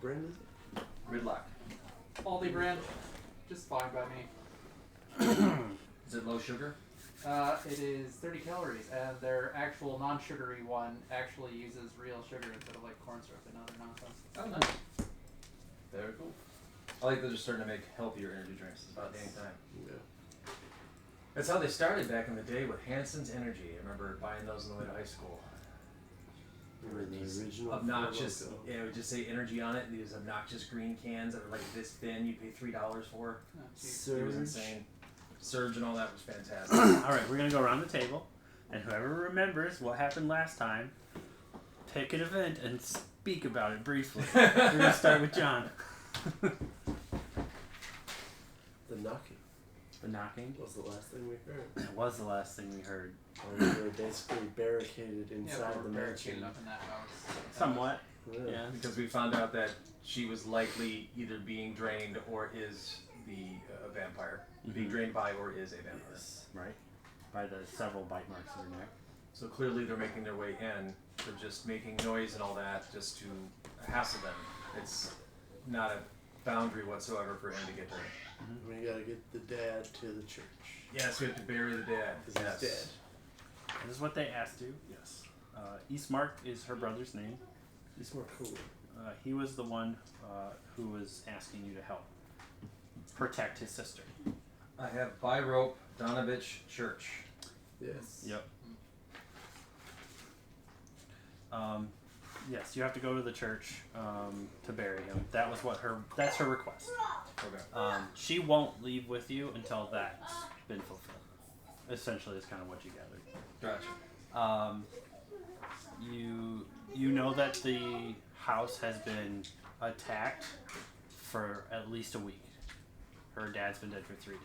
What brand is it? Gridlock. Aldi brand, just fine by me. Is it low sugar? It is 30 calories, and their actual non-sugary one actually uses real sugar instead of like corn syrup and other nonsense. Oh, nice. Very cool. I like that they're starting to make healthier energy drinks about any time. Yeah. That's how they started back in the day with Hanson's Energy. I remember buying those on the way to high school. Remember the original Obnoxious. logo? Yeah, it would just say energy on it. And these obnoxious green cans that were like this thin. You pay $3 for. Oh, geez. It was Surge. insane. Surge and all that was fantastic. All right, we're gonna go around the table, and whoever remembers what happened last time, pick an event and speak about it briefly. We're gonna start with John. The knocking The knocking. was the last thing we heard. That was the last thing we heard. We were basically barricaded Yeah, inside we're the barricaded mansion. up in that house. Somewhat. Yeah. Because we found out that she was likely either being drained or is the vampire. Being drained by or is a vampire. Yes. Right. By the several bite marks in her neck. So clearly they're making their way in. They're just making noise and all that just to hassle them. It's not a boundary whatsoever for him to get there. We gotta get the dad to the church. Yes, we have to bury the dad. Because Yes. he's dead. This is what they asked you. Yes. Eastmark is her brother's name. He's more cool. He was the one who was asking you to help protect his sister. I have by rope Donovich Church. Yes. Yep. Yes, you have to go to the church to bury him. That was that's her request. Okay. She won't leave with you until that's been fulfilled. Essentially, is kind of what you gathered. Gotcha. You know that the house has been attacked for at least a week. Her dad's been dead for 3 days.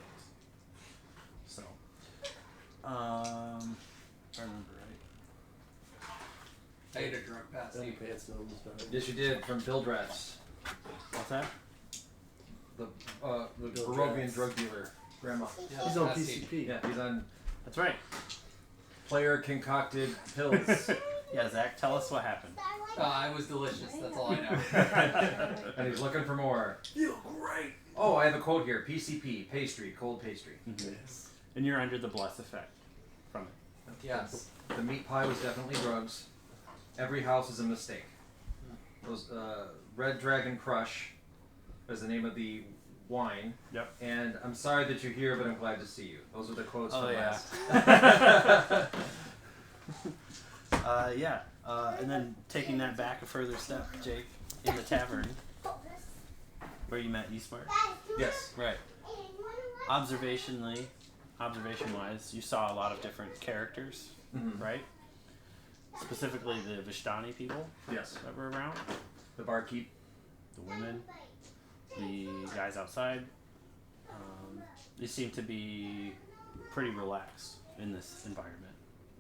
So, if I remember right. I ate a drunk pass. Danny Pants knows about it. Yes, you did from Bildrats, What's that? the Bill Barovian Drats. drug dealer, grandma. Yeah, He's on that's PCP. Yeah, he's on That's right. player concocted pills, Yeah, Zach, tell us what happened. It was delicious. That's all I know. and he's looking for more. Feel great. Oh, I have a quote here: PCP, pastry, cold pastry. Yes. And you're under the bless effect from it. Yes. The meat pie was definitely drugs. Every house is a mistake. Those Red Dragon Crush is the name of the wine. Yep. And I'm sorry that you're here, but I'm glad to see you. Those are the quotes Oh, from yeah. last. And then taking that back a further step, Jake, in the tavern where you met Eastmark. Yes. Right. Observation-wise, you saw a lot of different characters, Mhm. right? Specifically the Vishtani people Yes. that were around, The barkeep. the women, the guys outside. They seem to be pretty relaxed in this environment.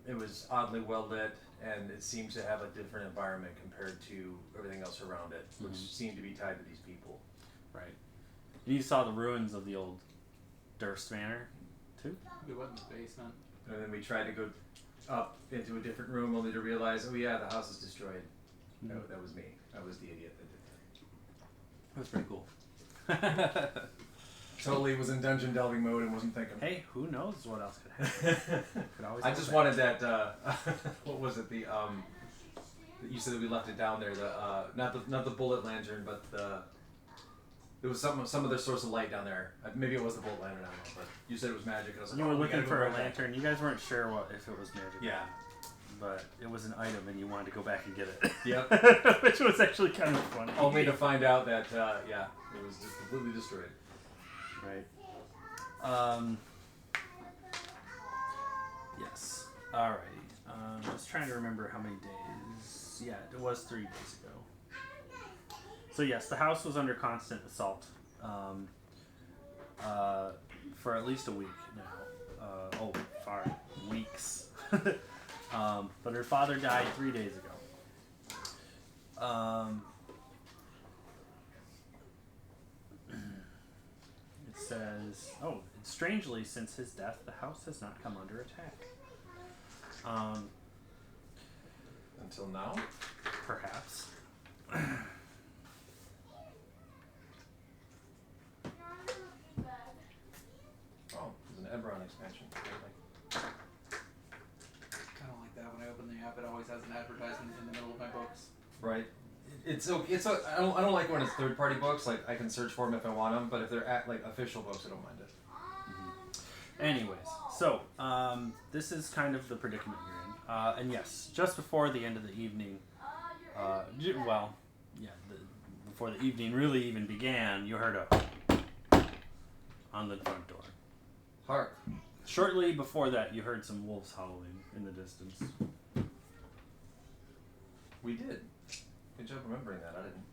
It was oddly well lit, and it seems to have a different environment compared to everything else around it, which seemed to be tied to these people. Right. And you saw the ruins of the old Durst Manor, too? We went in the basement. And then we tried to go up into a different room, only to realize, oh yeah, the house is destroyed. That was me. I was the idiot that did That was pretty cool. that. Totally was in dungeon delving mode and wasn't thinking. Hey, who knows what else could happen? Could always I go just back. wanted that. What was it? The you said that we left it down there. The not the bullet lantern, but there was some other source of light down there. Maybe it was the bullet lantern. I don't know. But you said it was magic. And I was like, You were oh, we looking gotta go for a back there. lantern. You guys weren't sure if it was magic. Yeah. But it was an item, and you wanted to go back and get it. Yep. Which was actually kind of funny. Only to find out that it was just completely destroyed. Right. Yes. Alrighty. I was trying to remember how many days. Yeah, it was 3 days ago. So yes, the house was under constant assault for at least a week now. Weeks. But her father died 3 days ago. It says, strangely, since his death, the house has not come under attack. Until now. Perhaps. an advertisement in the middle of my books. Right. I don't like when it's third-party books. Like I can search for them if I want them, but if they're like official books, I don't mind it. Anyways, so this is kind of the predicament you're in. And yes, just before the end of the evening, before the evening really even began, you heard a on the front door. Hark. Shortly before that, you heard some wolves howling in the distance. We did. Good job remembering that. I didn't.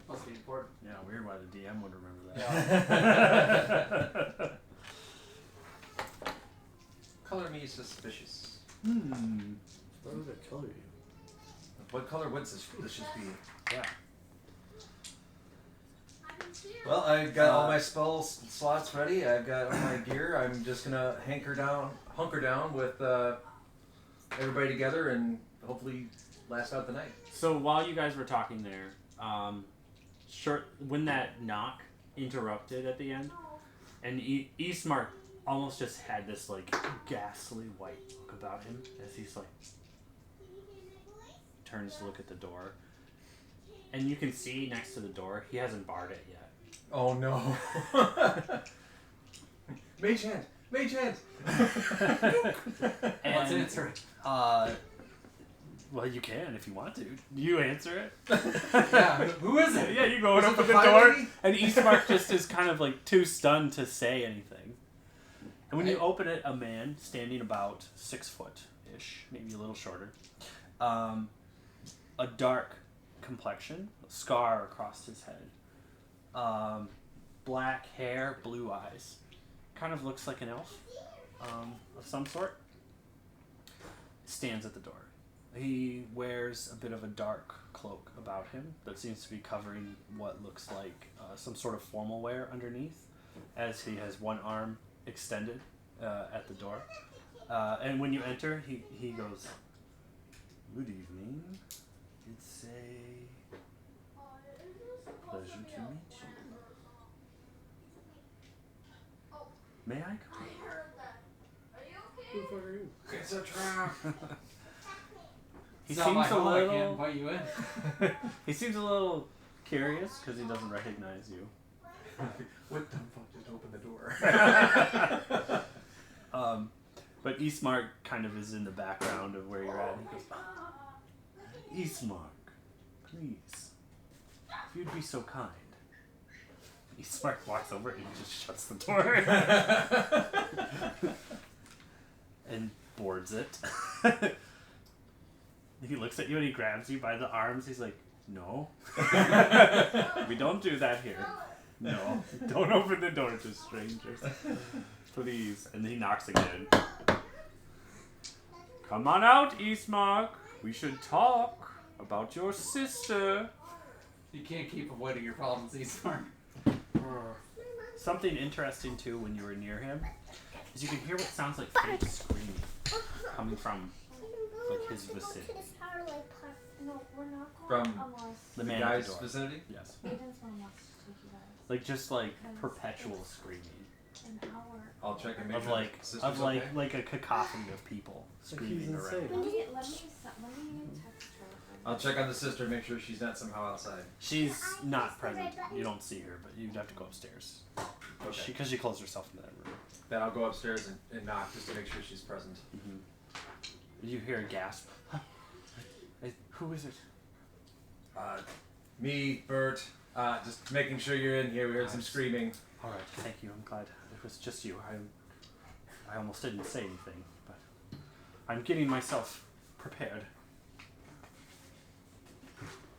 Must be important. Yeah, weird why the DM would remember that. Yeah. Color me suspicious. Why would that color you? What color would suspicious be? Yeah. Well, I've got all my spell slots ready. I've got all my gear. I'm just gonna hunker down with everybody together and hopefully last out the night. So while you guys were talking there, when that knock interrupted at the end, and Eastmark almost just had this like ghastly white look about him as he's like turns to look at the door, and you can see next to the door he hasn't barred it yet. Oh no! Mage hand! Mage hand! Let's answer it. Well, you can if you want to. You answer it. Yeah, who is it? Yeah, you go and Was it open the the fire door, lady? and Eastmark just is kind of like too stunned to say anything. And when you open it, a man standing about 6 foot-ish, maybe a little shorter, a dark complexion, a scar across his head, black hair, blue eyes, kind of looks like an elf of some sort, stands at the door. He wears a bit of a dark cloak about him that seems to be covering what looks like some sort of formal wear underneath, as he has one arm extended at the door. And when you enter, he goes, "Good evening. It's a pleasure to meet you. May I come?" Who the fuck are you? It's a trap! He It's not my seems a home, I can't little. invite you in. He seems a little curious because he doesn't recognize you. What the fuck just opened the door? But Eastmark kind of is in the background of where you're at. He goes, "Eastmark, please, if you'd be so kind." Eastmark walks over and just shuts the door and boards it. He looks at you and he grabs you by the arms. He's like, "No, we don't do that here. No, don't open the door to strangers, please." And he knocks again. "Come on out, Eastmark. We should talk about your sister." You can't keep avoiding your problems, Eastmark. Something interesting too when you were near him is you can hear what sounds like fake screaming coming from like his vicinity. From The the man guy's at the door. vicinity? Yes. Like just like perpetual screaming I'll check and make of sure like the sister's okay. like a cacophony of people screaming insane. around. Let me text her. I'll check on the sister and make sure she's not somehow outside. She's not present. You don't see her, but you'd have to go upstairs. Okay. Because she closed herself in that room. Then I'll go upstairs and knock just to make sure she's present. Mm-hmm. You hear a gasp. Who is it? Me, Bert, just making sure you're in here. We heard some screaming. All right, thank you. I'm glad it was just you. I almost didn't say anything, but I'm getting myself prepared.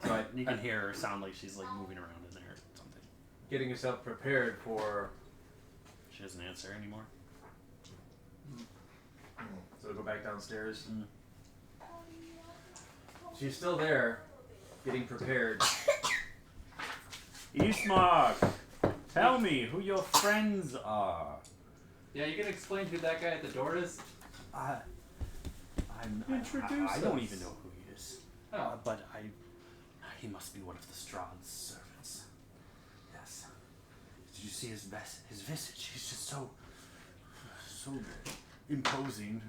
So You can hear her sound like she's like moving around in there or something. getting yourself prepared for. She doesn't answer anymore. So go back downstairs. Mm. She's still there, getting prepared. Eastmark, tell me who your friends are. Yeah, you can explain who that guy at the door is? I Introduce don't us. even know who he is. Oh. But he must be one of the Strahd's servants. Yes. Did you see his visage? He's just so imposing.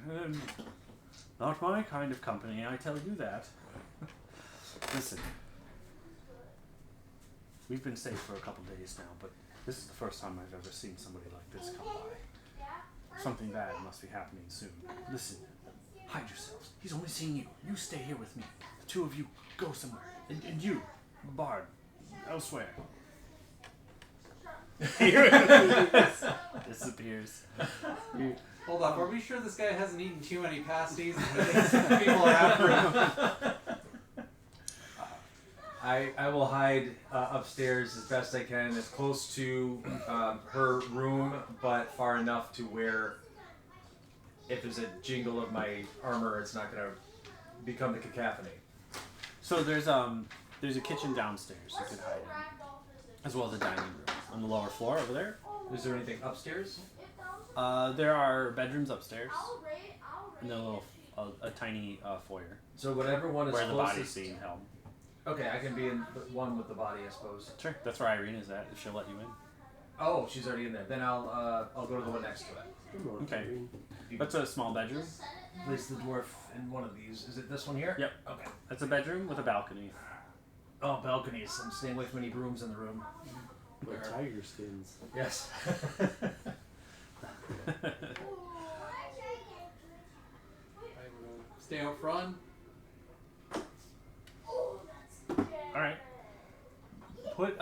Not my kind of company, I tell you that. Listen, we've been safe for a couple days now, but this is the first time I've ever seen somebody like this come by. Something bad must be happening soon. Listen, hide yourselves. He's only seeing you. You stay here with me. The two of you go somewhere. And you, Bard, elsewhere. Disappears. Hold up, are we sure this guy hasn't eaten too many pasties and he thinks people are after him? I will hide upstairs as best I can, as close to her room, but far enough to where if there's a jingle of my armor, it's not going to become the cacophony. So there's a kitchen downstairs you could hide in, as well as a dining room on the lower floor over there. Is there anything upstairs? There are bedrooms upstairs, and then a tiny foyer So whatever one is where the closest. body's being held. Okay, I can be in the one with the body, I suppose. Sure, that's where Irene is at. If she'll let you in. Oh, she's already in there. Then I'll go to the one next to it. Come on, Okay. Irene. That's a small bedroom. Place the dwarf in one of these. Is it this one here? Yep. Okay. That's a bedroom with a balcony. Oh, balconies. I'm staying away from any brooms in the room. Like tiger skins. Yes. Stay out front. All right. Put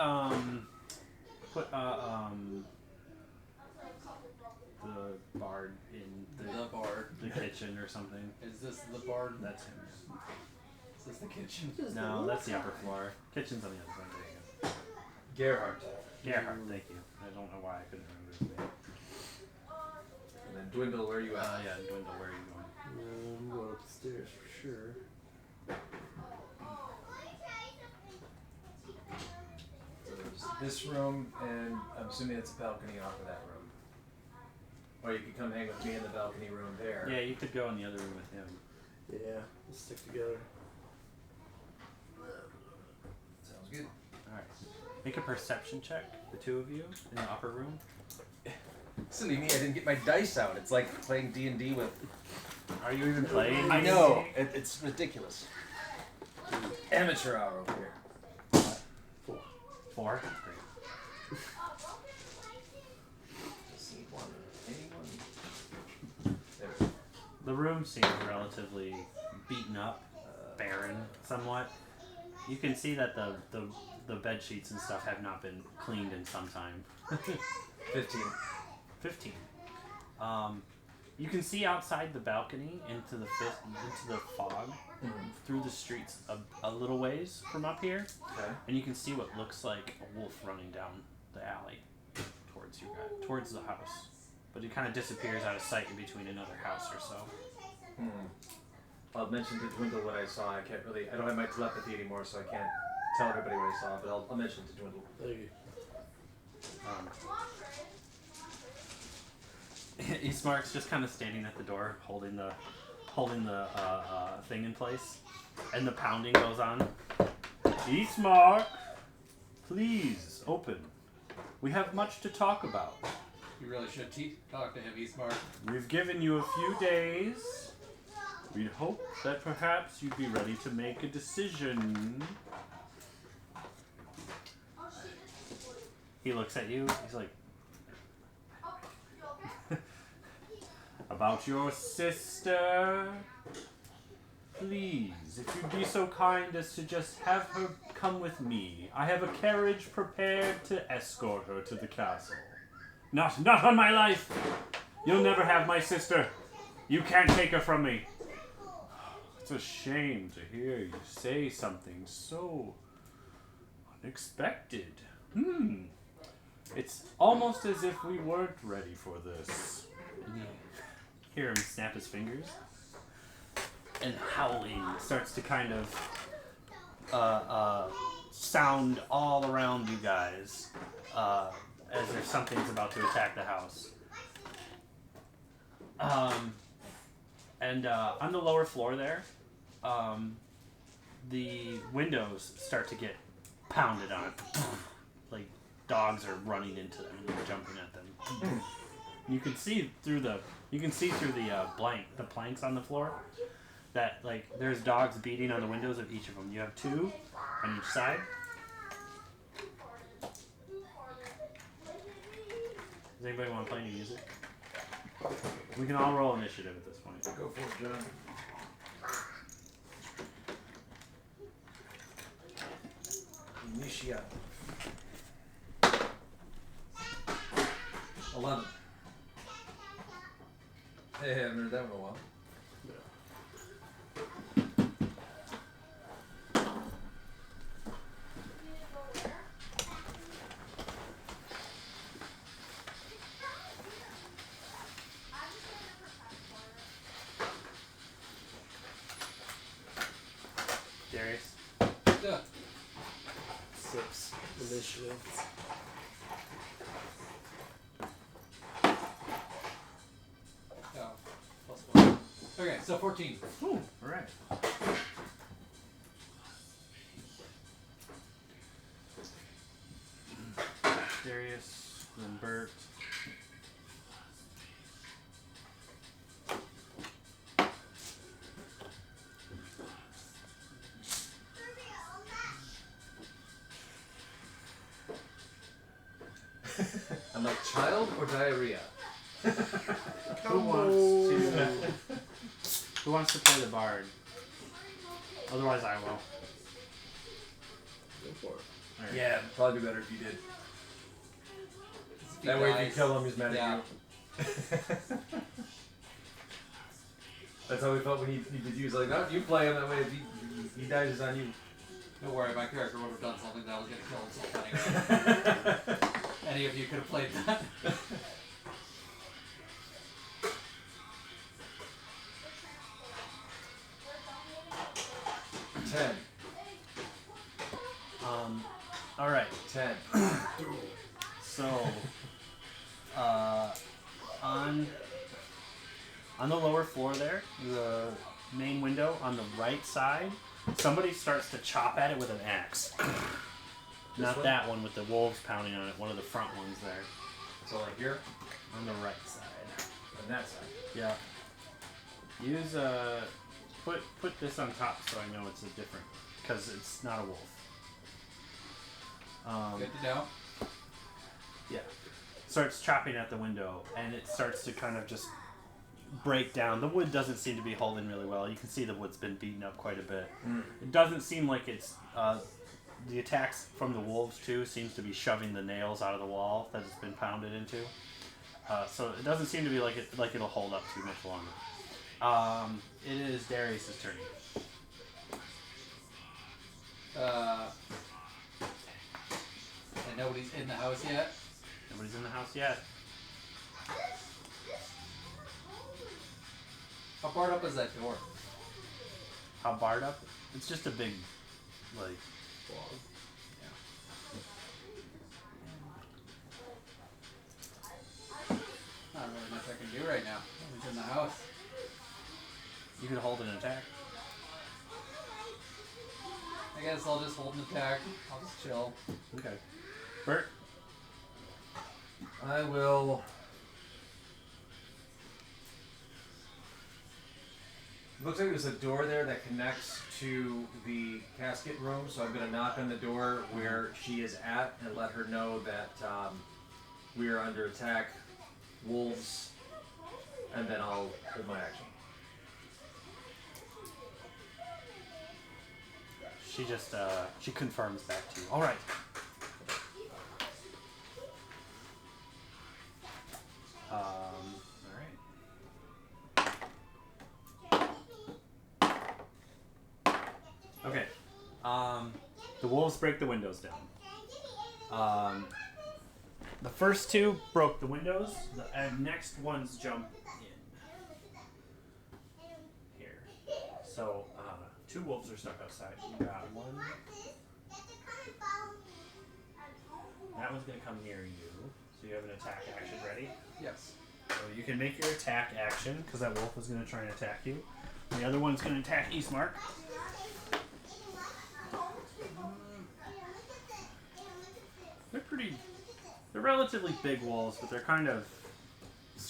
the bard in The bard. the kitchen or something. Is this the bard? That's him. Is this the kitchen? No, that's the upper floor. Kitchen's on the other side. There you Gerhardt. go. Gerhardt, thank you. I don't know why I couldn't remember his name. And then Dwindle, where are you at? Yeah, Dwindle, where are you going? I'm going up the stairs for sure. So there's this room, and I'm assuming it's a balcony off of that room. Or you could come hang with me in the balcony room there. Yeah, you could go in the other room with him. Yeah, let's stick together. Sounds good. Alright. Make a perception check, the two of you, in the upper room. Silly me, I didn't get my dice out. It's like playing D&D with... Are you even playing? I know! It's ridiculous. Amateur hour over here. 4? Great. Let's see, anyone? There. The room seems relatively beaten up, barren, somewhat. You can see that the bed sheets and stuff have not been cleaned in some time. 15. 15. You can see outside the balcony into the fog through the streets a little ways from up here, Okay. and you can see what looks like a wolf running down the alley towards you guys, towards the house. But it kind of disappears out of sight in between another house or so. I'll mention to Dwindle what I saw. I don't have my telepathy anymore, so I can't tell everybody what I saw, but I'll mention to Dwindle. Thank you. Eastmark's just kind of standing at the door, holding the thing in place, and the pounding goes on. Eastmark, please open. We have much to talk about. You really should talk to him, Eastmark. We've given you a few days. We'd hope that perhaps you'd be ready to make a decision. He looks at you. He's like, about your sister? Please, if you'd be so kind as to just have her come with me. I have a carriage prepared to escort her to the castle. Not on my life! You'll never have my sister. You can't take her from me. It's a shame to hear you say something so unexpected. It's almost as if we weren't ready for this. And you hear him snap his fingers, and howling starts to kind of sound all around you guys as if something's about to attack the house. And on the lower floor there, the windows start to get pounded on. Like dogs are running into them and jumping at them. You can see through the planks on the floor. That like there's dogs beating on the windows of each of them. You have 2 on each side. Does anybody want to play any music? We can all roll initiative at this point. Go for it, John. Initiate. 11. Hey, I haven't heard that in a while. Darius. Yeah. 6 initiative. Oh, +1. Okay, so 14. Ooh, alright. Darius, then Bert. I'm like, child or diarrhea? Who wants to play the bard? Otherwise I will. Go for it. Alright. Yeah, it'd probably be better if you did. If he That way if you dies- kill him, he's mad Yeah. at you. That's how we felt when he did you. He's like, no, you play him that way. If he dies, it's on you. Don't worry, my character would have done something that was going to kill himself anyway. Any of you could have played that. Ten. Alright. 10. So, on the lower floor there, the main window on the right side, somebody starts to chop at it with an axe. Not one? that one with the wolves pounding on it, one of the front ones there. So like here, On the right side. on that side. Yeah. Use put this on top so I know it's a different, because it's not a wolf. Good to know. Yeah. Starts chopping at the window, and it starts to kind of just break down. The wood doesn't seem to be holding really well. You can see the wood's been beaten up quite a bit. It doesn't seem like it's the attacks from the wolves too seems to be shoving the nails out of the wall that it's been pounded into. So it doesn't seem to be like it'll hold up too much longer. It is Darius' turn. And nobody's in the house yet. Nobody's in the house yet. How far up is that door? How barred up? It's just a big, like, Log. Not really much I can do right now. Nobody's in the house. you could hold an attack. I guess I'll just hold an attack. I'll just chill. Okay. Bert? I will. Looks like there's a door there that connects to the casket room, so I'm going to knock on the door where she is at and let her know that we are under attack, wolves, and then I'll hold my action. She just, she confirms back to you. Alright. Alright. Okay. The wolves break the windows down. The first two broke the windows. The next ones jump in. Here. So, 2 wolves are stuck outside. You got one. That one's going to come near you. So you have an attack action ready. Yes. So you can make your attack action, because that wolf is going to try and attack you. And the other one's going to attack Eastmark. They're relatively big wolves, but they're kind of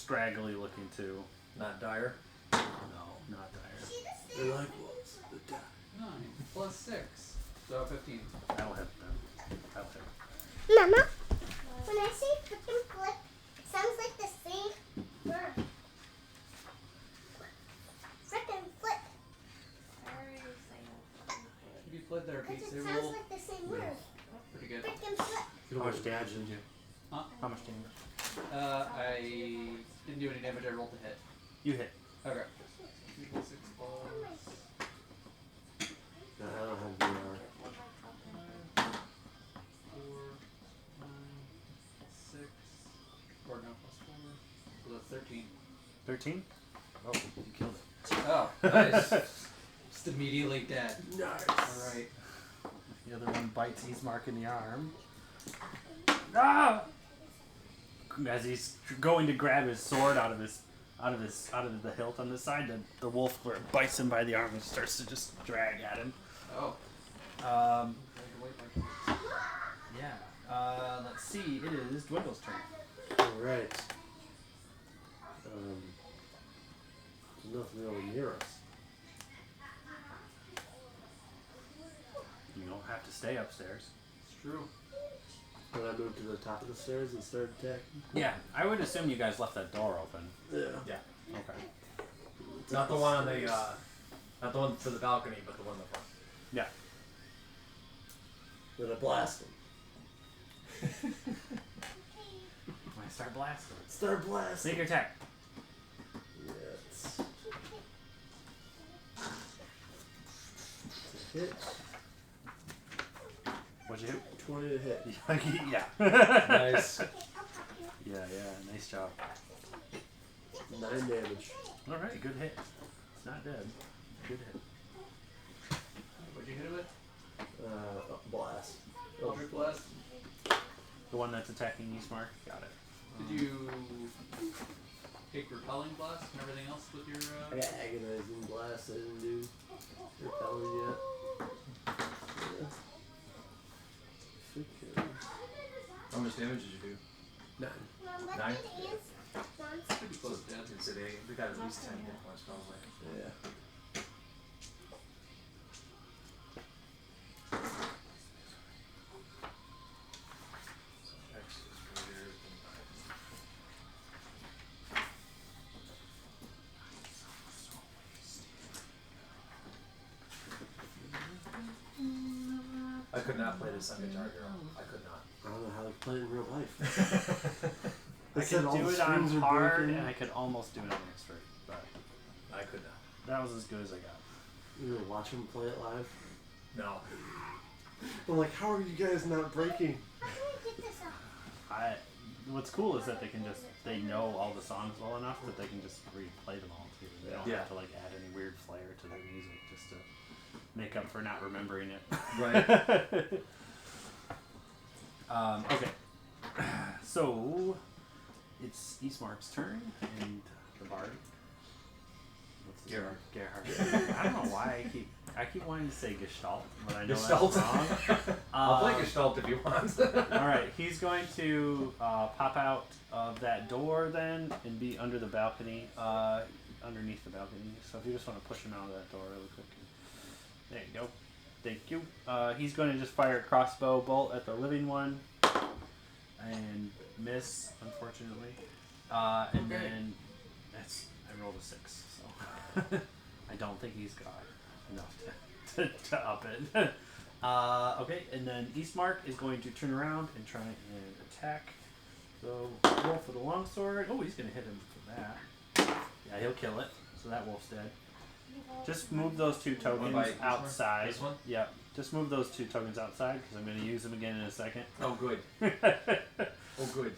scraggly looking too. Not dire. No, not dire. They're like wolves. The die. 9 plus 6. So 15. That'll hit them. That'll hit. Mama, when I say frickin' flip, it sounds like the same word. Frickin' flip. If you played there, Pete, Because they it sounds roll like the same word. pretty good. Frickin' flip. How much damage did you? Huh? How much damage? I didn't do any damage. I rolled to hit. You hit. Okay. 3d6 plus. No, I don't have VR. 4, 9, 6. Or no, plus 4. So that's 13. 13? Oh, you killed it. Oh, nice. Just immediately dead. Nice. Alright. The other one bites Eastmark in the arm. Ah! As he's going to grab his sword out of the hilt on the side, the wolf bites him by the arm and starts to just drag at him. Oh. Yeah. Let's see. It is Dwindle's turn. Alright. There's nothing really near us. You don't have to stay upstairs. It's true. But I moved to the top of the stairs and started attacking. Yeah, I would assume you guys left that door open. Yeah. Yeah. Okay. Not the one on the not the one for the balcony, but the one in the front. Yeah. Then I blast him. When I start blasting. Start blasting. Make your attack. Yes. It's a hit. What'd you 20 to hit. hit? Yeah. Nice. Yeah, nice job. 9 damage. Alright, good hit. It's not dead. Good hit. What'd you hit it with? Blast. Eldritch Blast? The one that's attacking Eastmark? Got it. Did you take Repelling Blast and everything else with your, I got agonizing blast. I didn't do repelling yet. Yeah. Should kill. How much damage did you do? 9. Mom, what 9? did ants want? pretty close to dead. So they got at least 10 hit points probably. Yeah. X is greater than 9. I could not play this on Guitar Hero. I could not. I don't know how to play it in real life. I said could all do the it on strings are hard, broken. and I could almost do it on straight, but I could not. that was as good as I got. You gonna watch him play it live? No. I'm like, how are you guys not breaking? How can we get this off? What's cool is that they know all the songs well enough that they can just replay them all too. They don't Yeah. have to like add any weird flair to their music just to make up for not remembering it. Right. Okay. So it's Eastmark's turn and the bard. What's his Gerhard. name? Gerhard. I don't know why I keep wanting to say Gestalt, but I know Gestalt. that's wrong. I'll play Gestalt if you want. Alright, he's going to pop out of that door then and be under the balcony, underneath the balcony. So if you just want to push him out of that door really quick. There you go. Thank you. He's going to just fire a crossbow bolt at the living one and miss, unfortunately. And then I rolled a 6, so I don't think he's got enough to up it. Okay, and then Eastmark is going to turn around and try and attack. So roll for the longsword. Oh, he's going to hit him for that. Yeah, he'll kill it. So that wolf's dead. Just move those 2 tokens by Eastmark? outside. This one? Yep. Just move those 2 tokens outside because I'm going to use them again in a second. Oh, good. Oh, good.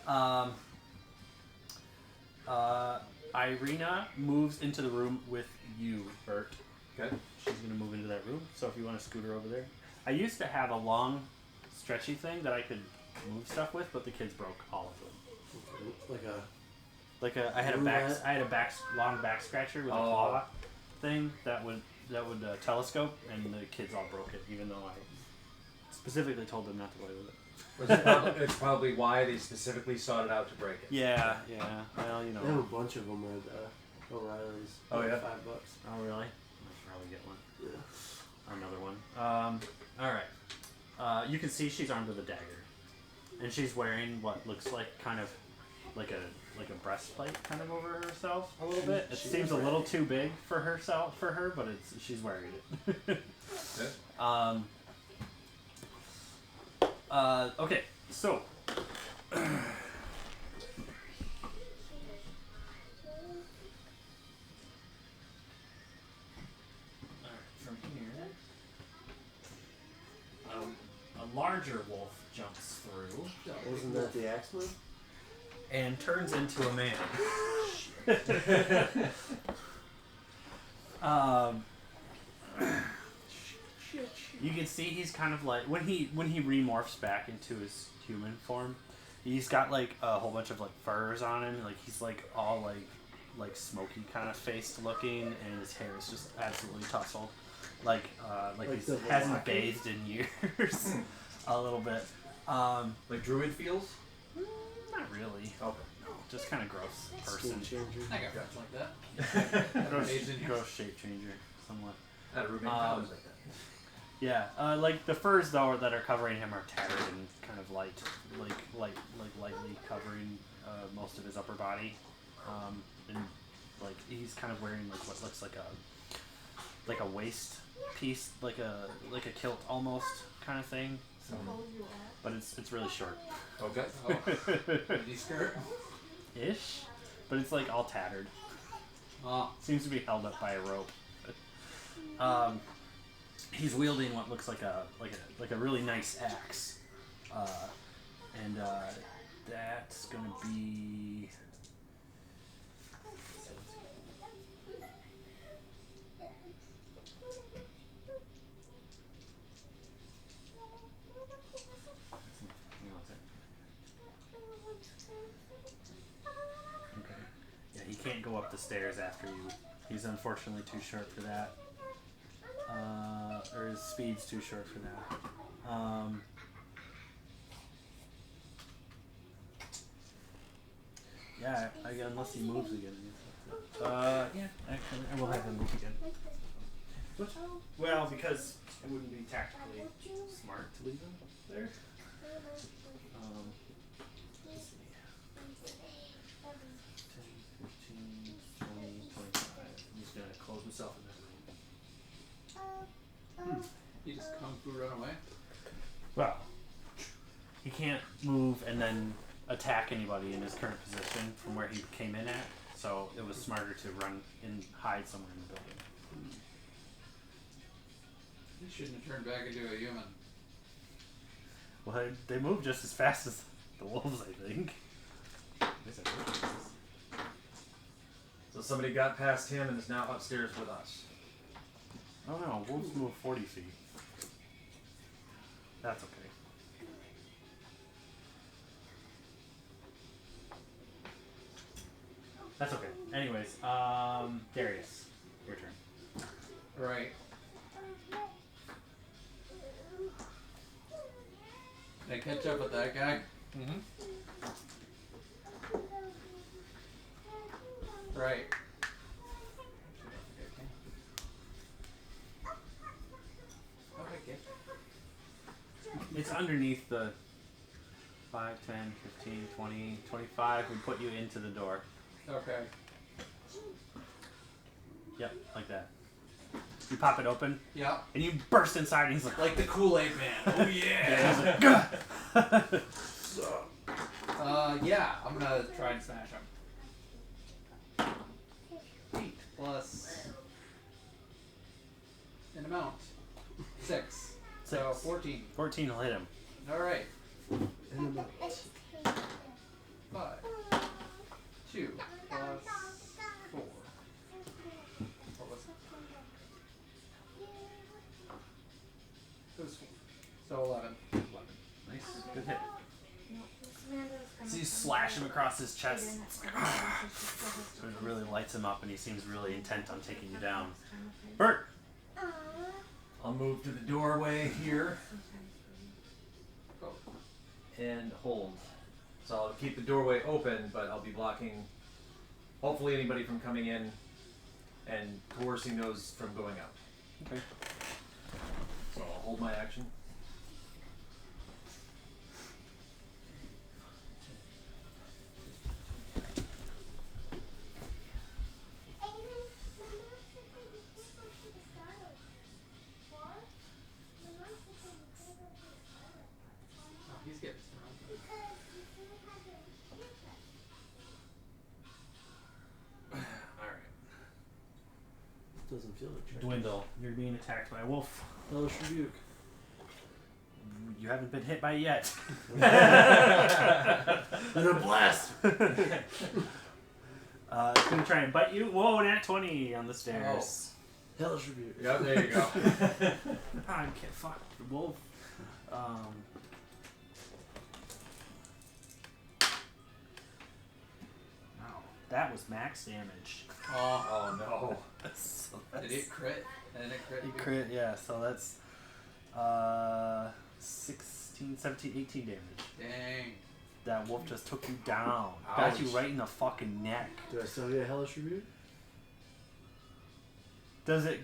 Irina moves into the room with you, Bert. Okay. She's going to move into that room. So if you want to scoot her over there. I used to have a long, stretchy thing that I could move stuff with, but the kids broke all of them. I had a long back scratcher with a claw thing that would telescope, and the kids all broke it, even though specifically told them not to play with it. It's probably why they specifically sought it out to break it. Yeah, yeah. Well, you They have a know. bunch of them at O'Reilly's. Oh, yeah? $5. Oh, really? I should probably get one. Yeah. Another one. All right. You can see she's armed with a dagger, and she's wearing what looks like kind of like a breastplate kind of over herself a little bit. It seems a little too big for her, but she's wearing it. Okay, so. From here, a larger wolf jumps through Wasn't that the Axeman? and turns into a man. You can see he's kind of like when he remorphs back into his human form, he's got like a whole bunch of like furs on him. Like he's like all like smoky kind of faced looking, and his hair is just absolutely tousled. Like he hasn't bathed in years. A little bit. Like druid feels? Not really. Okay. No, just kind of gross person. Skin changer. I got friends like that. Gross shape changer, somewhat. At a roommate college like that. Yeah, like the furs though that are covering him are tattered and kind of lightly covering most of his upper body, and like he's kind of wearing like what looks like a waist piece, like a kilt almost kind of thing. So, but it's really short. Okay. Midi skirt. Ish, but it's like all tattered. Seems to be held up by a rope. He's wielding what looks like a really nice axe, and that's gonna be. Okay. Yeah, he can't go up the stairs after you. He's unfortunately too short for that. Or his speed's too short for that. Yeah, unless he moves again. Yeah, actually, I will have him move again. Well, because it wouldn't be tactically smart to leave him there. Let's see. 10, 15, 20, 25. I'm just gonna close myself in that room. He just kung fu run away. Well, he can't move and then attack anybody in his current position from where he came in at, so it was smarter to run and hide somewhere in the building. He shouldn't have turned back into a human. Well, they move just as fast as the wolves, I think. So somebody got past him and is now upstairs with us. Oh no, wolves move 40 feet. That's okay. That's okay. Anyways, Darius, your turn. Right. Can I catch up with that guy? Mm-hmm. Right. It's underneath the 5, 10, 15, 20, 25 would put you into the door. Okay. Yep, like that. You pop it open, Yeah. and you burst inside, and he's like, Like the Kool-Aid Man. Oh yeah. he's like, "Gah!" Yeah, I'm gonna try and smash him. 8 plus an amount. 6. So 14. 14 will hit him. Alright. And about 5. 2 plus 4. What was it? It was 4. So 11. Nice, good hit. So you slash him across his chest. It really lights him up, and he seems really intent on taking you down. Bert! I'll move to the doorway here. and hold. So I'll keep the doorway open, but I'll be blocking, hopefully, anybody from coming in and coercing those from going out. Okay. So I'll hold my action. Oh, he's getting surrounded. Alright. Doesn't feel like trash. Dwindle, you're being attacked by a wolf. Hellish Rebuke. You haven't been hit by it yet. And a blast! It's gonna try and bite you. Whoa, nat 20 on the stairs. Hellish Rebuke. Yeah, there you go. I can't fuck the wolf. Wow, that was max damage. Oh, Oh no. So did it crit? And it crit? It crit, yeah, so that's 16, 17, 18 damage. Dang. That wolf just took you down. Got you Ouch. right in the fucking neck. Do I still get a Hellish Rebuke? Does it...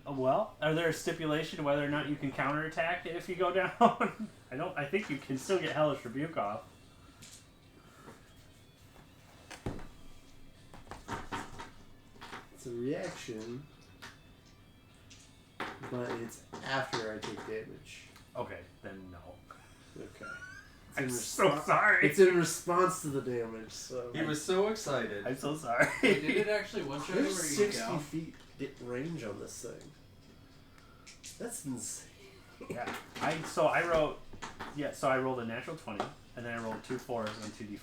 Well, are there a stipulation whether or not you can counterattack if you go down? I think you can still get Hellish Rebuke off. It's a reaction, but it's after I take damage. Okay, then no. Okay. It's I'm in so respo- sorry. It's in response to the damage, so. He was so excited. I'm so sorry. Wait, did it actually one shot you There's where you 60 down? feet range on this thing. That's insane. Yeah. I rolled a natural 20, and then I rolled 2 4s and 2 d4s.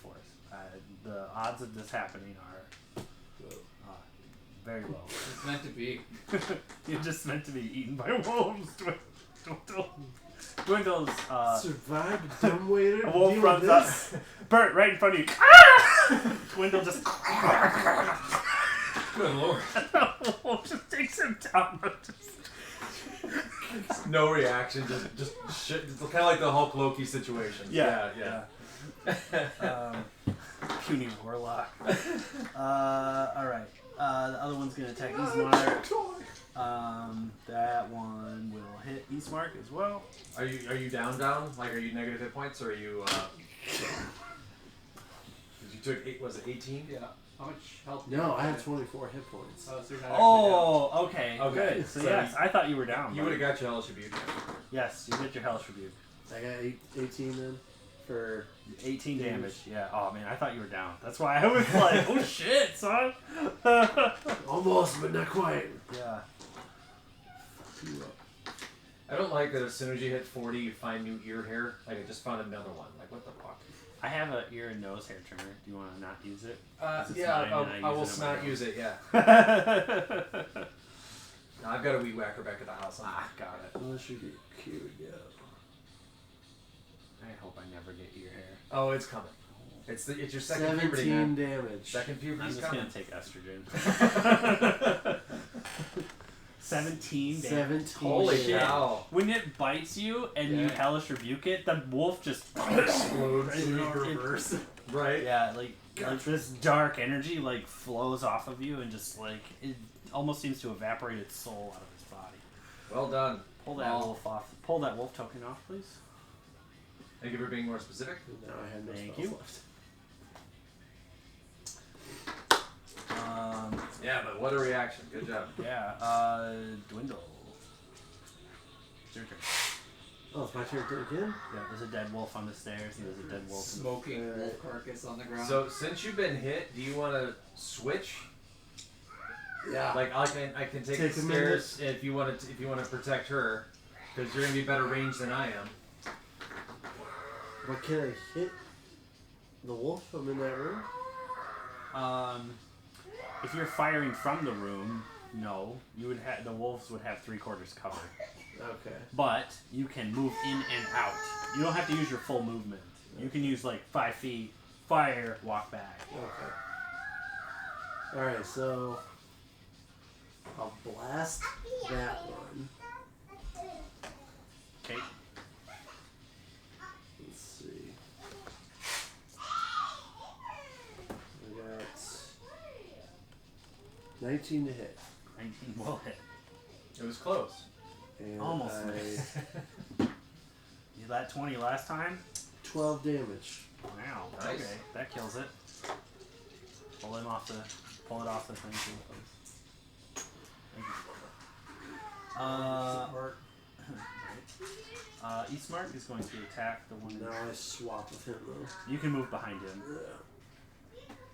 The odds of this happening are very low. It's meant to be. You're just meant to be eaten by wolves. Dwindle's Survived, dumbwaiter. a wolf deal runs with up. this? Bert, right in front of you. Ah! Dwindle just Good lord. the wolf just takes him down. No reaction, just shit. It's kind of like the Hulk Loki situation. Yeah. Puny warlock. Alright. The other one's gonna attack Eastmark. That one will hit Eastmark as well. Are you down? Like, are you negative hit points, or are you? You took 18? Yeah. How much health? do No, you I have 24 hit points. Oh, so you're not Oh, okay. Okay. Good. So, So yes, I thought you were down. You would have got your Hellish Rebuke. Yes, you get your Hellish Rebuke. I got 18 then for 18 Damage. damage. Yeah. Oh man, I thought you were down. That's why I was like, oh shit, son. almost, but not quite. Yeah. You up. I don't like that as soon as you hit 40, you find new ear hair. Like, I just found another one. Like, what the fuck? I have an ear and nose hair trimmer. Do you want to not use it? It's Yeah, mine and I use will it on my not own. use it, yeah. No, I've got a weed whacker back at the house. Got it. Unless you get here we go. I hope I never get ear hair. Oh, it's coming. It's your second puberty, 17 man. damage. Second I'm puberty's just coming. gonna take estrogen. 17 damage. 17 Holy damage. cow. When it bites you and you Yeah. hellish rebuke it, the wolf just Explodes It- in it- reverse. Right? yeah, like this dark energy like flows off of you and just like it almost seems to evaporate its soul out of its body. Well done. Pull that Oh. wolf off. Pull that wolf token off, please. Thank you for being more specific. Now I have no Thank spells you. left. Yeah, but what a reaction. Good job. Dwindle. It's your turn. Oh, it's my turn again? Yeah, there's a dead wolf on the stairs and there's a dead wolf. Smoking Alright. wolf carcass on the ground. So, since you've been hit, do you want to switch? Yeah. Like, I can take Take the a stairs if you want to protect her, because you're gonna be better range than I am. But can I hit the wolf? I'm in that room? If you're firing from the room, no, you would have the wolves would have 3/4 cover. Okay. But you can move in and out. You don't have to use your full movement. You can use like 5 feet, fire, walk back. Okay. Alright, so I'll blast that one. Okay. Let's see. 19 to hit. 19 will hit. It was close. And Almost I, missed. You that 20 last time? 12 damage. Wow. Nice. Okay, that kills it. Pull it off the thing. Thank you. Eastmark is going to attack the one. Now I swap with him though. You can move behind him.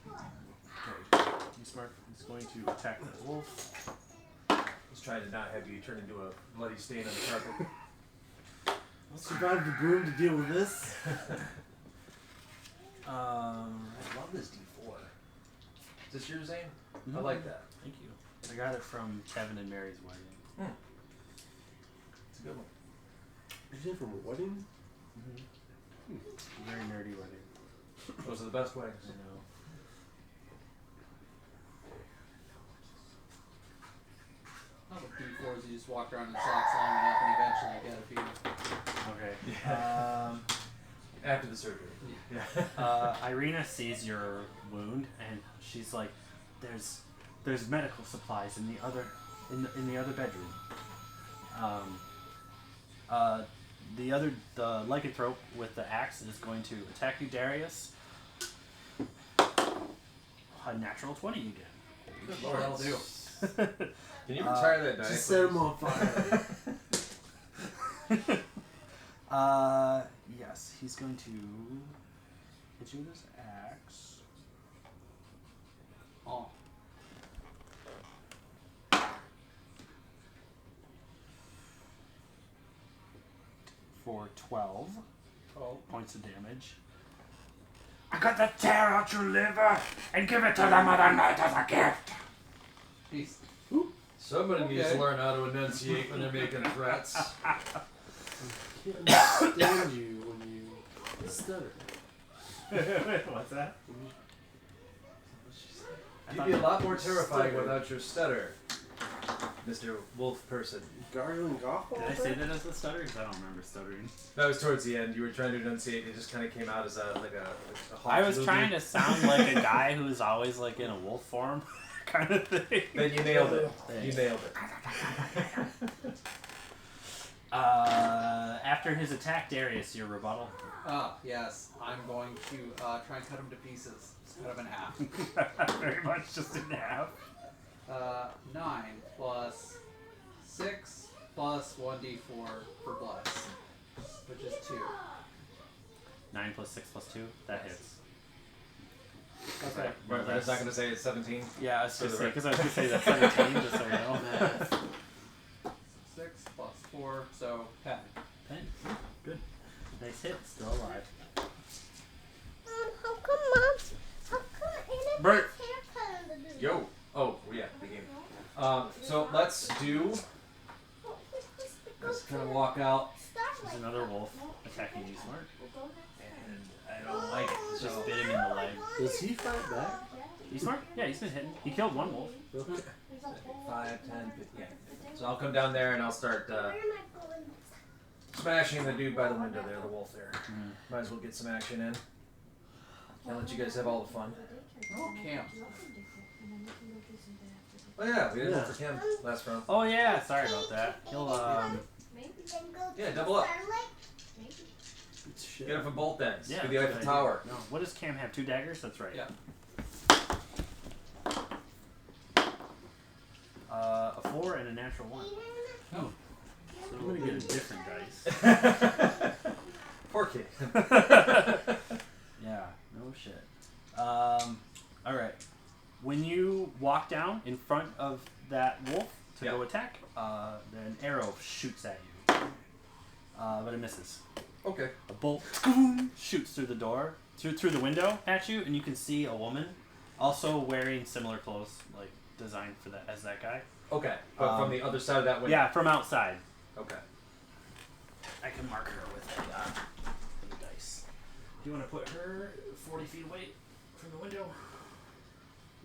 Yeah. Okay. Eastmark is going to attack the wolf. He's trying to not have you turn into a bloody stain on the carpet. I'll survive the broom to deal with this. I love this D4. Is this yours, Zane? I like that. Thank you. I got it from Kevin and Mary's wedding. It's a good one. Is it from a wedding? Very nerdy wedding. Those are the best weddings. I know. Not with D4s, you just walk around in socks long enough and eventually get a fever. Okay. After the surgery. Irina sees your wound and she's like, "There's medical supplies in the other bedroom." The lycanthrope with the axe is going to attack you, Darius. A natural 20 again. Good Lord, that'll do. Can Can you retire that die? Just set him on fire. Yes, he's going to hit you with his axe. Oh. For 12 Oh. points of damage. I got to tear out your liver and give it to the Mother Knight as a gift. Peace. Somebody needs Okay. to learn how to enunciate when they're making threats. I can't understand you when you stutter. What's that? You'd be a lot more terrifying without your stutter, Mr. Wolf person. Gargling golf ball? Did I say that as a stutter? Because I don't remember stuttering. That was towards the end. You were trying to enunciate, and it just kind of came out as a hawk I was loogie. trying to sound like a guy who's always like in a wolf form, kind of thing. Then you nailed it. Thanks. You nailed it. After his attack, Darius, your rebuttal. Yes. I'm going to try and cut him to pieces. Just cut him in half. Very much just in half. 9 plus 6 plus 1d4 for bless, which is 2. 9 plus 6 plus 2, that hits. Okay. Right, but it's not going to say it's 17. Yeah, I was For just the because I was going to say that's 17, just so you know. 6 plus 4, so 10. 10. Good. Nice hit, still alive. How come Mom? How come Anna Bert. has haircut on the dude? Yo. Oh, yeah, the game. So let's do. Let's kind of walk out, There's another wolf attacking you, Smart. and I don't like it. Just So bit him in the leg. Does he fight back? You smart? Yeah, he's been hitting. He killed one wolf. Okay. 5, 10, 15. Yeah. So I'll come down there and I'll start Where am I going? smashing the dude by the window there, the wolf there. Might as well get some action in. I'll let you guys have all the fun. Oh, Cam. Oh yeah, we didn't Yeah. vote for Kim last round. Oh yeah, sorry about that. He'll Then go Yeah, to double up. Starlight? It's shit. Get it from bolt ends. yeah. to the that's a Eiffel good Tower. idea. No. What does Cam have? 2 daggers? That's right. Yeah. A 4 and a natural 1. Oh. So we're gonna get a different dice. Poor kid. Yeah, no shit. Alright. When you walk down in front of that wolf to Yeah. go attack, an arrow shoots at you. But it misses. Okay. A bolt shoots through the door, through the window at you, and you can see a woman also wearing similar clothes, like designed for that as that guy. Okay. But from the other side of that window. Yeah, from outside. Okay. I can mark her with a dice. Do you want to put her 40 feet away from the window?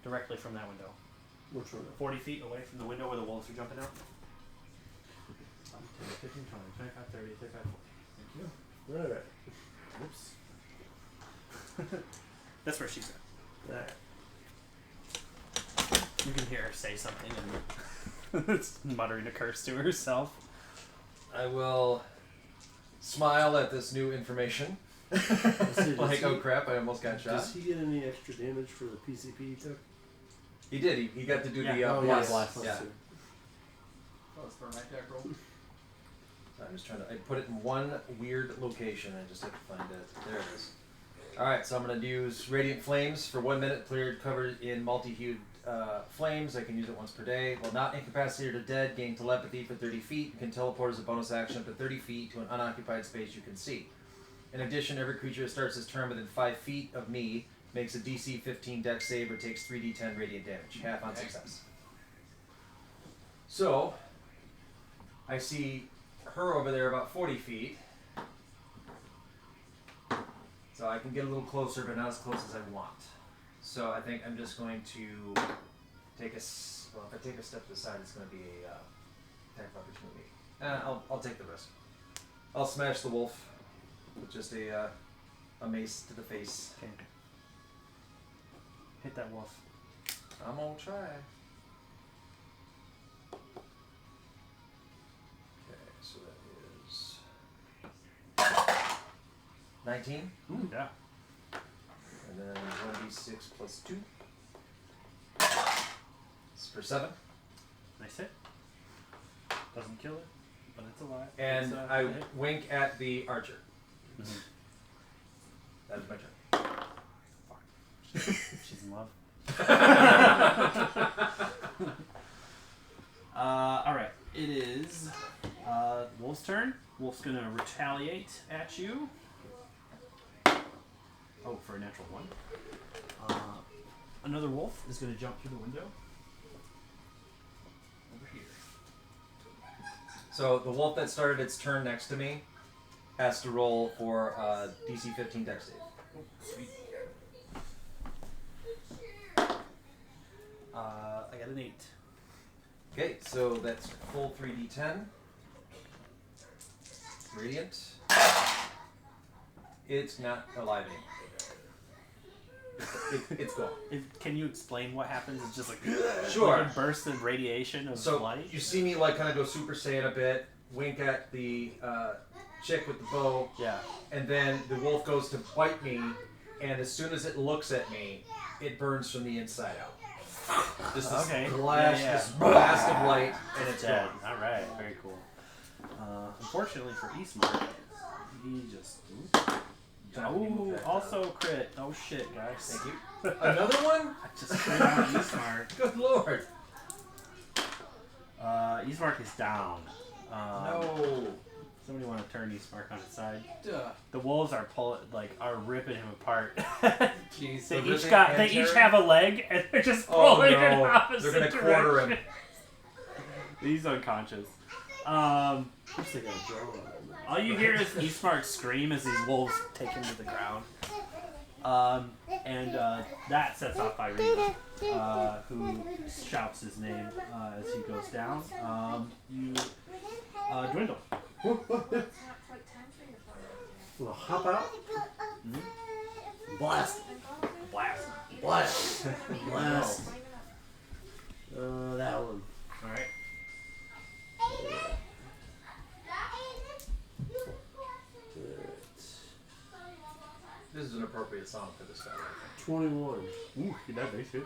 Directly from that window. Which one? 40 feet away from the window where the wolves are jumping out. 10, 15, 20, 25, 30, 35, 40. Thank you. Alright. Whoops. That's where she's at. Alright. You can hear her say something and it's muttering a curse to herself. I will smile at this new information. See, Like, oh crap, I almost got shot. Does he get any extra damage for the PCP he took? He did. He got to do the Oh, blast. blast. Yeah. Oh, it's for my attack roll. I'm just trying to. I put it in one weird location. I just have to find it. There it is. All right, so I'm going to use Radiant Flames for 1 minute, cleared, covered in multi-hued flames. I can use it once per day. While not incapacitated or dead, gain telepathy for 30 feet. You can teleport as a bonus action up to 30 feet to an unoccupied space you can see. In addition, every creature that starts this turn within 5 feet of me makes a DC 15 Dex save or takes 3d10 radiant damage, half on success. So, I see her over there about 40 feet. So I can get a little closer, but not as close as I want. So I think I'm just going to take well, if I take a step to the side, it's going to be a attack of opportunity. I'll take the risk. I'll smash the wolf with just a mace to the face. Okay. Hit that wolf. I'm gonna try. Okay, so that is 19. Ooh, yeah. And then 1d6 plus 2. It's for 7. Nice hit. Doesn't kill it, but it's alive. And It's, I a hit. wink at the archer. Mhm. That is my turn. She's in love. Alright. It is Wolf's turn. Wolf's gonna retaliate at you. Oh, for a natural 1. Another wolf is gonna jump through the window. Over here. So the wolf that started its turn next to me has to roll for DC 15 Dex save. Oh, sweet. I got an 8. Okay, so that's full 3d10. Radiant. It's not alive anymore. It's gone. Can you explain what happens? It's just like Sure. like a burst of radiation of So light. you see me like kind of go Super Saiyan a bit, wink at the chick with the bow, Yeah. and then the wolf goes to bite me, and as soon as it looks at me, it burns from the inside out. Just this Okay. blast, Yeah, yeah. this blast of light, and it's Dead. gone. All right. Very cool. Unfortunately for Eastmark, he just. Oh, also crit. Oh shit, guys. Thank you. Another one? I just crit on Eastmark. Good lord. Eastmark is down. No. Somebody want to turn Eastmark on its side? Duh. The wolves are ripping him apart. Jeez. They The each ripping they and each tearing? have a leg and they're just Oh pulling in no. opposite They're gonna quarter him. directions. He's unconscious. First they gotta draw on him. All you hear is Eastmark scream as these wolves take him to the ground. That sets off Irina, who shouts his name as he goes down. You dwindle. Well, hop out. Blast. Blast. Blast. Blast. That one. Alright. This is an appropriate song for this guy. 21. Ooh, that makes it.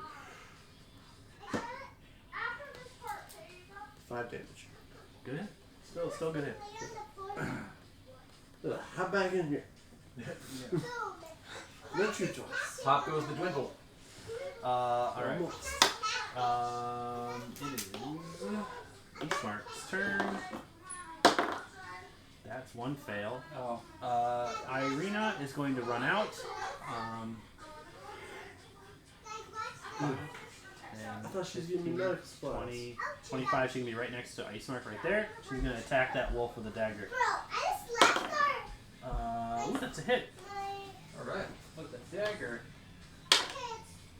5 damage. Good hit. Still good hit. Hop back in here. Not you twice. Pop goes the dwindle. Alright. Almost. It is Eastmark's turn. That's one fail. Oh. Irina is going to run out. I thought she was giving me medical supplies. 20, 25, she can be right next to Icemark right there. She's going to attack that wolf with a dagger. Bro, I just left her. Ooh, that's a hit. Alright. With the dagger.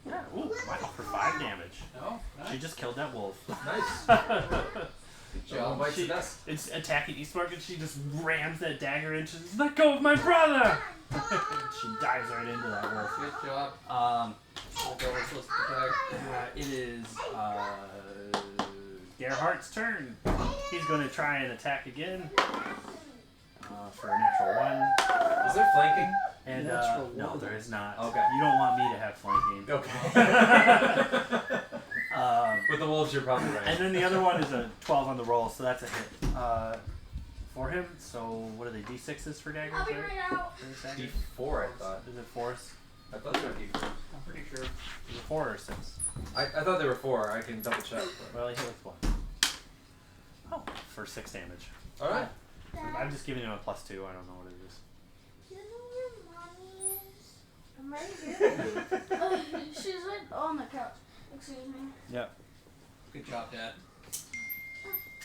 Yeah, ooh, wow, for 5 damage. No? She Nice. just killed that wolf. Nice. Good Someone job. bites the She- dust. It's attacking Eastmark and she just rams that dagger into. Let go of my brother! She dives right into that wolf. Good job. The double supposed to attack. It is Gerhardt's turn. He's going to try and attack again for a natural 1. Is there flanking? And Natural no, one. there is not. Okay. You don't want me to have flanking. Okay. With the wolves, you're probably right. And then the other one is a 12 on the roll, so that's a hit for him. So what are they? D6s for daggers? I'll be right? right out. For this dagger? D4, I thought. Is it 4s? I thought they were D4. I'm pretty sure. Is it 4 or 6? I thought they were 4. I can double check. Well, he hit with 1. Oh, for 6 damage. All right. I'm just giving him a +2. I don't know what it is. Do you know where mommy is? I'm right here. She's right on the couch. Excuse me. Yep. Good job, Dad.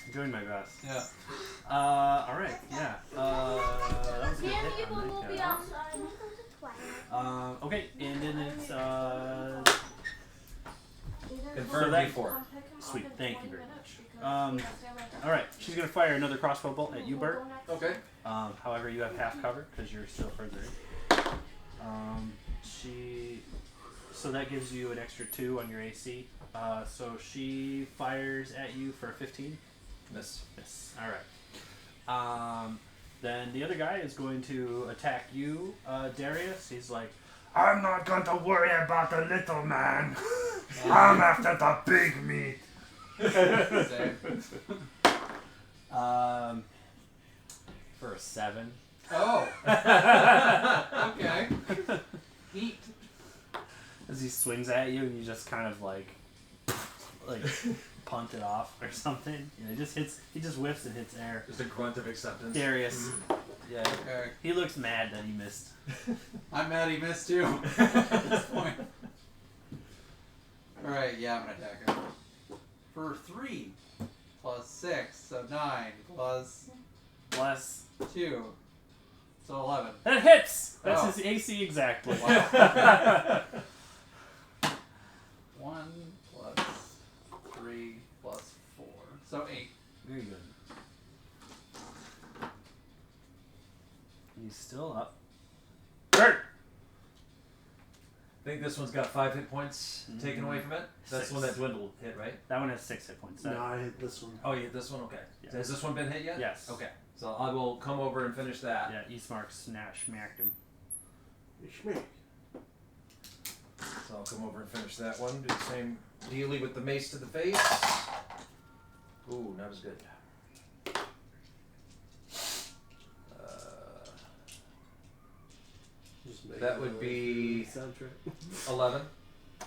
I'm doing my best. Yeah. Alright, yeah. That was a good Yeah, hit people on will that be guy. outside. Okay, and then it's Confirm So that- D4. Sweet, thank you very much. Alright, she's gonna fire another crossbow bolt at you, Bert. Okay. However, you have half cover because you're still further in. So that gives you an extra 2 on your AC. So she fires at you for a 15. Miss. Yes. All right. Then the other guy is going to attack you, Darius. He's like, I'm not going to worry about the little man. I'm after the big meat. Same. For a 7. Oh. Okay. Neat. As he swings at you, and you just kind of like punt it off or something. You know, he just whiffs and hits air. Just a grunt of acceptance. Darius. Yeah. Okay. He looks mad that he missed. I'm mad he missed too. At this point. Alright, yeah, I'm gonna attack him. For 3 plus 6, so 9 plus Plus. 2. So 11. That hits! That's Oh. his AC exactly. Wow. 1 plus 3 plus 4. So 8. Very good. He's still up. Bert! I think this one's got 5 hit points taken away from it. That's the one that 6. dwindled hit, right? That one has 6 hit points. No, I hit this one. Oh, yeah, this one? Okay. Yeah. Has this one been hit yet? Yes. Okay. So I will come over and finish that. Yeah, Eastmark smacked him. Schmick. So I'll come over and finish that one. Do the same dealy with the mace to the face. Ooh, not as good. Just make That it would a be soundtrack. 11.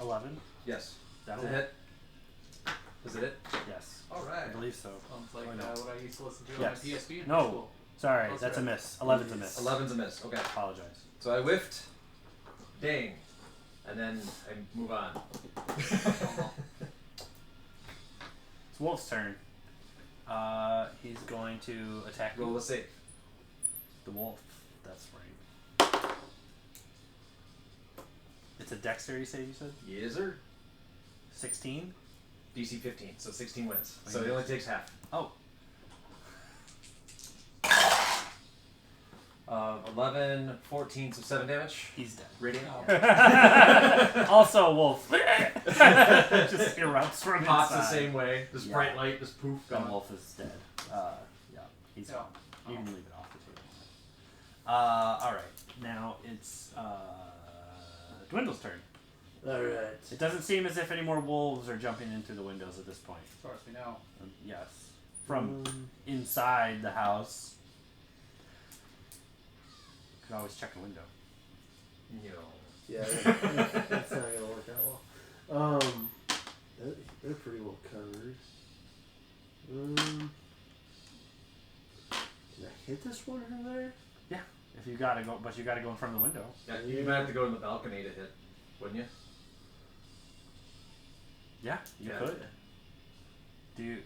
11? Yes. That'll Is it hit? Is it it? Yes. I Alright. believe so. Sounds like Oh, no. what I used to listen to Yes. on my PSP in No. high school. Sorry, Close that's a enough. miss. 11's a miss. 11's a miss. Okay. Apologize. So I whiffed. Dang. And then I move on. It's Wolf's turn. He's going to attack Roll you. a save. The wolf. That's right. It's a dexterity save, you said? Yes, sir. 16? DC 15, so 16 wins. Oh, So yeah. it only takes half. Oh. 11, 14, so 7 damage. He's dead. Radiant. Also, wolf. Just erupts from Pops inside. the same way. Just Yeah. bright light, just poof, The gone. wolf is dead. Yeah, he's Yeah. gone. You can leave it off the table. Alright. Now it's Dwindle's turn. Alright. It doesn't seem as if any more wolves are jumping in through the windows at this point. As far as we know. Yes. From inside the house. Could always check a window. You know. Yeah, that's not gonna work out well. They're pretty well covered. Can I hit this one from there? Yeah. If you gotta go, but you gotta go in front of the window. Yeah, you might have to go to the balcony to hit, wouldn't you? Yeah, you Yeah. could. Do you?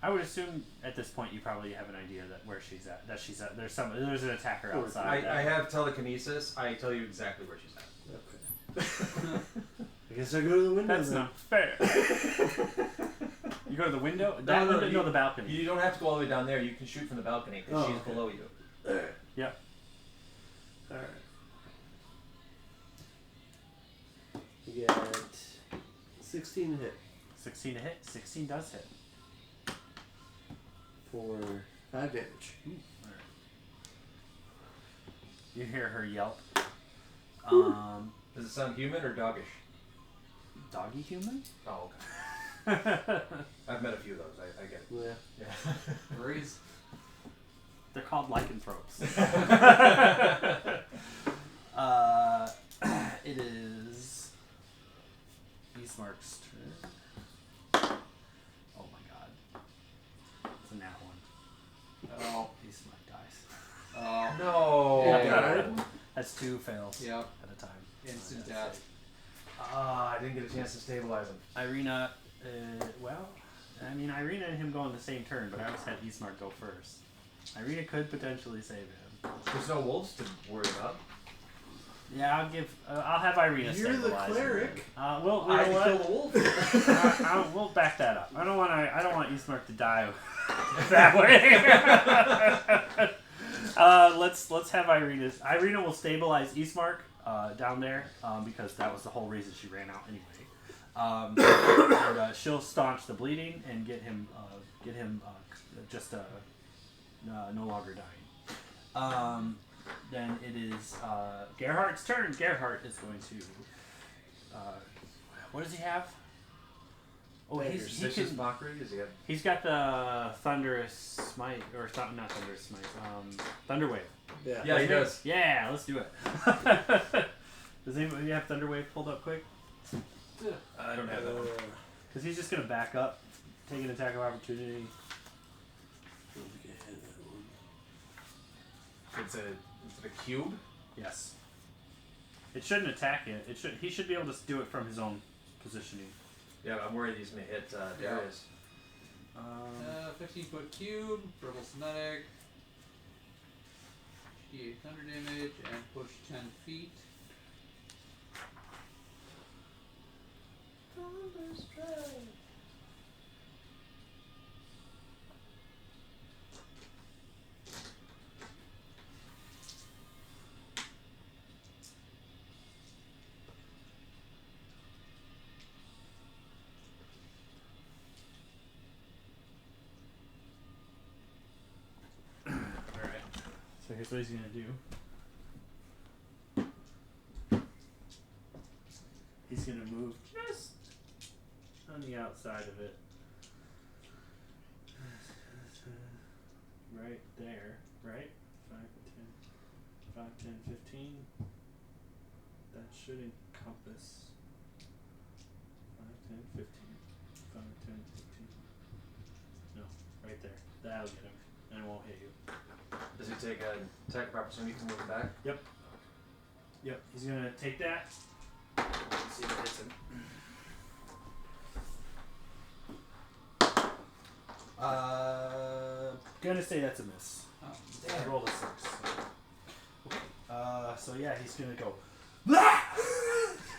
I would assume at this point you probably have an idea that where she's at. That she's at. There's an attacker outside. I have telekinesis. I tell you exactly where she's at. Okay. I guess I go to the window. That's then. not fair. You go to the window. That No, no, window, no, the balcony. You don't have to go all the way down there. You can shoot from the balcony because Oh, she's okay. below you. Alright. Yeah. Alright. You got 16 to hit 16 to hit. 16 does hit. for 5 damage. Ooh, all right. You hear her yelp. Does it sound human or doggish? Doggy human? Oh, okay. I've met a few of those. I get it. Yeah. Yeah. Worries. They're called lycanthropes. It is Beastmark's turn. Oh my god. It's a nat one. Oh. Beastmark dies. Oh. No. Yeah. That's 2 fails Yep. at a time. Instant That's death. it. Ah, I didn't get a chance to stabilize him. Irina, Irina and him go on the same turn, but I always had Beastmark go first. Irina could potentially save him. There's no wolves to worry about. Yeah, I'll have Irina You're the stabilize him. cleric. Well, you I know can what? kill the wolf. We'll back that up. I don't want Eastmark to die that way. Let's have Irina. Irina will stabilize Eastmark down there because that was the whole reason she ran out anyway. And she'll staunch the bleeding and get him just no longer dying. Then it is Gerhardt's turn. Gerhardt is going to. What does he have? Oh, Vicious mockery. Does he have? he's got the thunderous smite not thunderous smite. Thunderwave. Yeah. Yeah, he does. Yeah, let's do it. Does anybody have Thunderwave pulled up quick? I don't have that one. Because he's just gonna back up, take an attack of opportunity. Is it a cube? Yes. It shouldn't attack it. He should be able to do it from his own positioning. Yeah, I'm worried he's gonna hit Darius. 15-foot cube, verbal somatic, 58 thunder damage, and push 10 feet. Alright. So here's what he's gonna do. He's gonna move just on the outside of it. Right there, right? 5, 10, 15. That should encompass 5, 10, 15. 5, 10, 15. No, right there. That'll get him. And it won't hit you. Does he take an attack of opportunity to move back? Yep. He's gonna take that. Let's see if it hits him. Gonna say that's a miss. Oh, I rolled a 6. So yeah, he's gonna go.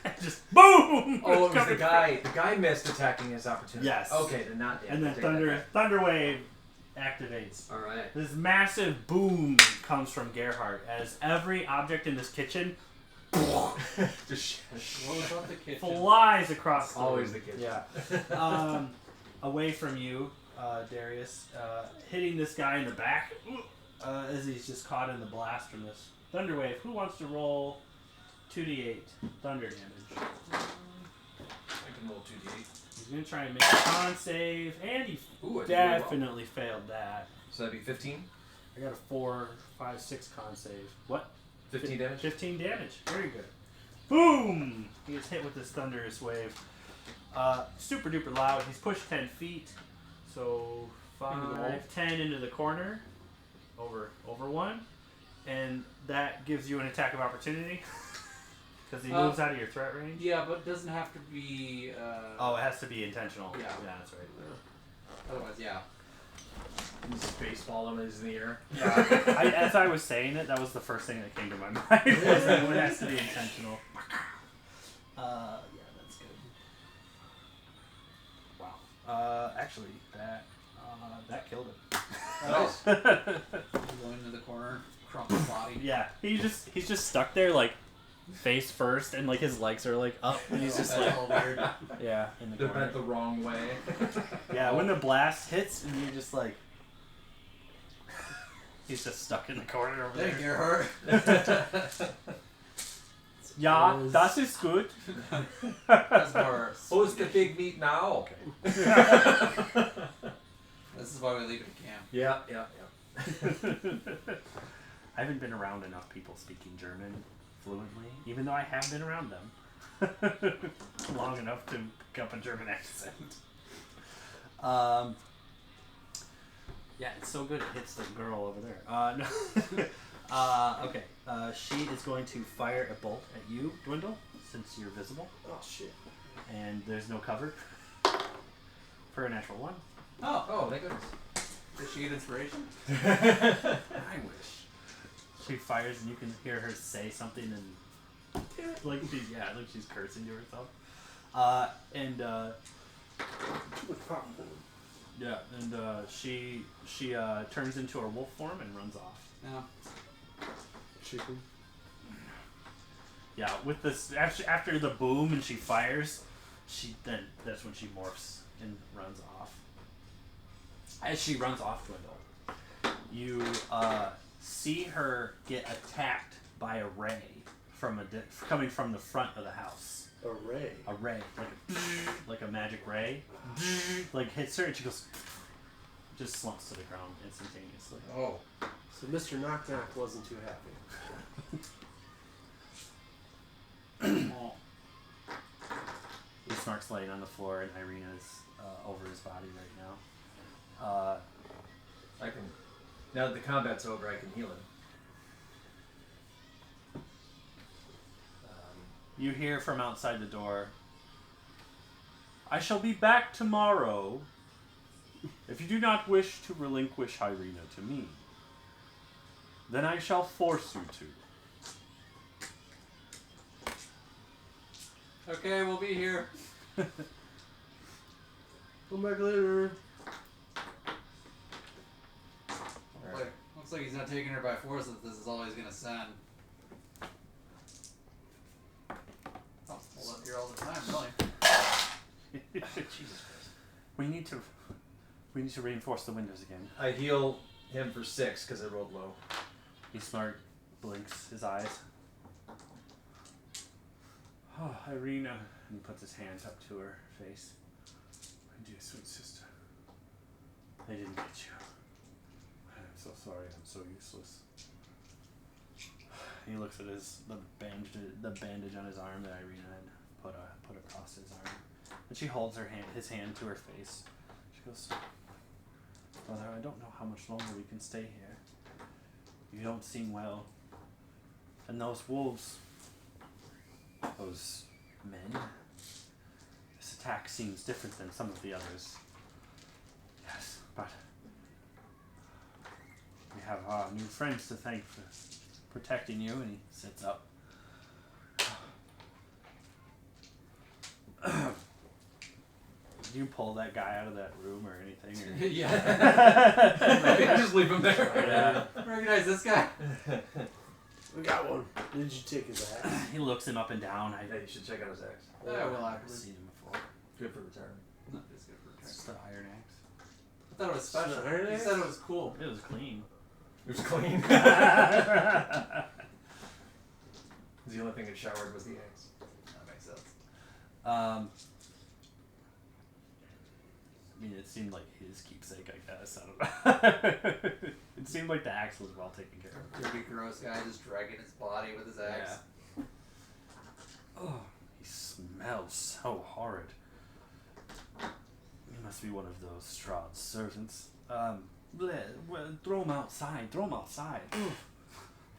And just boom! Oh, it was the Coming guy. The guy missed attacking his opportunity. Yes. Okay, then not. Yeah, And then take that back. Thunderwave activates. All right. This massive boom comes from Gerhardt as every object in this kitchen Just blows up the kitchen. flies across the always room. the kitchen. Yeah. Away from you, Darius, hitting this guy in the back as he's just caught in the blast from this Thunderwave. Who wants to roll 2d8 thunder damage? I can roll 2d8. He's going to try and make a con save, and he Ooh, I did really well. definitely failed that. So that'd be 15. I got a 4, 5, 6 con save. What? 15 damage. 15 damage. Very good. Boom! He gets hit with this thunderous wave. Super duper loud. He's pushed 10 feet. So Into the 5, 10 into the corner. Over one. And that gives you an attack of opportunity. Because he moves out of your threat range. Yeah, but it doesn't have to be. Oh, it has to be intentional. Yeah. Yeah, that's right. Otherwise, yeah. Just baseball him in the air. Yeah. As I was saying it, that was the first thing that came to my mind. Was that it has to be intentional. Yeah, that's good. Wow. Actually, that killed him. Nice. Going into the corner, crumpled body. Yeah, he's just stuck there like face first, and like his legs are like up, and he's just That's like, all weird. yeah, in the They're corner. bent the wrong way. Yeah, when the blast hits, and you're just like, he's just stuck in the corner over Thank there. you, hurt. Yeah, that is good. That's more. Who's the big meat now? This is why we leave it at camp. Yeah. I haven't been around enough people speaking German fluently, even though I have been around them long enough to pick up a German accent. Yeah, it's so good it hits the girl over there. No. Okay. She is going to fire a bolt at you, Dwindle, since you're visible, Oh shit. and there's no cover for a natural one. Oh, Thank goodness. did she get inspiration? I wish. She fires and you can hear her say something and like she's cursing to herself. She turns into her wolf form and runs off. No. Chicken. Yeah, with this after the boom and she fires, that's when she morphs and runs off. As she runs off, Dwindle, you see her get attacked by a ray coming from the front of the house. A ray. A ray, like a magic ray, like hits her and she goes, just slumps to the ground instantaneously. Oh. So Mr. Knock Knock wasn't too happy. Oh. Ismark's laying on the floor and Irina's over his body right now. I can. Now that the combat's over, I can heal him. You hear from outside the door, I shall be back tomorrow if you do not wish to relinquish Irina to me. Then I shall force you to. Okay, we'll be here. Come back later. Looks like he's not taking her by force if this is all he's gonna send. I'll hold up here all the time, really. Jesus Christ. We need to reinforce the windows again. I heal him for 6 because I rolled low. Ismark blinks his eyes. Oh, Irina. And he puts his hand up to her face. My dear sweet sister. They didn't get you. I'm so sorry. I'm so useless. He looks at the bandage on his arm that Irina had put across his arm, and she holds his hand to her face. She goes, "Brother, I don't know how much longer we can stay here. You don't seem well, and those wolves, those men. This attack seems different than some of the others. Yes, but we have our new friends to thank for protecting you." And he sits up. Did you pull that guy out of that room or anything? Or? Yeah. Just leave him there. Yeah. Recognize this guy? We got one. Did you take his axe? He looks him up and down. Yeah, you should check out his axe. I will I've afterwards. seen him before. Good for retirement. Not this good for It's return. the iron axe. I thought it was special. It's an iron You axe? said it was cool. It was clean. It was clean. The only thing that showered was the axe. That makes sense. I mean, it seemed like his keepsake, I guess. I don't know. It seemed like the axe was well taken care of. Dirty, gross guy just dragging his body with his axe. Yeah. Oh, he smells so horrid. He must be one of those Strahd's servants. Throw him outside. Throw him outside.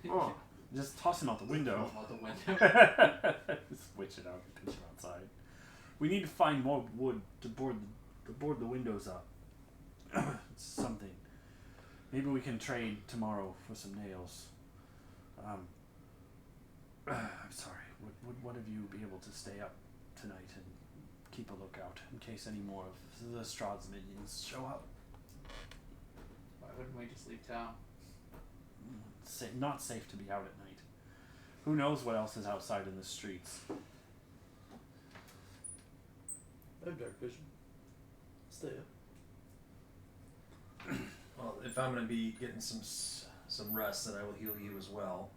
Oh, just toss him out the window. Out the window. Switch it out and pinch him outside. We need to find more wood to board the windows up. Something. Maybe we can trade tomorrow for some nails. I'm sorry. Would one of you be able to stay up tonight and keep a lookout in case any more of the Strahd's minions show up? Why wouldn't we just leave town? Not safe to be out at night. Who knows what else is outside in the streets? I have dark vision. Stay up. Well, if I'm gonna be getting some rest, then I will heal you as well.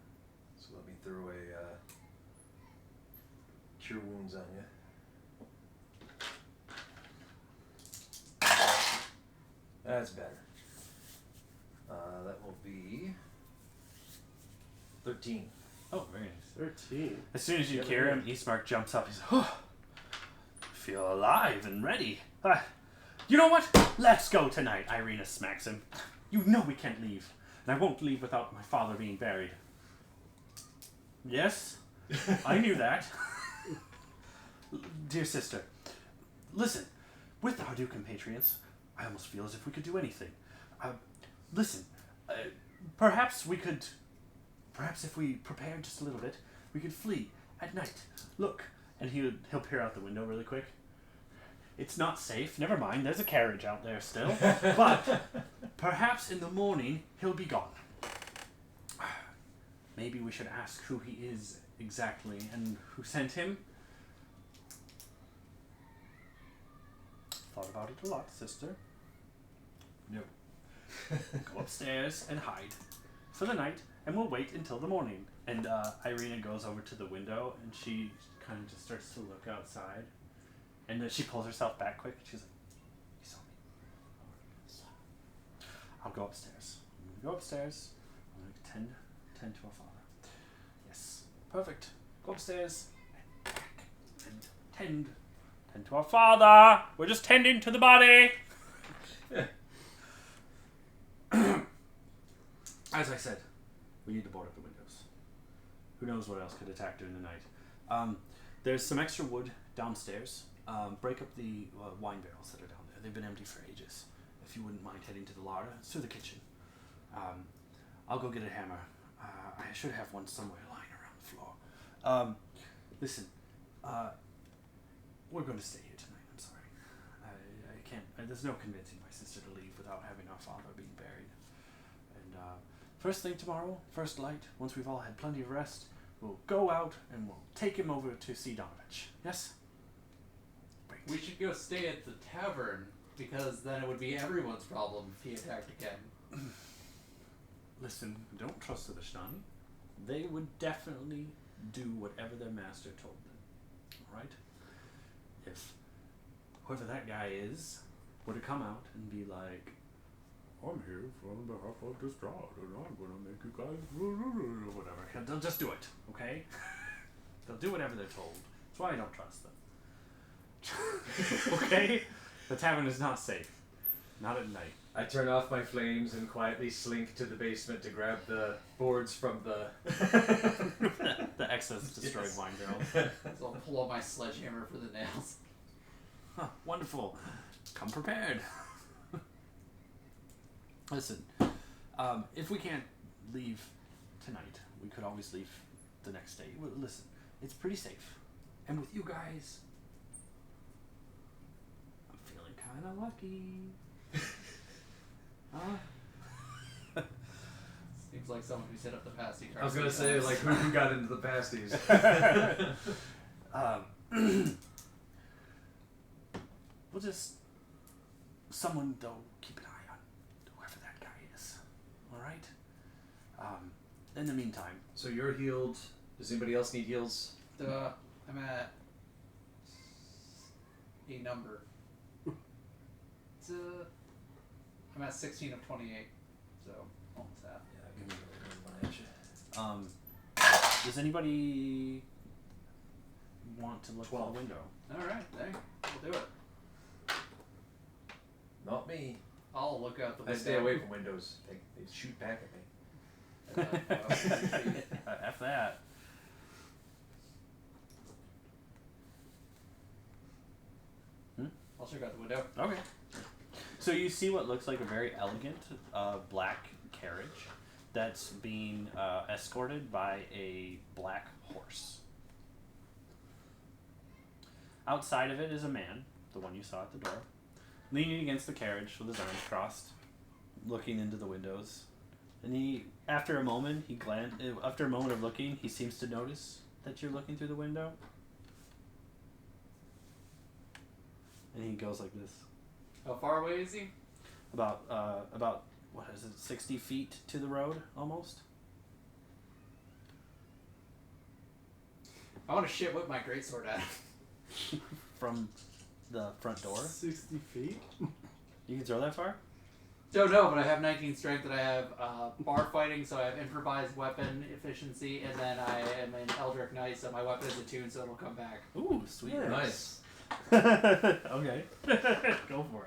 So let me throw a cure wounds on you. That's better. That will be 13. Oh, very nice. 13. As soon as you Yeah, cure yeah. him, Eastmark jumps up. He's like, oh, feel alive and ready. You know what? Let's go tonight. Irina smacks him. You know we can't leave. And I won't leave without my father being buried. Yes, I knew that. Dear sister, listen. With our new compatriots, I almost feel as if we could do anything. Listen, perhaps if we prepared just a little bit, we could flee at night. Look, and he'll peer out the window really quick. It's not safe. Never mind. There's a carriage out there still. But perhaps in the morning he'll be gone. Maybe we should ask who he is exactly and who sent him. Thought about it a lot, sister. No. Go upstairs and hide for the night, and we'll wait until the morning. And Irina goes over to the window, and she kind of just starts to look outside. And then she pulls herself back quick. She's like, "You saw me. I'll go upstairs. I'm gonna go upstairs. I'm gonna tend to our father. Yes, perfect. Go upstairs and tend to our father. We're just tending to the body." As I said, we need to board up the windows. Who knows what else could attack during the night? There's some extra wood downstairs. Break up the wine barrels that are down there. They've been empty for ages. If you wouldn't mind heading to the larder, it's through the kitchen. I'll go get a hammer. I should have one somewhere lying around the floor. Listen, we're going to stay here tonight. I'm sorry. I can't. There's no convincing my sister to leave without having our father being buried. And first thing tomorrow, first light, once we've all had plenty of rest, we'll go out and we'll take him over to see Donovich. Yes? Great. We should go stay at the tavern, because then it would be everyone's problem if he attacked again. Listen, don't trust the Vishnani. They would definitely do whatever their master told them. Alright? If whoever that guy is were to come out and be like, "I'm here on behalf of the Strahd, and I'm gonna make you guys or whatever," they'll just do it, okay? They'll do whatever they're told. That's why I don't trust them. Okay? The tavern is not safe. Not at night. I turn off my flames and quietly slink to the basement to grab the boards from the... The excess destroyed Yes. wine barrel. So I'll pull out my sledgehammer for the nails. Huh, wonderful. Come prepared. Listen, if we can't leave tonight, we could always leave the next day. Well, listen, it's pretty safe. And with you guys, I'm feeling kind of lucky. Huh? Seems like someone who set up the pasty card. I was gonna say, like, who got into the pasties? We'll just... Someone, though, keep an eye on whoever that guy is. Alright? In the meantime... So you're healed. Does anybody else need heals? I'm at a number. It's I'm at 16 of 28, so almost half. Yeah, give me a little Does anybody want to look 12. out the window? Alright, dang. We'll do it. Not me. I'll look out the window. I stay away from windows. They shoot back at me. F that. I'll check out the window. Okay. So you see what looks like a very elegant black carriage that's being escorted by a black horse. Outside of it is a man, the one you saw at the door, leaning against the carriage with his arms crossed, looking into the windows. And after a moment of looking, he seems to notice that you're looking through the window. And he goes like this. How far away is he? About what is it, 60 feet to the road, almost? I want to shit whip my greatsword at him. From the front door. 60 feet? You can throw that far? Don't know, but I have 19 strength and I have bar fighting, so I have improvised weapon efficiency, and then I am an Eldritch Knight, so my weapon is attuned, so it'll come back. Ooh, sweet. Nice. Okay. Go for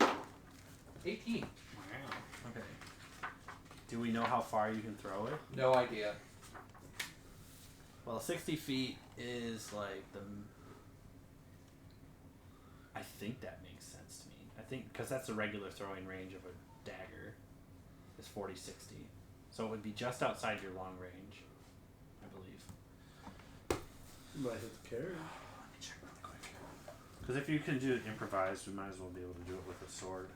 it. 18. Wow. Okay. Do we know how far you can throw it? No idea. Well, 60 feet is like the... I think that makes sense to me. I think, because that's the regular throwing range of a dagger, is 40, 60. So it would be just outside your long range, I believe. You might hit the carriage. Let me check really quick. Because if you can do it improvised, we might as well be able to do it with a sword.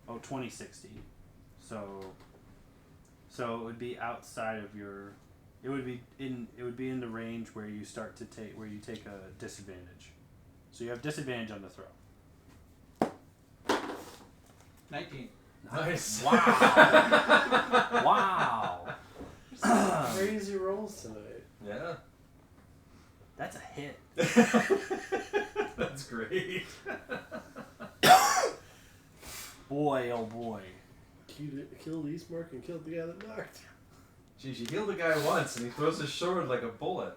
Oh, 20, 60. So it would be outside of your... It would be in the range where you take a disadvantage. So you have disadvantage on the throw. 19. Nice. Wow. Wow. Crazy rolls tonight. Yeah. That's a hit. That's great. Boy, oh boy. Killed Eastmark and killed the guy that knocked. Geez, you healed the guy once and he throws his sword like a bullet.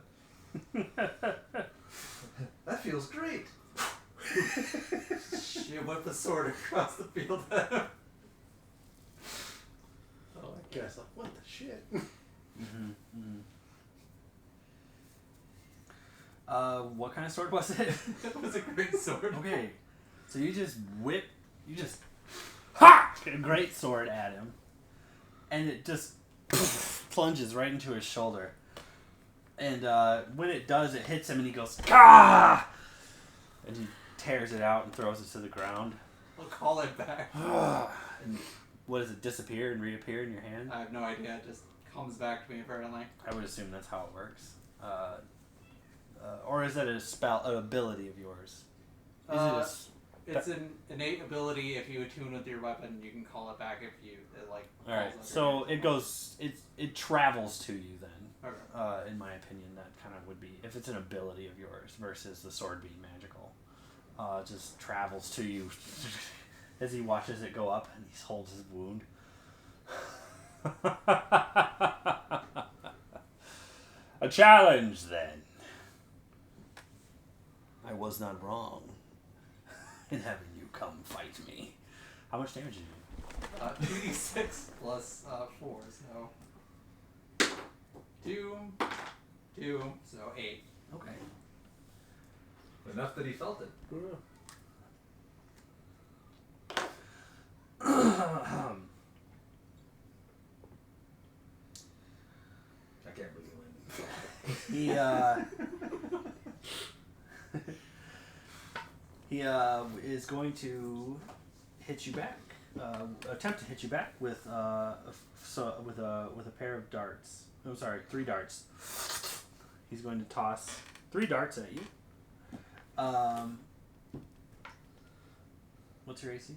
That feels great. Shit, whip the sword across the field at him. Oh, that guy's like, what the shit? What kind of sword was it? It was a great sword. Okay. So you just a great sword at him. And it just plunges right into his shoulder. And when it does, it hits him and he goes, "Gah!" And he tears it out and throws it to the ground. I'll call it back. And what does it disappear and reappear in your hand? I have no idea. It just comes back to me apparently. I would assume that's how it works. Or is it an ability of yours? It's an innate ability. If you attune with your weapon, you can call it back if you like. All right, so it goes. It travels to you then. Okay. In my opinion, that kind of would be if it's an ability of yours versus the sword being magical. It just travels to you as he watches it go up and he holds his wound. A challenge then. I was not wrong in having you come fight me. How much damage did you do? 2d6 plus 4, so 2, so 8. Okay. Enough that he felt it. I can't believe He is going to hit you back. Attempt to hit you back with a pair of darts. I'm sorry, 3 darts. He's going to toss 3 darts at you. What's your AC?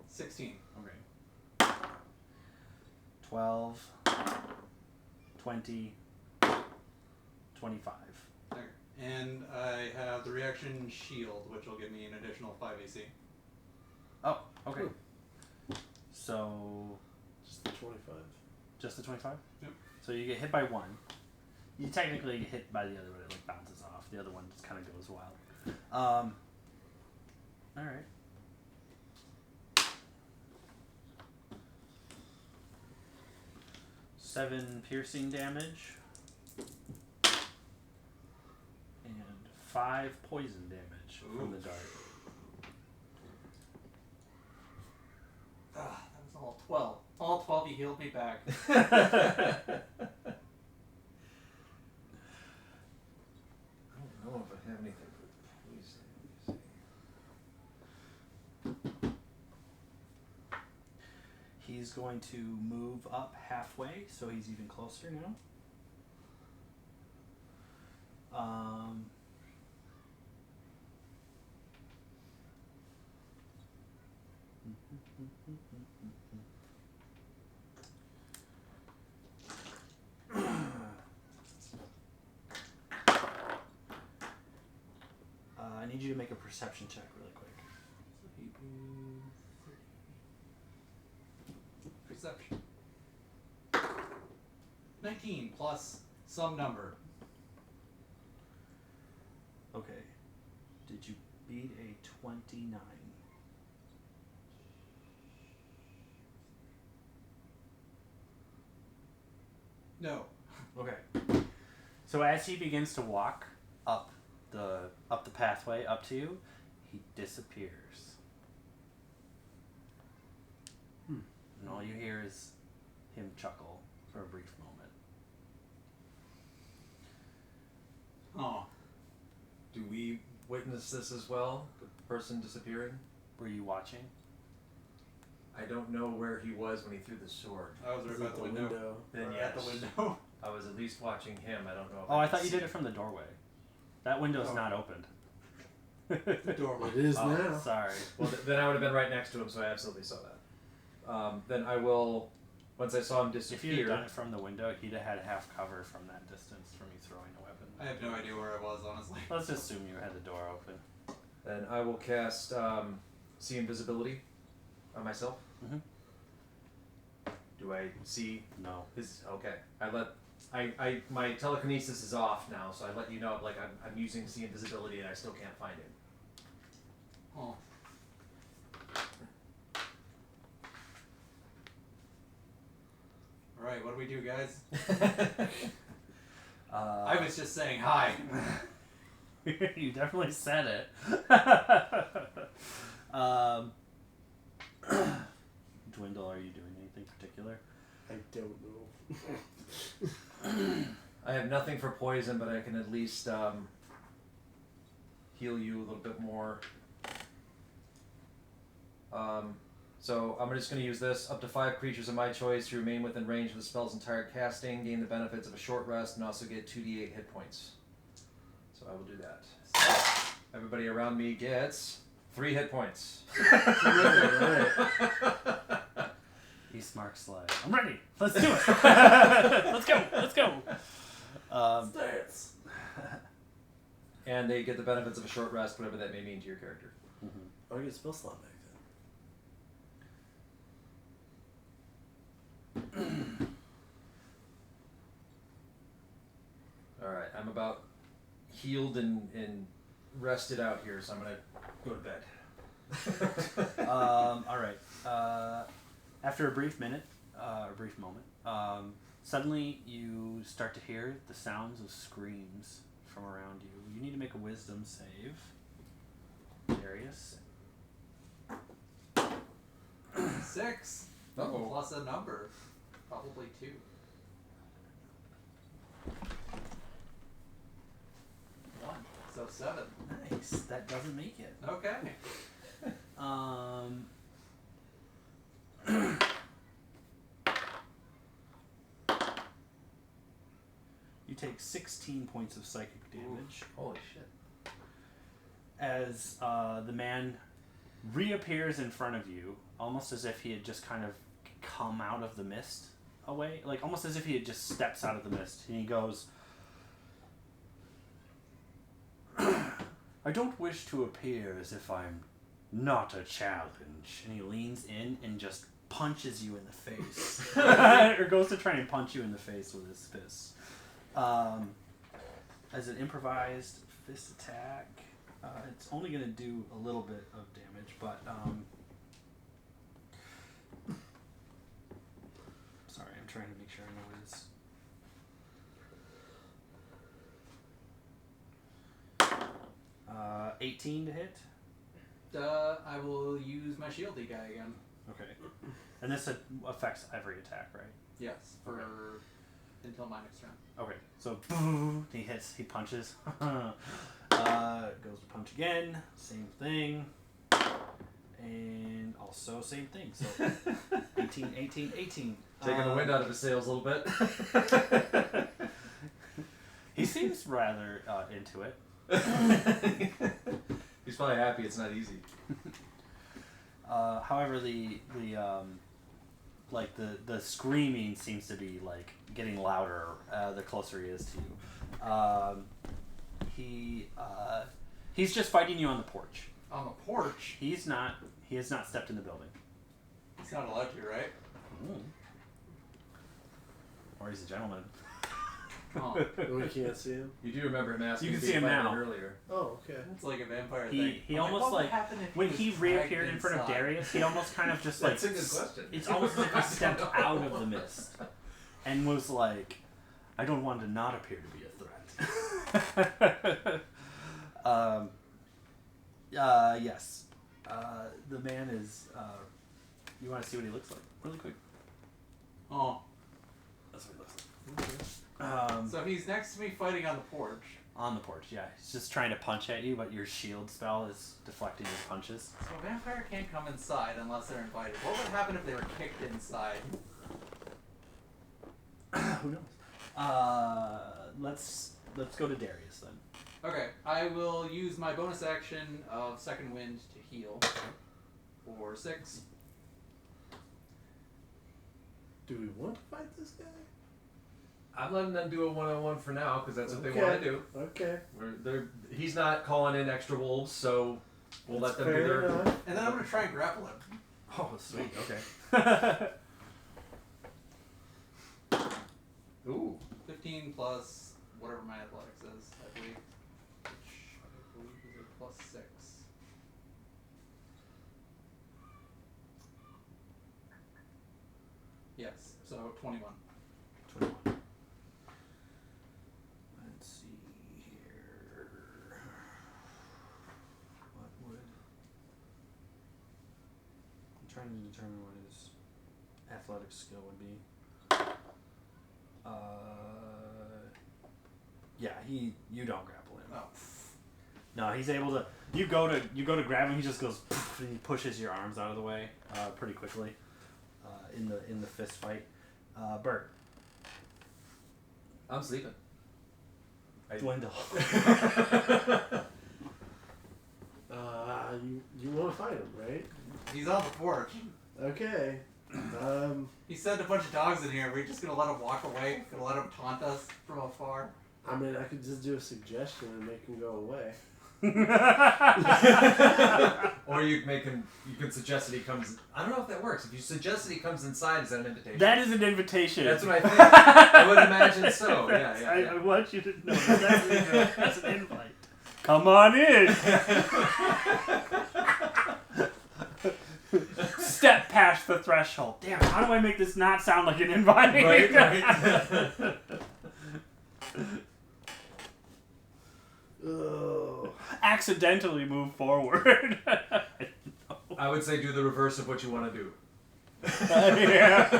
16. Okay. 12, 20, 25. Okay. And I have the reaction shield, which will give me an additional 5 AC. Oh, okay. Cool. So, Just the 25. just the 25? Yep. So you get hit by 1. You technically get hit by the other one, it like bounces off. The other one just kind of goes wild. Alright. Seven piercing damage. And 5 poison damage from the dart. Ah, that was all 12. All 12, you healed me back. I don't know if I have anything for poison. he's going to move up halfway, so he's even closer now. I need you to make a perception check really quick. Perception. 19 plus some number. Okay. Did you beat a 29? No. Okay. So as he begins to walk up the pathway up to you, he disappears. And all you hear is him chuckle for a brief moment. Oh. Do we witness this as well? The person disappearing? Were you watching? I don't know where he was when he threw the sword. I was Is right it by the window. Then Or yes. at the window. I was at least watching him. I don't know if Oh, I could thought you see. did it from the doorway. That window's Oh. not opened. The doorway. It is Oh, now. sorry. Well, then I would have been right next to him, so I absolutely saw that. Then I will, once I saw him If disappear. you'd have done it from the window, he'd have had half cover from that distance from you throwing a weapon. I have no idea where I was, honestly. Let's assume you had the door open. Then I will cast see invisibility on myself. Mhm. Do I see No. his? Okay. I my telekinesis is off now, so I let you know. Like I'm using see invisibility, and I still can't find him. Oh. Alright, what do we do, guys? I was just saying hi. You definitely said it. Dwindle, are you doing anything particular? I don't know. I have nothing for poison, but I can at least heal you a little bit more. So I'm just going to use this. Up to 5 creatures of my choice who remain within range of the spell's entire casting gain the benefits of a short rest and also get 2d8 hit points. So I will do that. Everybody around me gets 3 hit points. Alright. He's smart slide. I'm ready. Let's do it. Let's go. Let's go. Stance. And they get the benefits of a short rest, whatever that may mean to your character. Oh, I get a spell slot back then. Alright, I'm about healed and rested out here, so I'm going to go to bed. All right. After a brief moment, suddenly you start to hear the sounds of screams from around you. You need to make a wisdom save. Darius. 6. Uh-oh. Plus a number. Probably 2. So 7. Nice. That doesn't make it. Okay. You take 16 points of psychic damage Holy shit. as the man reappears in front of you, almost as if he had just kind of come out of the mist away, like almost as if he had just steps out of the mist, and he goes, I don't wish to appear as if I'm not a challenge. And he leans in and just punches you in the face. Or goes to try and punch you in the face with his fist. As an improvised fist attack, it's only going to do a little bit of damage, but sorry, I'm trying to make sure I know what it is. 18 to hit. I will use my shieldy guy again. Okay. And this affects every attack, right? Yes, for until my next turn. Okay. So he hits, he punches. Goes to punch again. Same thing. And also also same thing. So 18, 18, 18. Taking the wind out of his sails a little bit. He seems rather into it. He's probably happy it's not easy. However, the screaming seems to be like getting louder the closer he is to you. He's just fighting you on the porch. On the porch? He has not stepped in the building. He's not allowed to, right? Or he's a gentleman. Oh, We can't see him. You do remember him asking You can to see be him fighting now. earlier. Oh, okay. it's like a vampire He thing. I'm almost what would like happen if when was he dragged reappeared in front of inside? Darius, he almost kind of just like That's a good question. it's almost as if he stepped out of the mist and was like, I don't want to not appear to be a threat. Yes. The man is you want to see what he looks like really quick? Oh. That's what he looks like. So he's next to me fighting on the porch. On the porch, yeah. He's just trying to punch at you, but your shield spell is deflecting his punches. So a vampire can't come inside unless they're invited. What would happen if they were kicked inside? Who knows? Let's go to Darius then. Okay, I will use my bonus action of Second Wind to heal for 6. Do we want to fight this guy? I'm letting them do a one-on-one for now because that's what they Okay. want to do. Okay. He's not calling in extra wolves, so we'll let them do Fair their. enough. And then I'm going to try and grapple him. Oh, sweet. Okay. Ooh. 15 plus whatever my athletics is, I believe. Which I believe is a plus 6. Yes, so 21. 21. Let's see here. What would... I'm trying to determine what his athletic skill would be. Yeah, you don't grapple him. Oh. No, he's able to. You go to grab him. He just goes and he pushes your arms out of the way pretty quickly in the fist fight. Bert. I'm sleeping. Dwindle. You want to fight him, right? He's on the porch. Okay. He sent a bunch of dogs in here. We're just going to let him walk away? Going to let him taunt us from afar? I mean, I could just do a suggestion and make him go away. Or you can suggest that he comes. I don't know if that works. If you suggest that he comes inside, is that an invitation? That is an invitation. That's what I think. I would imagine so. Yeah. I want you to know that's an invite. Come on in. Step past the threshold. Damn, how do I make this not sound like an invite? Right. Oh. Accidentally move forward. I would say do the reverse of what you want to do. Yeah.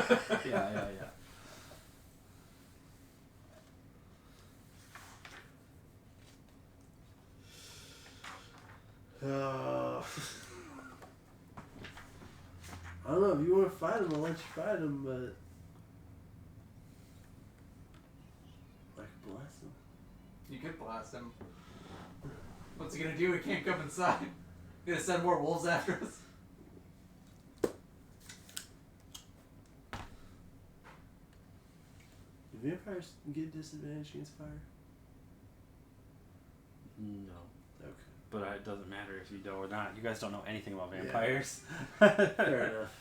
I don't know if you want to fight him, I'll let you fight him, but I could blast him. You could blast him. What's he gonna do? He can't come inside. He's gonna send more wolves after us. Do vampires get disadvantage against fire? No. Okay. But it doesn't matter if you know or not. You guys don't know anything about vampires. Fair enough.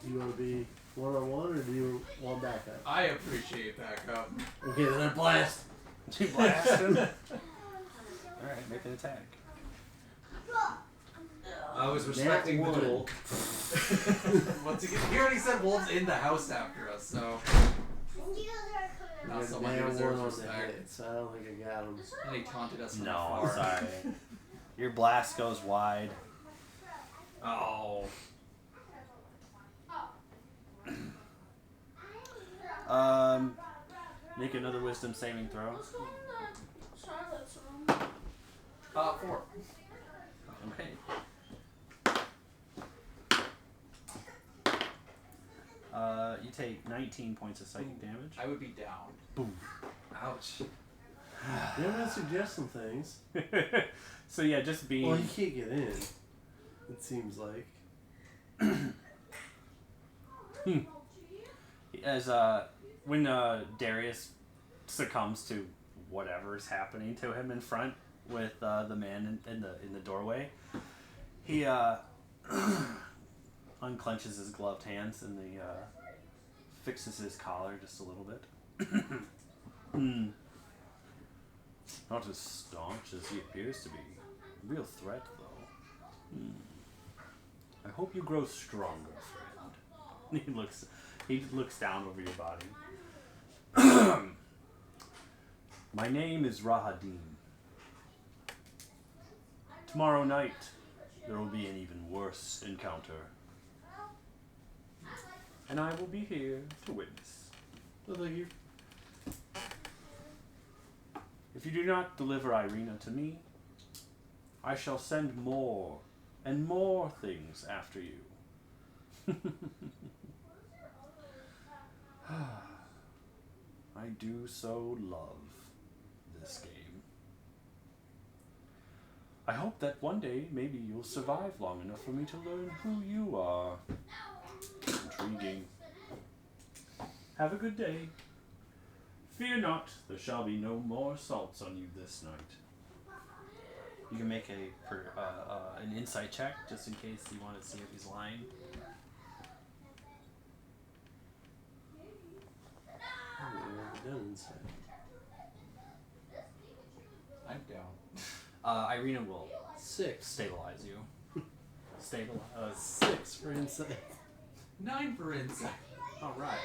You want to be one-on-one, or do you want backup? I appreciate backup. Okay, then I blast. You blast him. Alright, make an attack. I was respecting the Nat duel. Once again, he already sent wolves in the house after us, so not There's someone who one deserves on the respect. hit, so I don't think I got him. And he taunted us from No, afar. sorry. Your blast goes wide. Oh. Make another wisdom saving throw. Let's go in Charlotte's room. 4. Okay. You take 19 points of psychic damage. I would be down. Boom. Ouch. You're gonna suggest some things. So yeah, just being. Well, you can't get in. It seems like. As when Darius succumbs to whatever's happening to him in front with the man in the doorway, he unclenches his gloved hands and he fixes his collar just a little bit. Not as staunch as he appears to be. Real threat, though. I hope you grow stronger, friend. He looks down over your body. My name is Rahadim. Tomorrow night, there will be an even worse encounter. And I will be here to witness. Look like you. If you do not deliver Irina to me, I shall send more and more things after you. I do so love this game. I hope that one day maybe you'll survive long enough for me to learn who you are. Intriguing. Have a good day. Fear not, there shall be no more assaults on you this night. You can make an insight check just in case you want to see if he's lying. I'm down. Irina will 6. stabilize you. Stabilize. 6 for insight. 9 for insight. All right.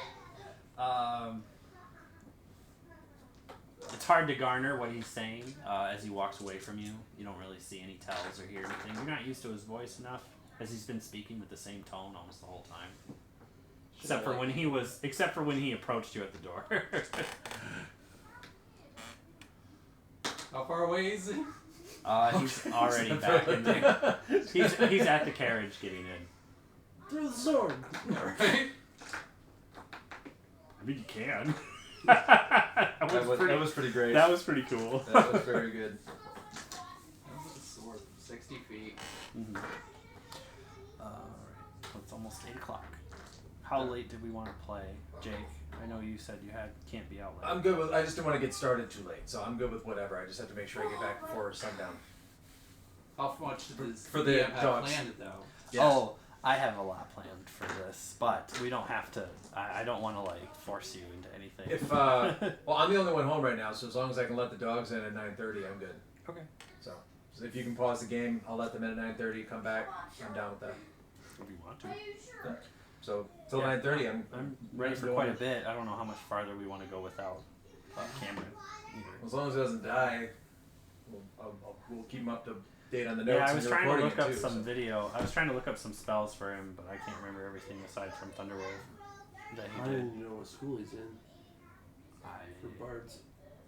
It's hard to garner what he's saying as he walks away from you. You don't really see any tells or hear anything. You're not used to his voice enough, as he's been speaking with the same tone almost the whole time. Except for when he approached you at the door. How far away is he? He's already back in there. He's at the carriage getting in. Throw the sword. Alright. I mean, you can. That was pretty great. That was pretty cool. That was very good. That was a sword. 60 feet. Mm-hmm. Alright, it's almost 8 o'clock. How late did we want to play, Jake? I know you said you can't be out late. I'm good with. I just didn't want to get started too late, so I'm good with whatever. I just have to make sure I get back before sundown. How much did this For the DM have dogs. planned though? Yes. Oh, I have a lot planned for this, but we don't have to. I don't want to force you into anything. If well, I'm the only one home right now, so as long as I can let the dogs in at 9:30, I'm good. Okay. So if you can pause the game, I'll let them in at 9:30. Come back. I'm down with that. If you want to. So till Yeah, 9:30, I'm ready for quite a bit. I don't know how much farther we want to go without Cameron either. As long as it doesn't die, we'll keep him up to date on the notes. Yeah, I and was the trying to recording look up too, some so. video. I was trying to look up some spells for him, but I can't remember everything aside from Thunderwave that I he did. didn't know what school he's in for bards.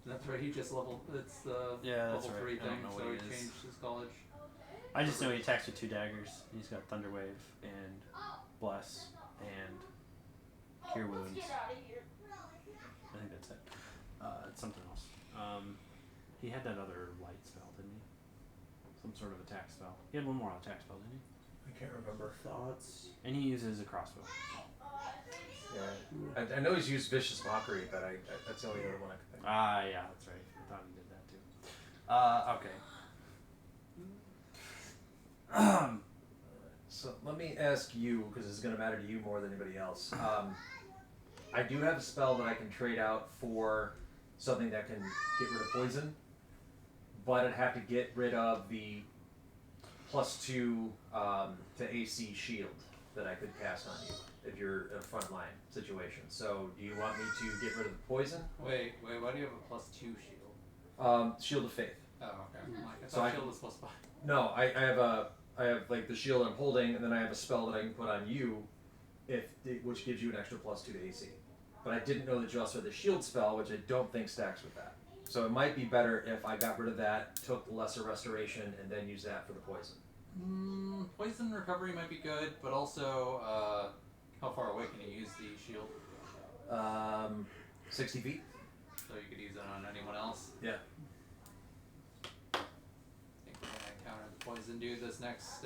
That's right. He just leveled. It's the Yeah, that's level right. 3 I don't thing, know so what he he is. changed his college. I just know he attacks with 2 daggers. He's got Thunderwave and Bless and Cure Wounds. I think that's it. It's something else. He had that other light spell, didn't he? Some sort of attack spell. He had one more attack spell, didn't he? I can't remember. Thoughts? And he uses a crossbow. Yeah, I know he's used Vicious Mockery, but that's the only other one I could think of. Ah, yeah, that's right. I thought he did that too. Okay. So let me ask you, because this is going to matter to you more than anybody else. I do have a spell that I can trade out for something that can get rid of poison, but I'd have to get rid of the +2 to AC shield that I could cast on you if you're in a frontline situation. So do you want me to get rid of the poison? Wait. Why do you have a +2 shield? Shield of Faith. Oh, okay. I So thought I shield can- was +5. No, I have like the shield I'm holding, and then I have a spell that I can put on you, which gives you an extra +2 to AC. But I didn't know that you also had the shield spell, which I don't think stacks with that. So it might be better if I got rid of that, took lesser restoration, and then use that for the poison. Poison recovery might be good, but also, how far away can you use the shield? 60 feet. So you could use it on anyone else. Yeah. I think we're gonna encounter the poison dude this next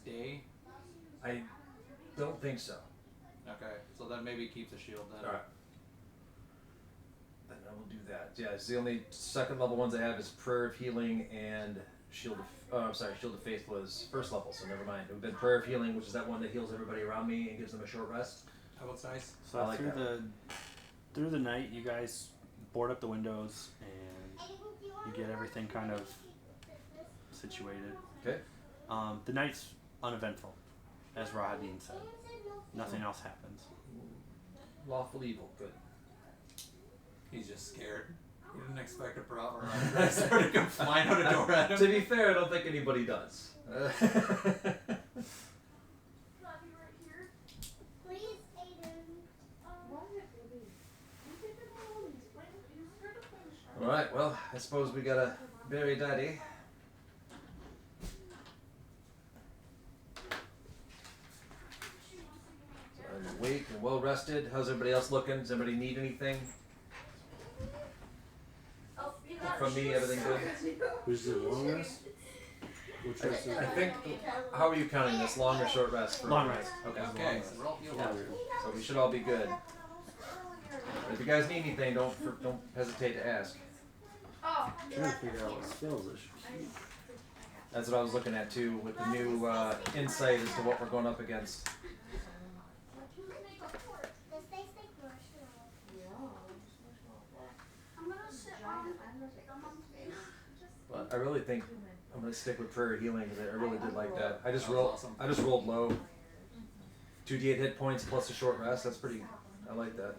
day. I don't think so. Okay, so then maybe keep the shield then. Alright. Then I will do that. Yeah, it's the only second level ones I have is Prayer of Healing and Shield of Shield of Faith was first level, so never mind. It would have been Prayer of Healing, which is that one that heals everybody around me and gives them a short rest. That looks nice. So I like through that. through the night, you guys board up the windows and you get everything kind of situated. Okay. The night's uneventful, as Rahadin said. Nothing else happens. Lawful evil, good. He's just scared. He didn't expect a problem. I started to come flying out a door at him. To be fair, I don't think anybody does. Alright, well, I suppose we gotta bury Daddy. So I'm awake and well rested. How's everybody else looking? Does everybody need anything? From me, everything good? Who's the longest? Which rest is I think, how are you counting this? Long or short rest? Long rest. Okay, Okay, so we're all healed up. so we should all be good. But if you guys need anything, don't hesitate to ask. Oh. I'm trying to figure out what spells I should keep. That's what I was looking at too, with the new insight as to what we're going up against. But I really think I'm gonna stick with Prayer of Healing because I really did like that. I just rolled low. 2d8 hit points plus a short rest. That's pretty. I like that.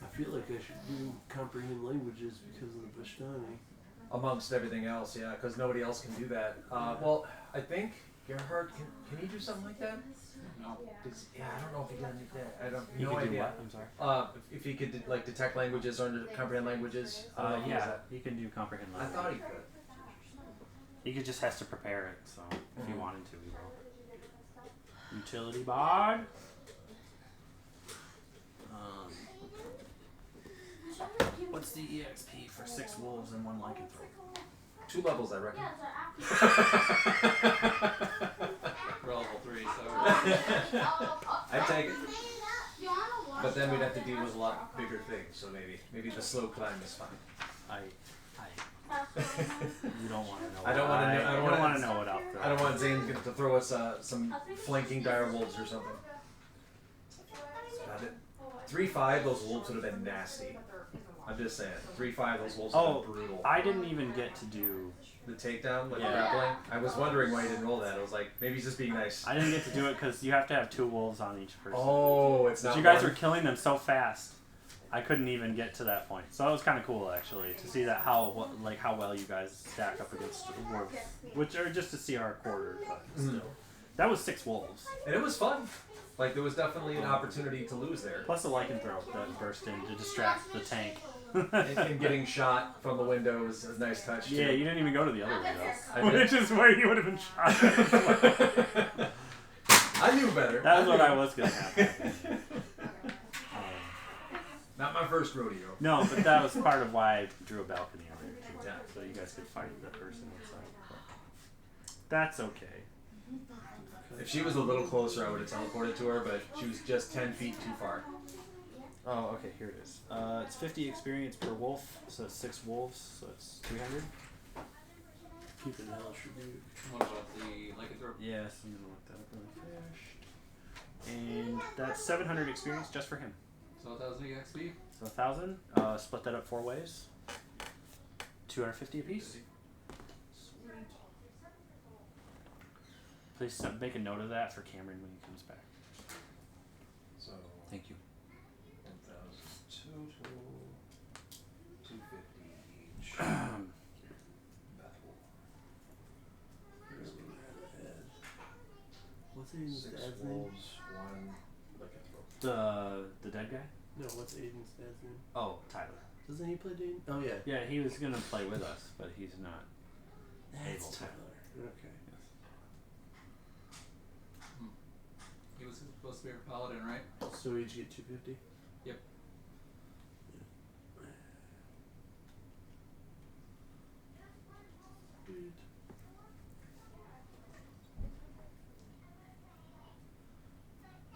I feel like I should do comprehend languages because of the Bashtani. Amongst everything else, yeah, because nobody else can do that. Well, I think Gerhard can he do something like that? No. Yeah, I don't know if he can do that. I don't. You No can do idea. what? I'm sorry. If he could like detect languages or comprehend languages. I don't know if he does Yeah, that. he can do comprehend I language. thought he could. He just has to prepare it, so if he wanted to, he will. Utility bard. What's the EXP for 6 wolves and 1 lycanthrope? 2 levels, I reckon. We're all level 3, so. I'd take it. But then we'd have to deal with a lot bigger things, so maybe the slow climb is fine. You don't want to know. I don't want to know. I don't want to know what out there. I don't want Zane's to throw us some flanking dire wolves or something. That's about it. 3-5, those wolves would have been nasty. I'm just saying. 3-5, those wolves would have been brutal. I didn't even get to do The takedown, like Yeah. grappling. I was wondering why he didn't roll that. I was like, maybe he's just being nice. I didn't get to do it because you have to have 2 wolves on each person. Oh, it's But not. you guys one. were killing them so fast, I couldn't even get to that point. So it was kind of cool actually to see that how well you guys stack up against wolves, which are just to see our quarter, but still. That was 6 wolves. And it was fun. Like, there was definitely an opportunity to lose there. Plus a lycanthrope that burst in to distract the tank. And getting shot from the window was a nice touch, too. Yeah, you didn't even go to the other I window. did. Which is where you would have been shot. I knew better. That's what knew. I was going to happen. Not my first rodeo. No, but that was part of why I drew a balcony over here, too. Yeah. So you guys could fight the person inside. But that's okay. If she was a little closer, I would have teleported to her, but she was just 10 feet too far. Oh, okay, here it is. It's 50 experience per wolf, so it's 6 wolves, so it's 300. Keep an attribute. What about the lycanthrope? Yes, I'm gonna look that up really fast. And that's 700 experience just for him. So 1,000 EXP? So 1,000. Split that up 4 ways. 250 apiece. Please make a note of that for Cameron when he comes back. So, Thank you. 1,000 total. 250 each. Battle. What's Aiden's 6 dad's name? wolves, 1 lycanthrope. The dead guy? No, what's Aiden's dad's name? Oh, Tyler. Doesn't he play D? Oh yeah. Yeah, he was gonna play with us, but he's not. That's Able to. Tyler. Okay. He was supposed to be our paladin, right? So we each get 250. Yep. Good.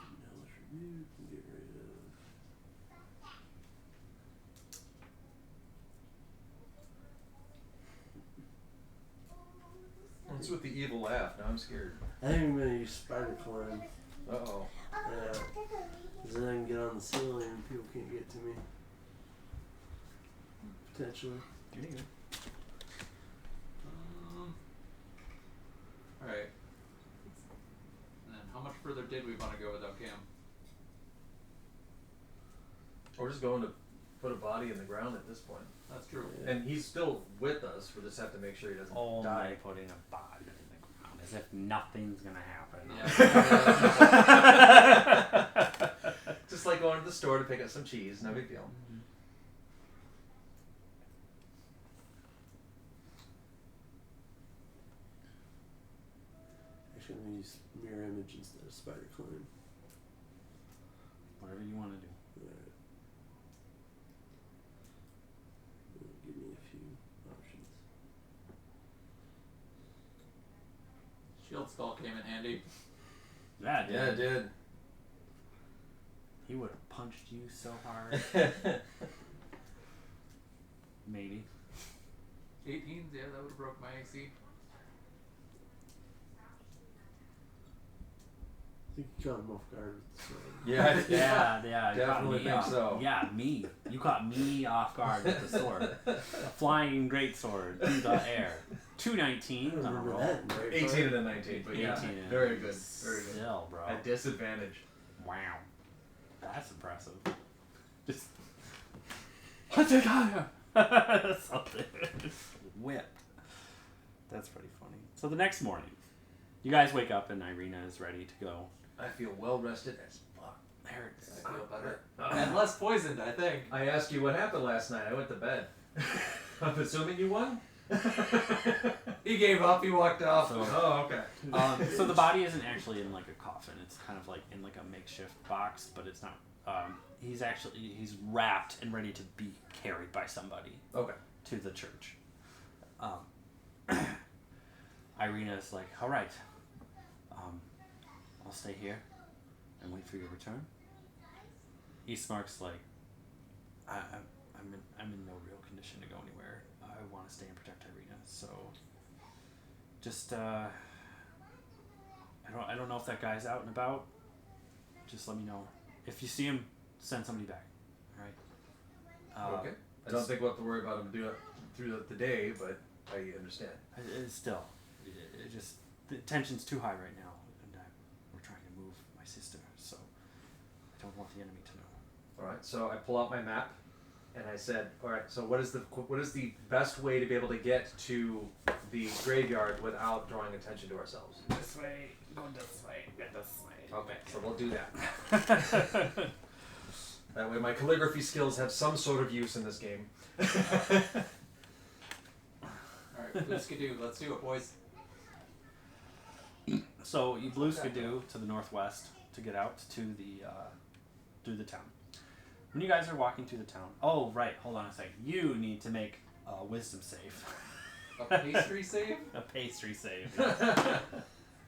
Now let's remove and get rid of. What's with the evil laugh? Now I'm scared. I think I'm gonna use spider climb. Uh oh. Yeah. Because then I can get on the ceiling and people can't get to me. Potentially. Alright. And then how much further did we want to go without Cam? We're just going to put a body in the ground at this point. That's true. Yeah. And he's still with us. We just have to make sure he doesn't Only die. putting a body in the ground as if nothing's gonna happen. Yeah. Just like going to the store to pick up some cheese. No big deal. Actually, I'm gonna use mirror image instead of spider climb. Whatever you want to do. Alright. Give me a few options. Shield Skull came in handy. Yeah, dude. Yeah, it did. He would have punched you so hard. Maybe. 18s, yeah, that would have broke my AC. I think you caught him off guard with the sword. Yeah, Yeah. You caught Definitely me think off. so. Yeah, me. You caught me off guard with the sword. A flying great sword through the air. 219 I on a remember roll. that. Right? 18 and then 19, but yeah, 18. very good, very good. Still, bro. At disadvantage. Wow. That's impressive. Just something. Whip. That's pretty funny. So the next morning, you guys wake up and Irina is ready to go. I feel well rested as fuck. There it is. I feel better. And less poisoned, I think. I asked you what happened last night. I went to bed. I'm assuming you won? He gave up, he walked off. So, Oh, okay. so the body isn't actually in like a coffin. It's kind of like in like a makeshift box, but it's not. He's wrapped and ready to be carried by somebody Okay. to the church. Irina's like, all right, I'll stay here and wait for your return. Eastmark's like, I'm in no real condition to go anywhere. I want to stay and protect Irina, so just I don't know if that guy's out and about. Just let me know. If you see him, send somebody back. All right. Okay. I don't think we'll have to worry about him through the day, but I understand. Still, it just the tension's too high right now, and we're trying to move my sister, so I don't want the enemy to know. All right. So I pull out my map, and I said, all right. So what is the best way to be able to get to the graveyard without drawing attention to ourselves? This way, go this way, get this way. Okay. So we'll do that. That way, my calligraphy skills have some sort of use in this game. Alright, blue skidoo, let's do it, boys. So you blue skidoo to the northwest to get out to the through the town. When you guys are walking through the town, oh right, hold on a second. You need to make a wisdom save. A pastry save? A pastry save.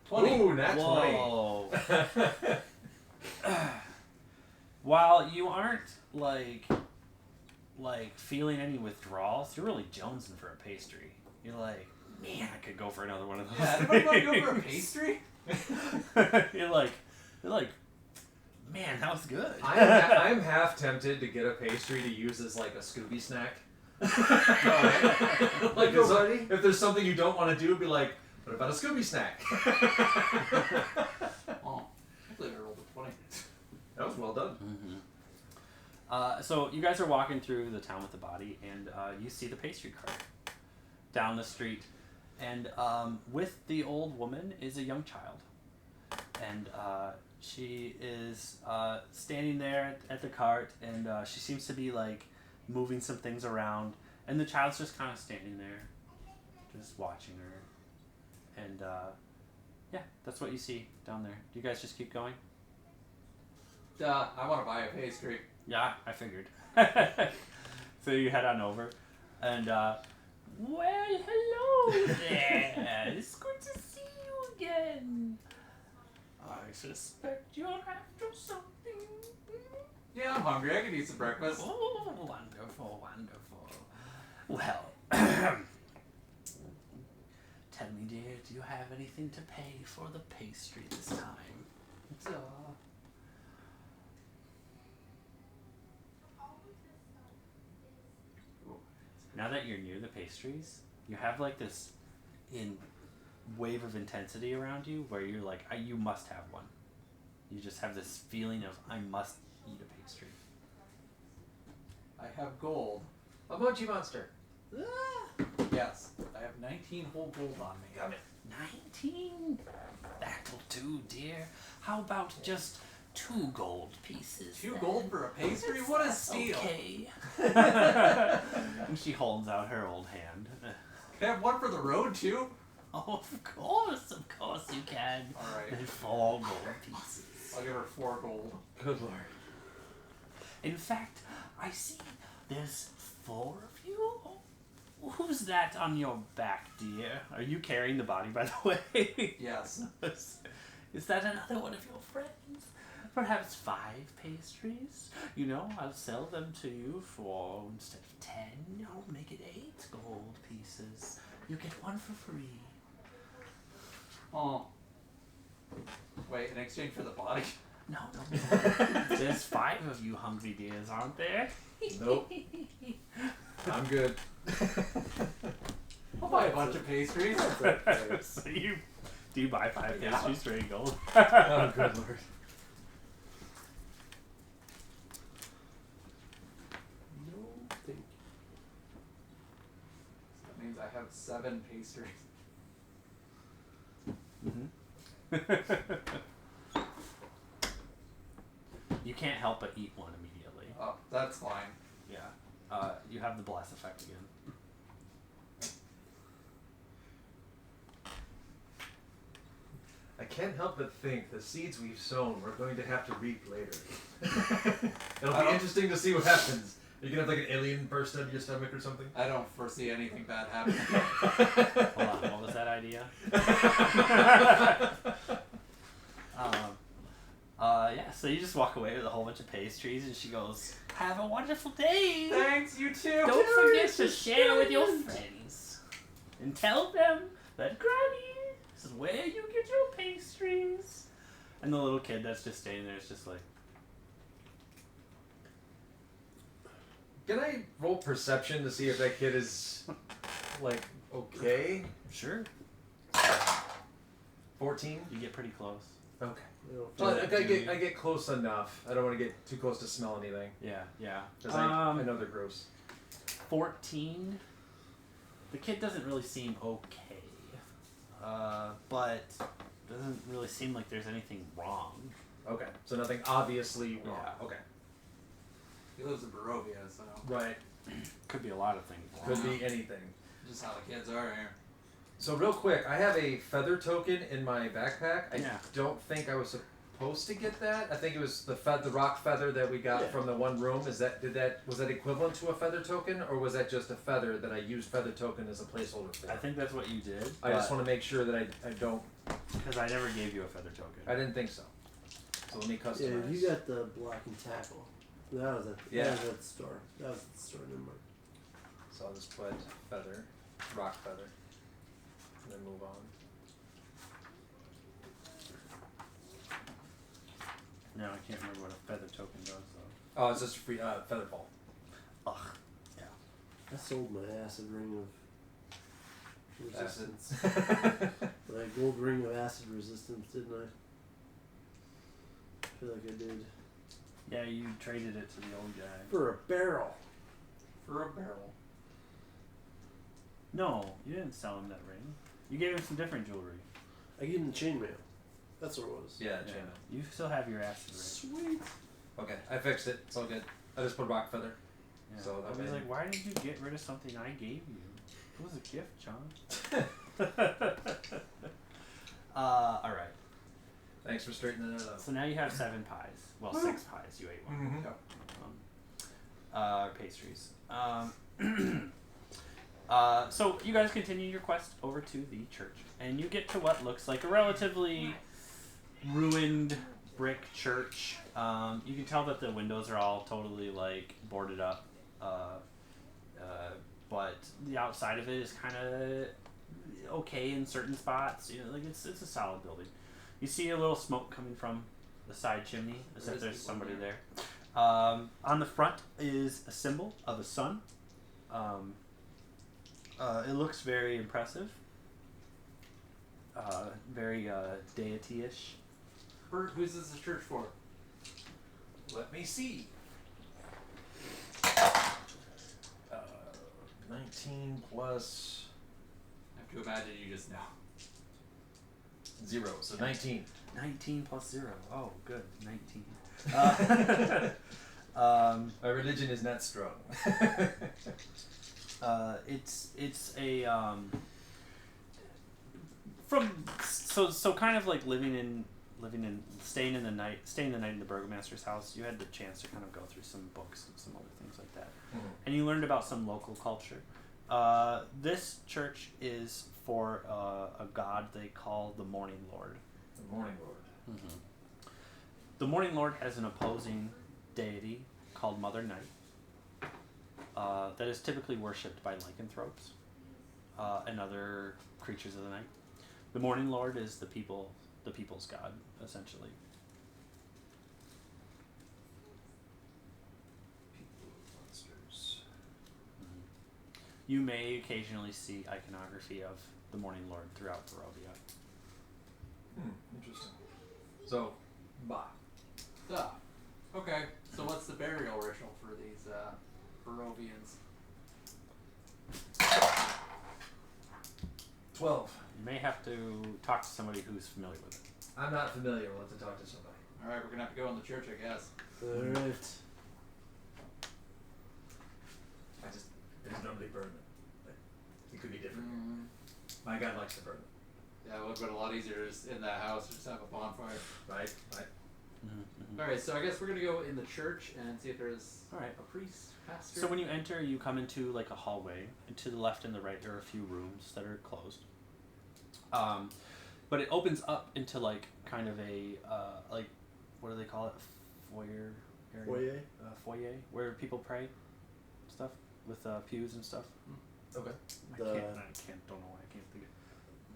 20. Ooh, nat 20. Whoa. While you aren't like feeling any withdrawals, you're really jonesing for a pastry. You're like, man, I could go for another one of those. Yeah, anybody want to go for a pastry? you're like, man, that was good. I'm half tempted to get a pastry to use as like a Scooby snack. Like if there's something you don't want to do, be like, what about a Scooby snack? Oh, I believe I rolled a 20. That was well done. Mm-hmm. So you guys are walking through the town with the body, and you see the pastry cart down the street, and with the old woman is a young child, and she is standing there at the cart, and she seems to be like moving some things around, and the child's just kind of standing there, just watching her. And yeah, that's what you see down there. Do you guys just keep going? I want to buy a pastry. Yeah, I figured. So you head on over, and well, hello there. It's good to see you again. I suspect you're after something. Yeah, I'm hungry. I could eat some breakfast. Oh, wonderful, wonderful. Well, tell me, dear, do you have anything to pay for the pastry this time? Now that you're near the pastries, you have like this wave of intensity around you where you're like, you must have one. You just have this feeling of, I must eat a pastry. I have gold. A mochi monster. Yes, I have 19 whole gold on me. Got it. 19? That'll do, dear. How about just 2 gold pieces? 2 gold for a pastry? What a steal! Okay. And she holds out her old hand. Can I have one for the road too? Oh, of course you can. All right. And 4 gold pieces. I'll give her 4 gold. Good lord. In fact, I see there's 4 of you. Who's that on your back, dear? Are you carrying the body, by the way? Yes. Is that another one of your friends? Perhaps 5 pastries? You know, I'll sell them to you for, instead of 10, I'll make it 8 gold pieces. You get 1 for free. Oh. Wait, in exchange for the body? No. There's 5 of you hungry dears, aren't there? Nope. I'm good. I'll buy a bunch of pastries. So do you buy 5 pastries for 8 gold? Oh, good lord. No, thank you. That means I have 7 pastries. You can't help but eat one immediately. Oh, that's fine. Yeah. You have the bless effect again. I can't help but think the seeds we've sown we're going to have to reap later. It'll be interesting to see what happens. Are you gonna have like an alien burst out of your stomach or something? I don't foresee anything bad happening. Hold on, what was that idea? Yeah, so you just walk away with a whole bunch of pastries, and she goes, "Have a wonderful day! Thanks, you too! Don't forget to share with your friends. And tell them that Granny is where you get your pastries." And the little kid that's just standing there is just like, Can I roll perception to see if that kid is like okay? sure. 14? You get pretty close. Okay. I don't Well, feel I get close enough. I don't want to get too close to smell anything. Yeah. Because I know they're gross. 14. The kid doesn't really seem okay. But doesn't really seem like there's anything wrong. Okay. So nothing obviously wrong. Yeah. Okay. He lives in Barovia, so Right. Could be a lot of things wrong. Could be anything. just how the kids are here. So real quick, I have a feather token in my backpack. I Yeah. don't think I was supposed to get that. I think it was the rock feather that we got from the one room. Was that equivalent to a feather token, or was that just a feather that I used feather token as a placeholder for? I think that's what you did. I just want to make sure that I don't. Because I never gave you a feather token. I didn't think so. So let me Yeah, customize. you got the block and tackle. That was at the store. That was at the store, never mind. So I'll just put feather, rock feather, and then move on. No, I can't remember what a feather token does though. Oh, it's just free feather ball. Ugh. Yeah. I sold my acid ring of resistance. Acid. My gold ring of acid resistance, didn't I? I feel like I did. Yeah, you traded it to the old guy. For a barrel. For a barrel. No, you didn't sell him that ring. You gave him some different jewelry. I gave him the chainmail. That's what it was. Yeah, channel. You still have your acid ring. Sweet. Okay, I fixed it. It's all good. I just put rock feather. Yeah. So I was like, why did you get rid of something I gave you? It was a gift, John. All right. Thanks for straightening that up. So now you have 7 pies. Well, 6 pies. You ate one. Mhm. Pastries. So you guys continue your quest over to the church, and you get to what looks like a relatively ruined brick church. You can tell that the windows are all totally like boarded up, but the outside of it is kind of okay in certain spots. You know, like it's a solid building. You see a little smoke coming from the side chimney, as if there's somebody there. On the front is a symbol of a sun. It looks very impressive. Very deity-ish. Bert, who's this a church for? Let me see. 19 plus I have to imagine you just know. 0, so 19. 19 plus 0. Oh, good. 19. My religion is not strong. It's a so kind of like staying the night in the burgomaster's house. You had the chance to kind of go through some books and some other things like that, and you learned about some local culture. This church is for a god they call the Morning Lord. The Morning Lord. Mm-hmm. The Morning Lord has an opposing deity called Mother Night that is typically worshipped by lycanthropes and other creatures of the night. The Morning Lord is the people's god, essentially. People monsters. You may occasionally see iconography of the Morning Lord throughout Barovia. Interesting. So, bye. Duh. Okay, so what's the burial ritual for these Barovians? 12. You may have to talk to somebody who's familiar with it. I'm not familiar. We'll have to talk to somebody. Alright, we're gonna have to go in the church, I guess. Alright. There's nobody burn it. It could be different. My God likes to burn it. Yeah, it would have been a lot easier just in that house to just have a bonfire. Right? Alright, so I guess we're gonna go in the church and see if there's Alright. a priest, pastor. So when you enter, you come into like a hallway, and to the left and the right there are a few rooms that are closed. But it opens up into like kind of a like, what do they call it? Foyer area? Foyer? Foyer, where people pray, stuff with pews and stuff. Okay. Don't know why I can't think of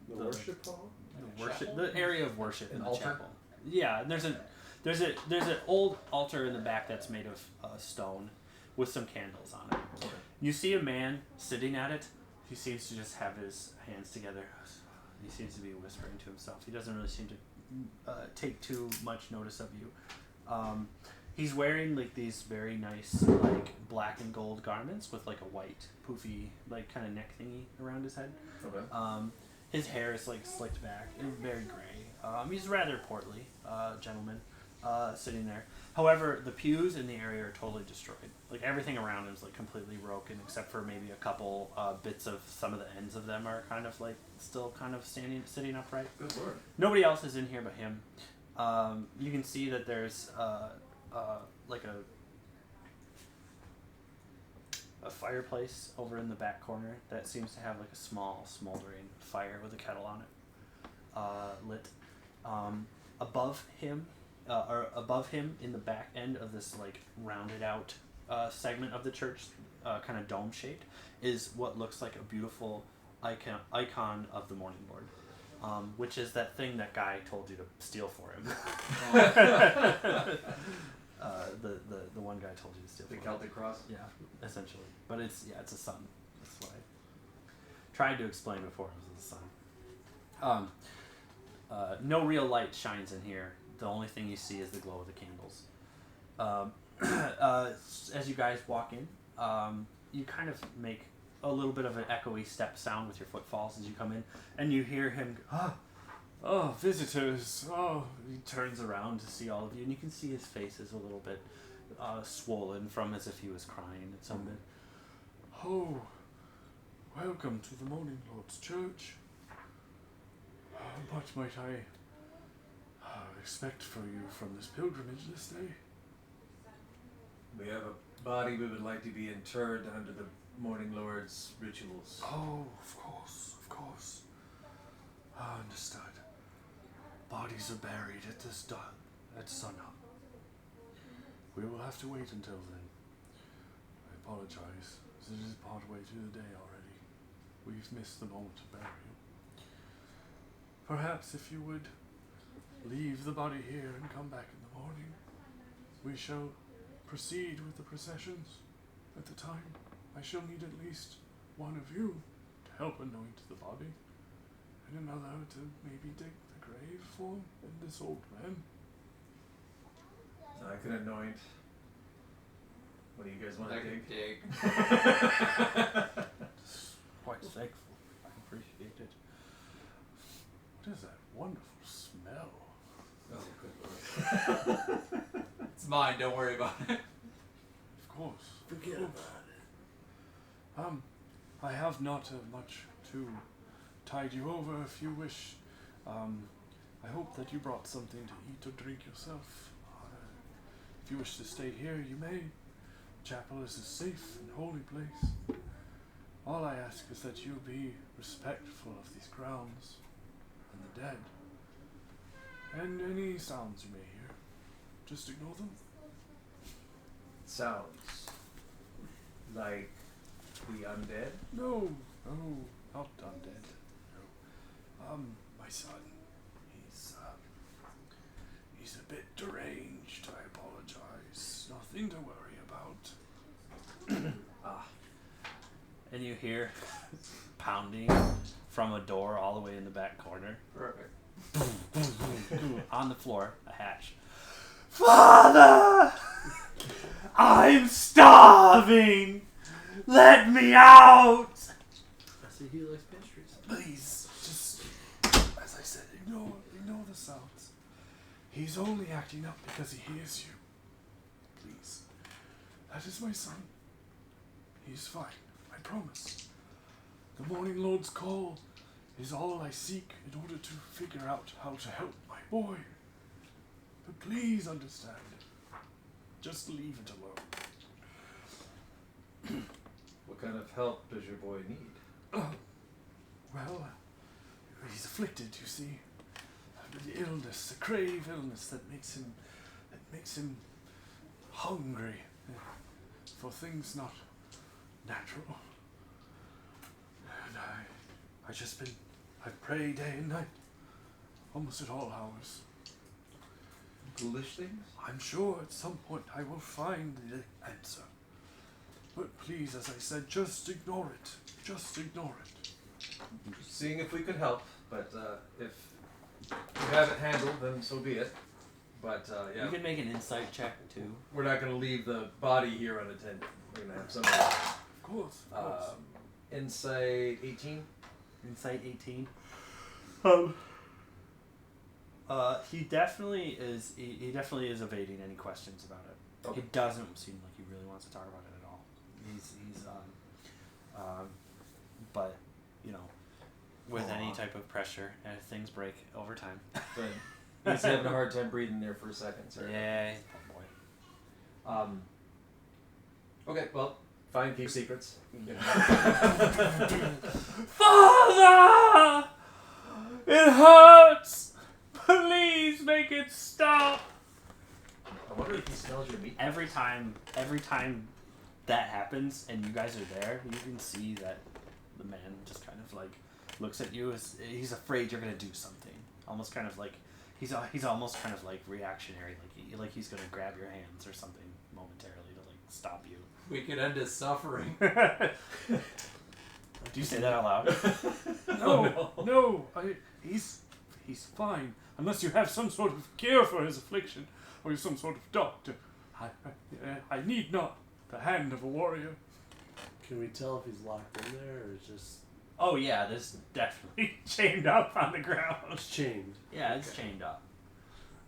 The worship hall? the worship, the area of worship in An the altar? chapel. Yeah, and there's an old altar in the back that's made of stone, with some candles on it. Okay. You see a man sitting at it. He seems to just have his hands together. He seems to be whispering to himself. He doesn't really seem to take too much notice of you. He's wearing like these very nice like black and gold garments with like a white poofy like kind of neck thingy around his head. Okay. His hair is like slicked back and very gray. He's rather portly gentleman sitting there. However, the pews in the area are totally destroyed. Like everything around him is like completely broken, except for maybe a couple bits of some of the ends of them are kind of like still kind of sitting upright. Good Lord. Nobody else is in here but him. You can see that there's like a fireplace over in the back corner that seems to have like a small smoldering fire with a kettle on it lit. Above him in the back end of this like rounded out segment of the church, kind of dome shaped, is what looks like a beautiful icon of the Morning Lord, which is that thing that guy told you to steal for him. The one guy told you to steal. The for Celtic cross? him. Yeah, essentially. But it's a sun. That's what I tried to explain before. It was a sun. No real light shines in here. The only thing you see is the glow of the candles. As you guys walk in, you kind of make a little bit of an echoey step sound with your footfalls as you come in, and you hear him, oh, visitors. Oh, he turns around to see all of you, and you can see his face is a little bit swollen from as if he was crying at some bit. Oh, welcome to the Morning Lord's Church. What might I expect for you from this pilgrimage this day? We have a body we would like to be interred under the Morning Lord's rituals. Oh, of course. Understood. Bodies are buried at at sunup. We will have to wait until then. I apologize, as it is partway through the day already. We've missed the moment of burial. Perhaps if you would leave the body here and come back in the morning, we shall proceed with the processions. At the time, I shall need at least one of you to help anoint the body, and another to maybe dig the grave for this old man. I can anoint. What do you guys want to dig? Quite thankful. I appreciate it. What is that wonderful smell? Oh, good lord. It's mine. Don't worry about it. Of course. Forget about it. I have not much to tide you over if you wish. I hope that you brought something to eat or drink yourself. If you wish to stay here, you may. Chapel is a safe and holy place. All I ask is that you be respectful of these grounds and the dead. And any sounds you may hear, just ignore them. Sounds like the undead? No, not undead. No. My son, he's a bit deranged. I apologize. Nothing to worry about. And you hear pounding from a door all the way in the back corner. Perfect. On the floor, a hatch. Father! I'm starving! Let me out! I see he likes pastries. Please, just, as I said, ignore the sounds. He's only acting up because he hears you. Please. That is my son. He's fine, I promise. The Morning Lord's call is all I seek in order to figure out how to help my boy. But please understand. Just leave it alone. What kind of help does your boy need? Well, he's afflicted, you see. The illness, a grave illness that makes him hungry for things not natural. And I pray day and night, almost at all hours. Ghoulish things? I'm sure at some point I will find the answer. But please, as I said, just ignore it. Just ignore it. Seeing if we could help, but if you have it handled, then so be it. But yeah, You can make an insight check too. we're not going to leave the body here unattended. We're going to have somebody. Of course. Insight 18. Insight 18. He definitely is. He definitely is evading any questions about it. Okay. It doesn't seem like he really wants to talk about it at all. But you know, with any type of pressure, things break over time. But he's having a hard time breathing there for a second, sir. Yeah, poor boy. Okay, well, fine, keep secrets. Father! It hurts! Please make it stop! I wonder if he smells your meat. Every time that happens and you guys are there, you can see that the man just kind of like looks at you as he's afraid you're gonna do something. Almost kind of like he's almost kind of like reactionary, like he's gonna grab your hands or something momentarily to like stop you. We could end his suffering. Do you say that out loud? No. He's fine. Unless you have some sort of cure for his affliction, or you're some sort of doctor. I need not the hand of a warrior. Can we tell if he's locked in there or is just Oh yeah, this definitely chained up on the ground. it's chained? Yeah, it's chained up.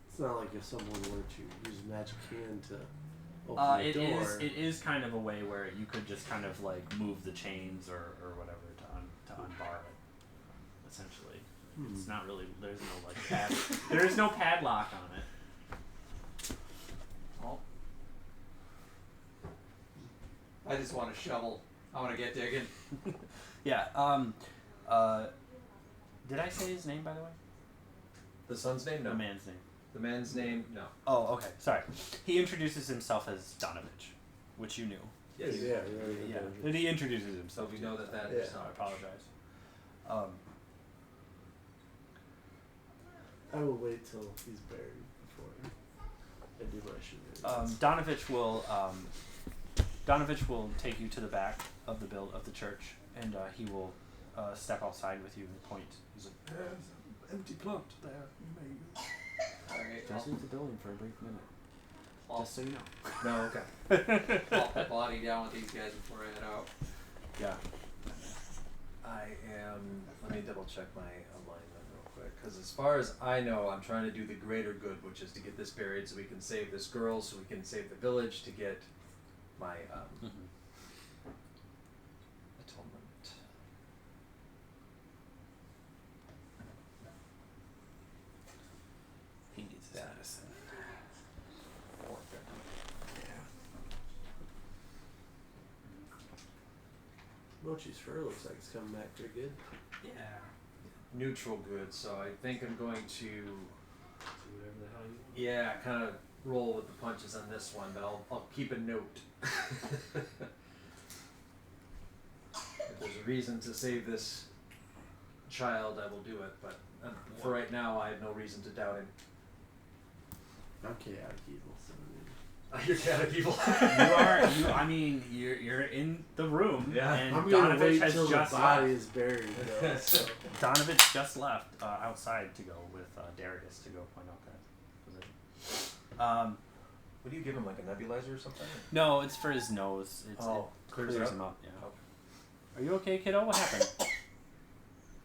It's not like if someone were to use a magic hand to open the It door. is kind of a way where you could just kind of like move the chains or whatever to unbar it. Essentially, it's not really. There's no like pad. There is no padlock on it. Oh. I just want a shovel. I want to get digging. Yeah. Did I say his name, by the way? The son's name? No. The man's name. The man's name? No. Oh, okay. Sorry. He introduces himself as Donovich, which you knew. Yes. Yeah. And he introduces So himself. we know that that Yeah. is So I not. apologize. I will wait till he's buried before I do my shit. Donovich will take you to the back of the church, and he will step outside with you and point. He's like, "There's an empty plot there. You may Alright, just leave the building for a brief minute, just so you know." No, okay. I'll put body down with these guys before I head out. Yeah. I am. Let me double check my alignment real quick, because as far as I know, I'm trying to do the greater good, which is to get this buried so we can save this girl, so we can save the village, to get my atonement. He needs his medicine. Mochi's fur looks like it's coming back pretty good. Yeah. Neutral good, so I think I'm going to, Do whatever the hell you want. yeah, kind of roll with the punches on this one, but I'll keep a note. If there's a reason to save this child, I will do it, but for right now, I have no reason to doubt him. I'm chaotic evil, so You're chaotic evil. I mean, you're in the room, Yeah. and I'm gonna Donovich wait has till the just body left. is buried, though. So. Donovich just left outside to go with Darius to go point out that position. What do you give him, like a nebulizer or something? No, it's for his nose. It clears clears it him up? up. Yeah. Okay. Are you okay, kiddo? What happened?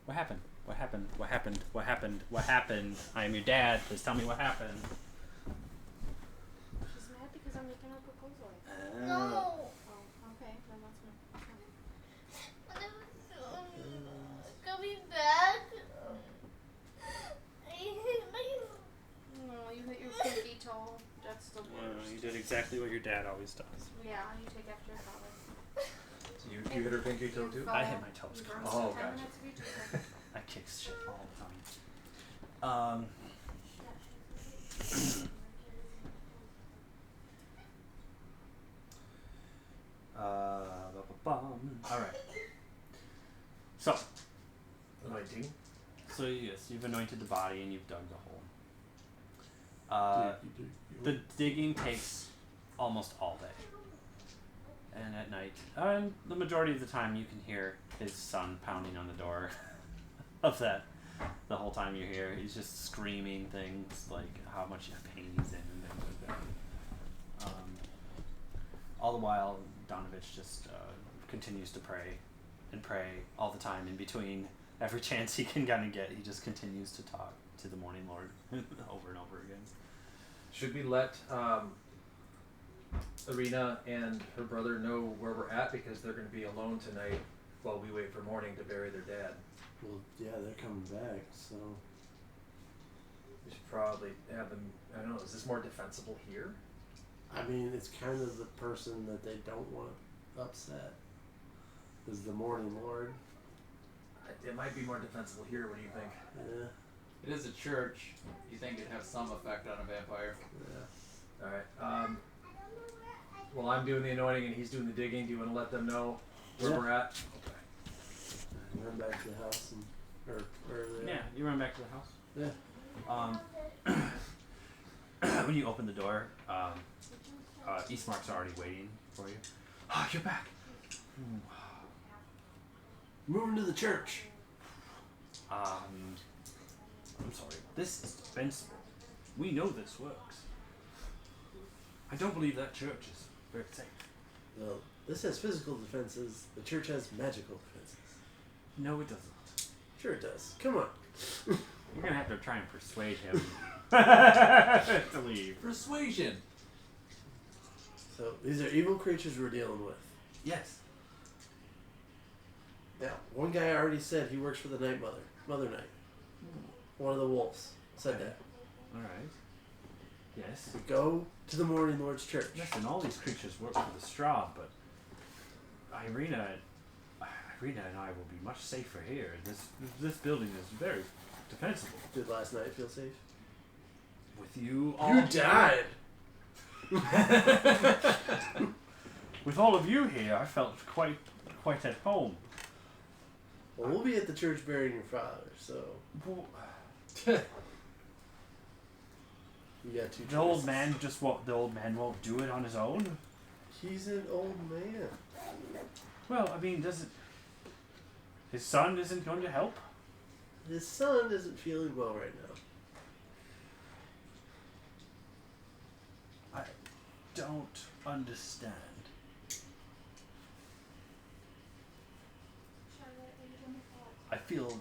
What happened? What happened? What happened? What happened? What happened? I am your dad. Please tell me what happened. She's mad because I'm making her proposal. No. Oh, okay. Then that's fine. Coming back. No, you hit your pinky toe. That's the worst. You did exactly what your dad always does. Yeah, you take after your father. So you hit her pinky toe too? I hit my toes. You burn Oh, 10 gotcha. minutes of each other. I kick shit all the time. All right. So, Anointing. yes, you've anointed the body and you've dug the hole. The digging takes almost all day. And at night, the majority of the time, you can hear his son pounding on the door of that. The whole time you're here, he's just screaming things like how much pain he's in and things like that. All the while, Donovich just continues to pray and pray all the time. In between every chance he can kind of get, he just continues to talk to the Morning Lord over and over again. Should we let Irina and her brother know where we're at, because they're going to be alone tonight while we wait for morning to bury their dad? Well, yeah, they're coming back, so. We should probably have them. I don't know. Is this more defensible here? I mean, it's kind of the person that they don't want upset. Is the Morning Lord. It might be more defensible here. What do you think? Yeah, It is a church. You think it'd have some effect on a vampire? yeah. All right. Well, I'm doing the anointing and he's doing the digging. Do you want to let them know where Yeah. we're at? Run back to the house and, or wherever they Yeah, you run back to the house. Yeah. When you open the door, Eastmark's already waiting for you. Oh, you're back. Moving to the church. I'm sorry. This is defensible. We know this works. I don't believe that church is very safe. Well, this has physical defenses. The church has magical defenses. No, it doesn't. Sure it does. Come on. You're gonna have to try and persuade him to leave. Persuasion. So these are evil creatures we're dealing with. Yes. Now, one guy already said he works for the Night Mother. Mother Night. One of the wolves said that. Alright. Yes. We go to the Morning Lord's church. Listen, all these creatures work for the Strahd, but Irina and I will be much safer here. This building is very defensible. Did last night feel safe? With you all You died! With all of you here, I felt quite at home. Well, we'll be at the church burying your father, so Well, you got two the old choices. man the old man won't do it on his own. He's an old man. Well, I mean, his son isn't going to help? His son isn't feeling well right now. I don't understand. I feel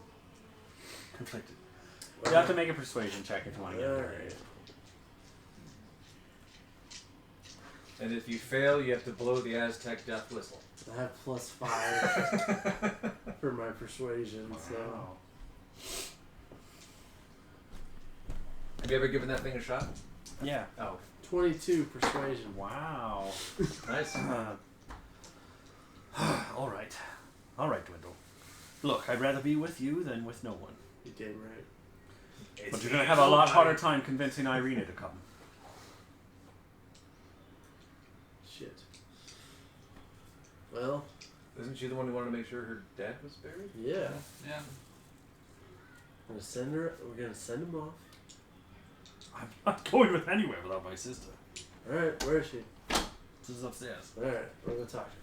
conflicted. You have to make a persuasion check if you want to get it. Alright. And if you fail, you have to blow the Aztec death whistle. I have +5 for my persuasion, so Wow. Have you ever given that thing a shot? Yeah. Oh, 22 persuasion. Wow. nice. All right, Dwindle. Look, I'd rather be with you than with no one. You damn right. But you're gonna have a lot harder time convincing Irina to come. Shit. Well, Isn't she the one who wanted to make sure her dad was buried? yeah. Yeah. We're gonna send him off. I'm not going with anywhere without my sister. Alright, where is she? This is upstairs. Alright, we're gonna talk to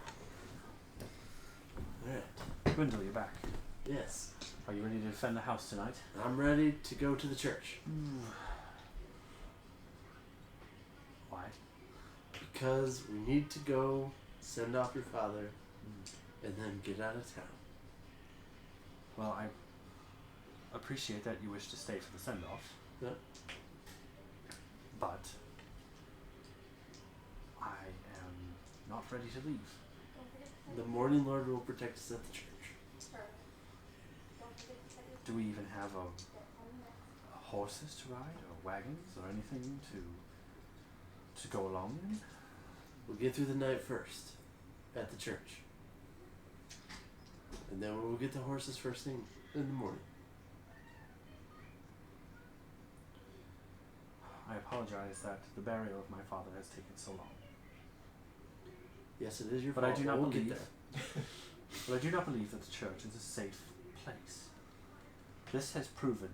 her. Alright. Dwindle, you're back. Yes. Are you ready to defend the house tonight? I'm ready to go to the church. Why? Because we need to go send off your father and then get out of town. Well, I appreciate that you wish to stay for the send-off. Yep. But I am not ready to leave. The Morning Lord will protect us at the church. Do we even have horses to ride, or wagons, or anything to go along in? We'll get through the night first at the church. And then we'll get the horses first thing in the morning. I apologize that the burial of my father has taken so long. Yes, it is your But fault. I do not we'll believe get there. But I do not believe that the church is a safe place. This has proven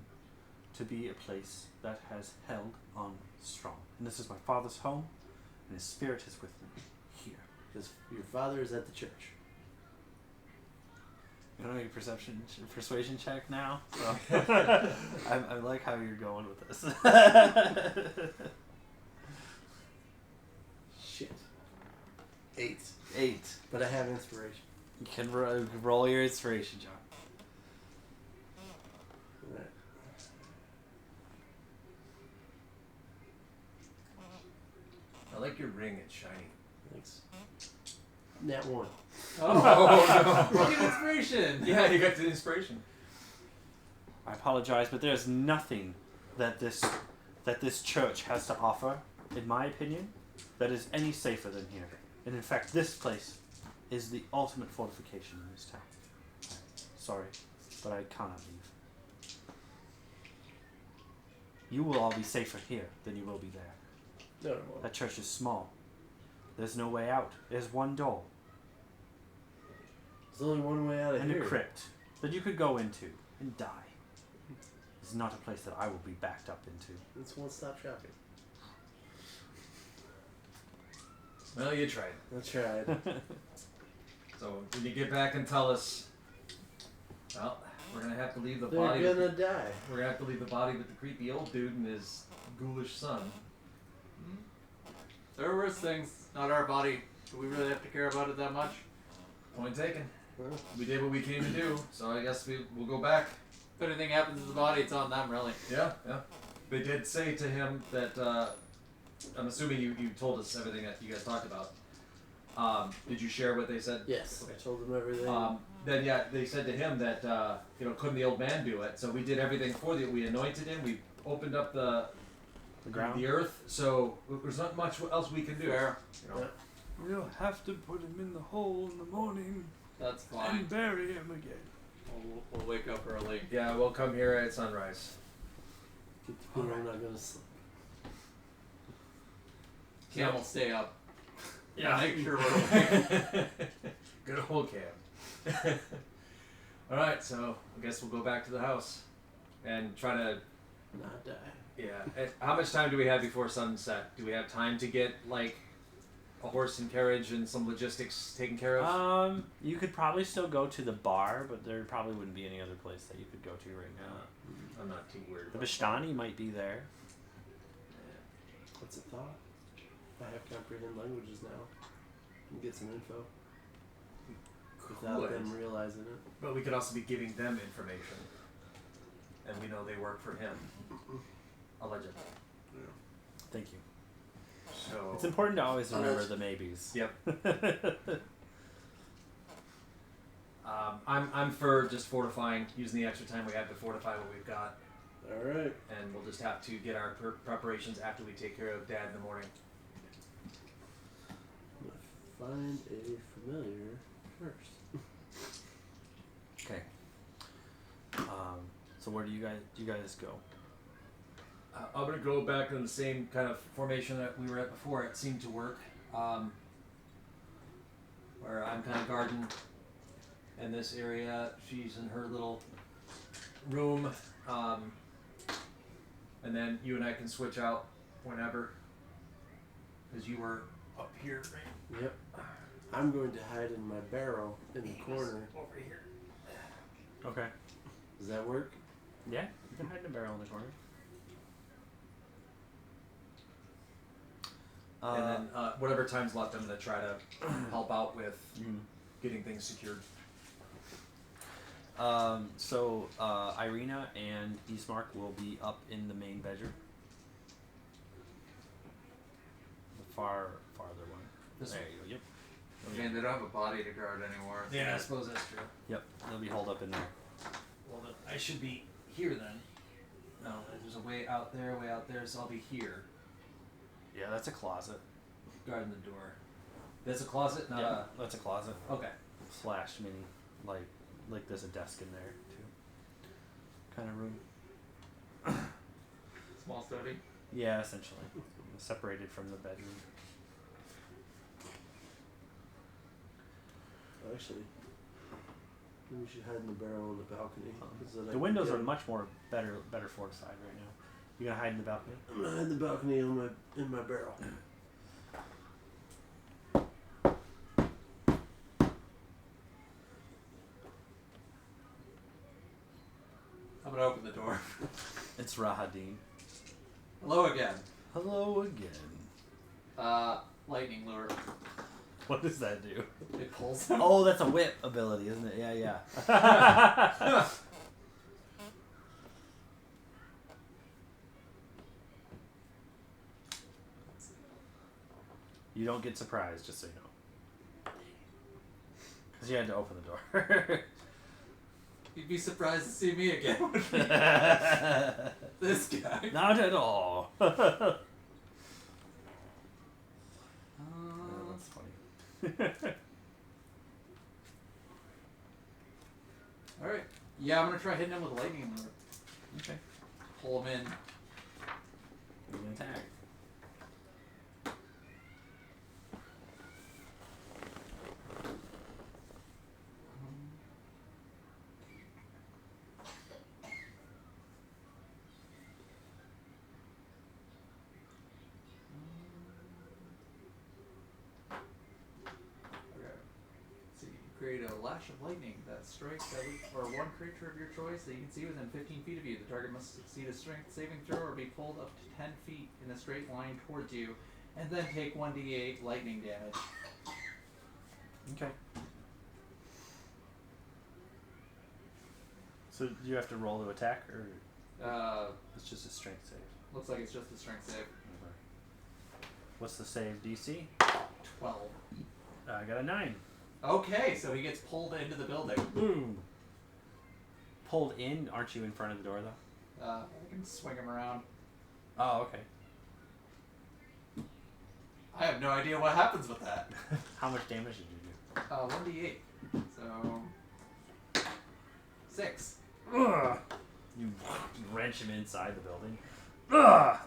to be a place that has held on strong. And this is my father's home, and his spirit is with me here. Because your father is at the church. You want to make a persuasion check now? So I like how you're going with this. Shit. 8. 8. But I have inspiration. You can roll your inspiration, John. Alright. I like your ring, it's shiny. Thanks. Nat 1. Oh, no. Look at inspiration. Yeah, you got the inspiration. I apologize, but there's nothing that this church has to offer, in my opinion, that is any safer than here. And in fact, this place is the ultimate fortification in this town. Sorry, but I cannot leave. You will all be safer here than you will be there. No, it won't. That church is small. There's no way out. There's one door There's only one way out of and here. a crypt that you could go into and die. It's not a place that I will be backed up into. It's one-stop shopping. Well, you tried. I tried. So when you get back and tell us, well, we're gonna have to leave the They're body. gonna die. We're gonna have to leave the body with the creepy old dude and his ghoulish son. There are worse things. Not our body. Do we really have to care about it that much? Point taken. Well, We did what we came to do, so I guess we'll go back. If anything happens to the body, it's on them, really. Yeah, yeah. They did say to him that I'm assuming you told us everything that you guys talked about. Did you share what they said? Yes, Okay. I told them everything. Then yeah, they said to him that couldn't the old man do it? So we did everything for you. We anointed him. We opened up the ground. the earth. So there's not much else we can do. Fair. You know? Yeah. We'll have to put him in the hole in the morning That's fine. and bury him again. We'll wake up early. Yeah, we'll come here at sunrise. Get the people not gonna sleep. Cam will stay up. Yeah. Make sure we're awake. Good old Cam. All right, so I guess we'll go back to the house and try to. Not die. Yeah. How much time do we have before sunset? Do we have time to get like a horse and carriage and some logistics taken care of? You could probably still go to the bar, but there probably wouldn't be any other place that you could go to right now. I'm not too worried. The about Bastani might be there. What's a thought? I have comprehend languages now. Can get some info without Could. them realizing it. But we could also be giving them information, and we know they work for him. Allegedly. Thank you. So It's important to always remember the maybes. Yep. I'm for just fortifying, using the extra time we have to fortify what we've got, All right. and we'll just have to get our preparations after we take care of Dad in the morning. I'm gonna find a familiar first. Okay. So where do you guys go? I'm gonna go back in the same kind of formation that we were at before. It seemed to work. Where I'm kind of guarding in this area. She's in her little room. And then you and I can switch out whenever. Because you were up here, right? Yep. I'm going to hide in my barrel in the corner. Over here. Okay. Does that work? Yeah, you can hide in a barrel in the corner. And then whatever time's left, I'm going to try to help out with getting things secured. So Irina and Eastmark will be up in the main bedroom. The farther one. This there one? you go. Yep. Man, they don't have a body to guard anymore. Yeah, I suppose that's true. Yep. They'll be holed up in there. Well, then I should be here then. No, there's a way out there, so I'll be here, Yeah, that's a closet. guarding the door. That's a closet, not Yeah, that's a closet. Okay. Slash mini, like there's a desk in there too. Kind of room. Small study. Yeah, essentially. Separated from the bedroom. Actually, maybe we should hide in the barrel on the balcony. So that I The can windows get- are much more better fortified right now. You gonna hide in the balcony? I'm gonna hide in the balcony on in my barrel. I'm gonna open the door. It's Rahadin. Hello again. Hello again. Lightning lure. What does that do? It pulls him. Oh, that's a whip ability, isn't it? Yeah, yeah. You don't get surprised, just so you know. Because you had to open the door. You'd be surprised to see me again. This guy. Not at all. Oh, that's funny. Alright. Yeah, I'm gonna try hitting him with a lightning lure. Okay. Pull him in. You can attack. Okay. So you create a lash of lightning that strikes at least or one creature of your choice that you can see within 15 feet of you. The target must succeed a strength saving throw or be pulled up to 10 feet in a straight line towards you, and then take 1d8 lightning damage. Okay. So do you have to roll to attack, or it's just a strength save? Looks like it's just a strength save. What's the save DC? 12. I got a 9. Okay, so he gets pulled into the building. Boom. Pulled in? Aren't you in front of the door though? I can swing him around. Oh, okay. I have no idea what happens with that. How much damage did you do? 1d8. So 6. Ugh. You wrench him inside the building. Ugh.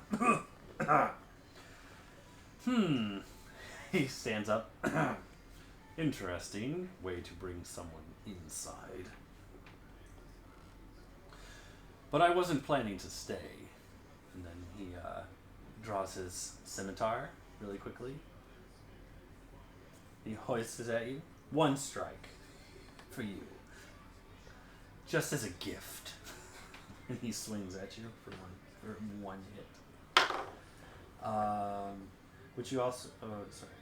He stands up. Interesting way to bring someone inside. But I wasn't planning to stay. And then he draws his scimitar really quickly. He hoists it at you. 1 strike for you. Just as a gift. And he swings at you for one hit. Which you also... Oh, sorry.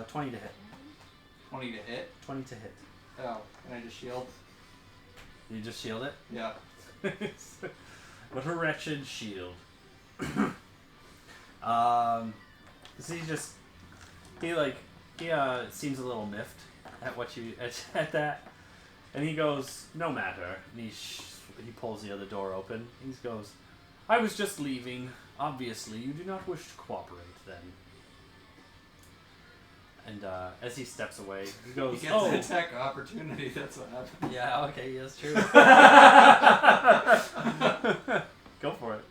20 to hit. 20 to hit. 20 to hit. Oh, can I just shield? You just shield it? Yeah. What a wretched shield. So he seems a little miffed at what you at that, and he goes, "No matter." And he pulls the other door open. He goes, "I was just leaving. Obviously, you do not wish to cooperate, then." And as he steps away, he goes, He gets "Oh, an attack opportunity. That's what happens. yeah, okay, that's true." Go for it.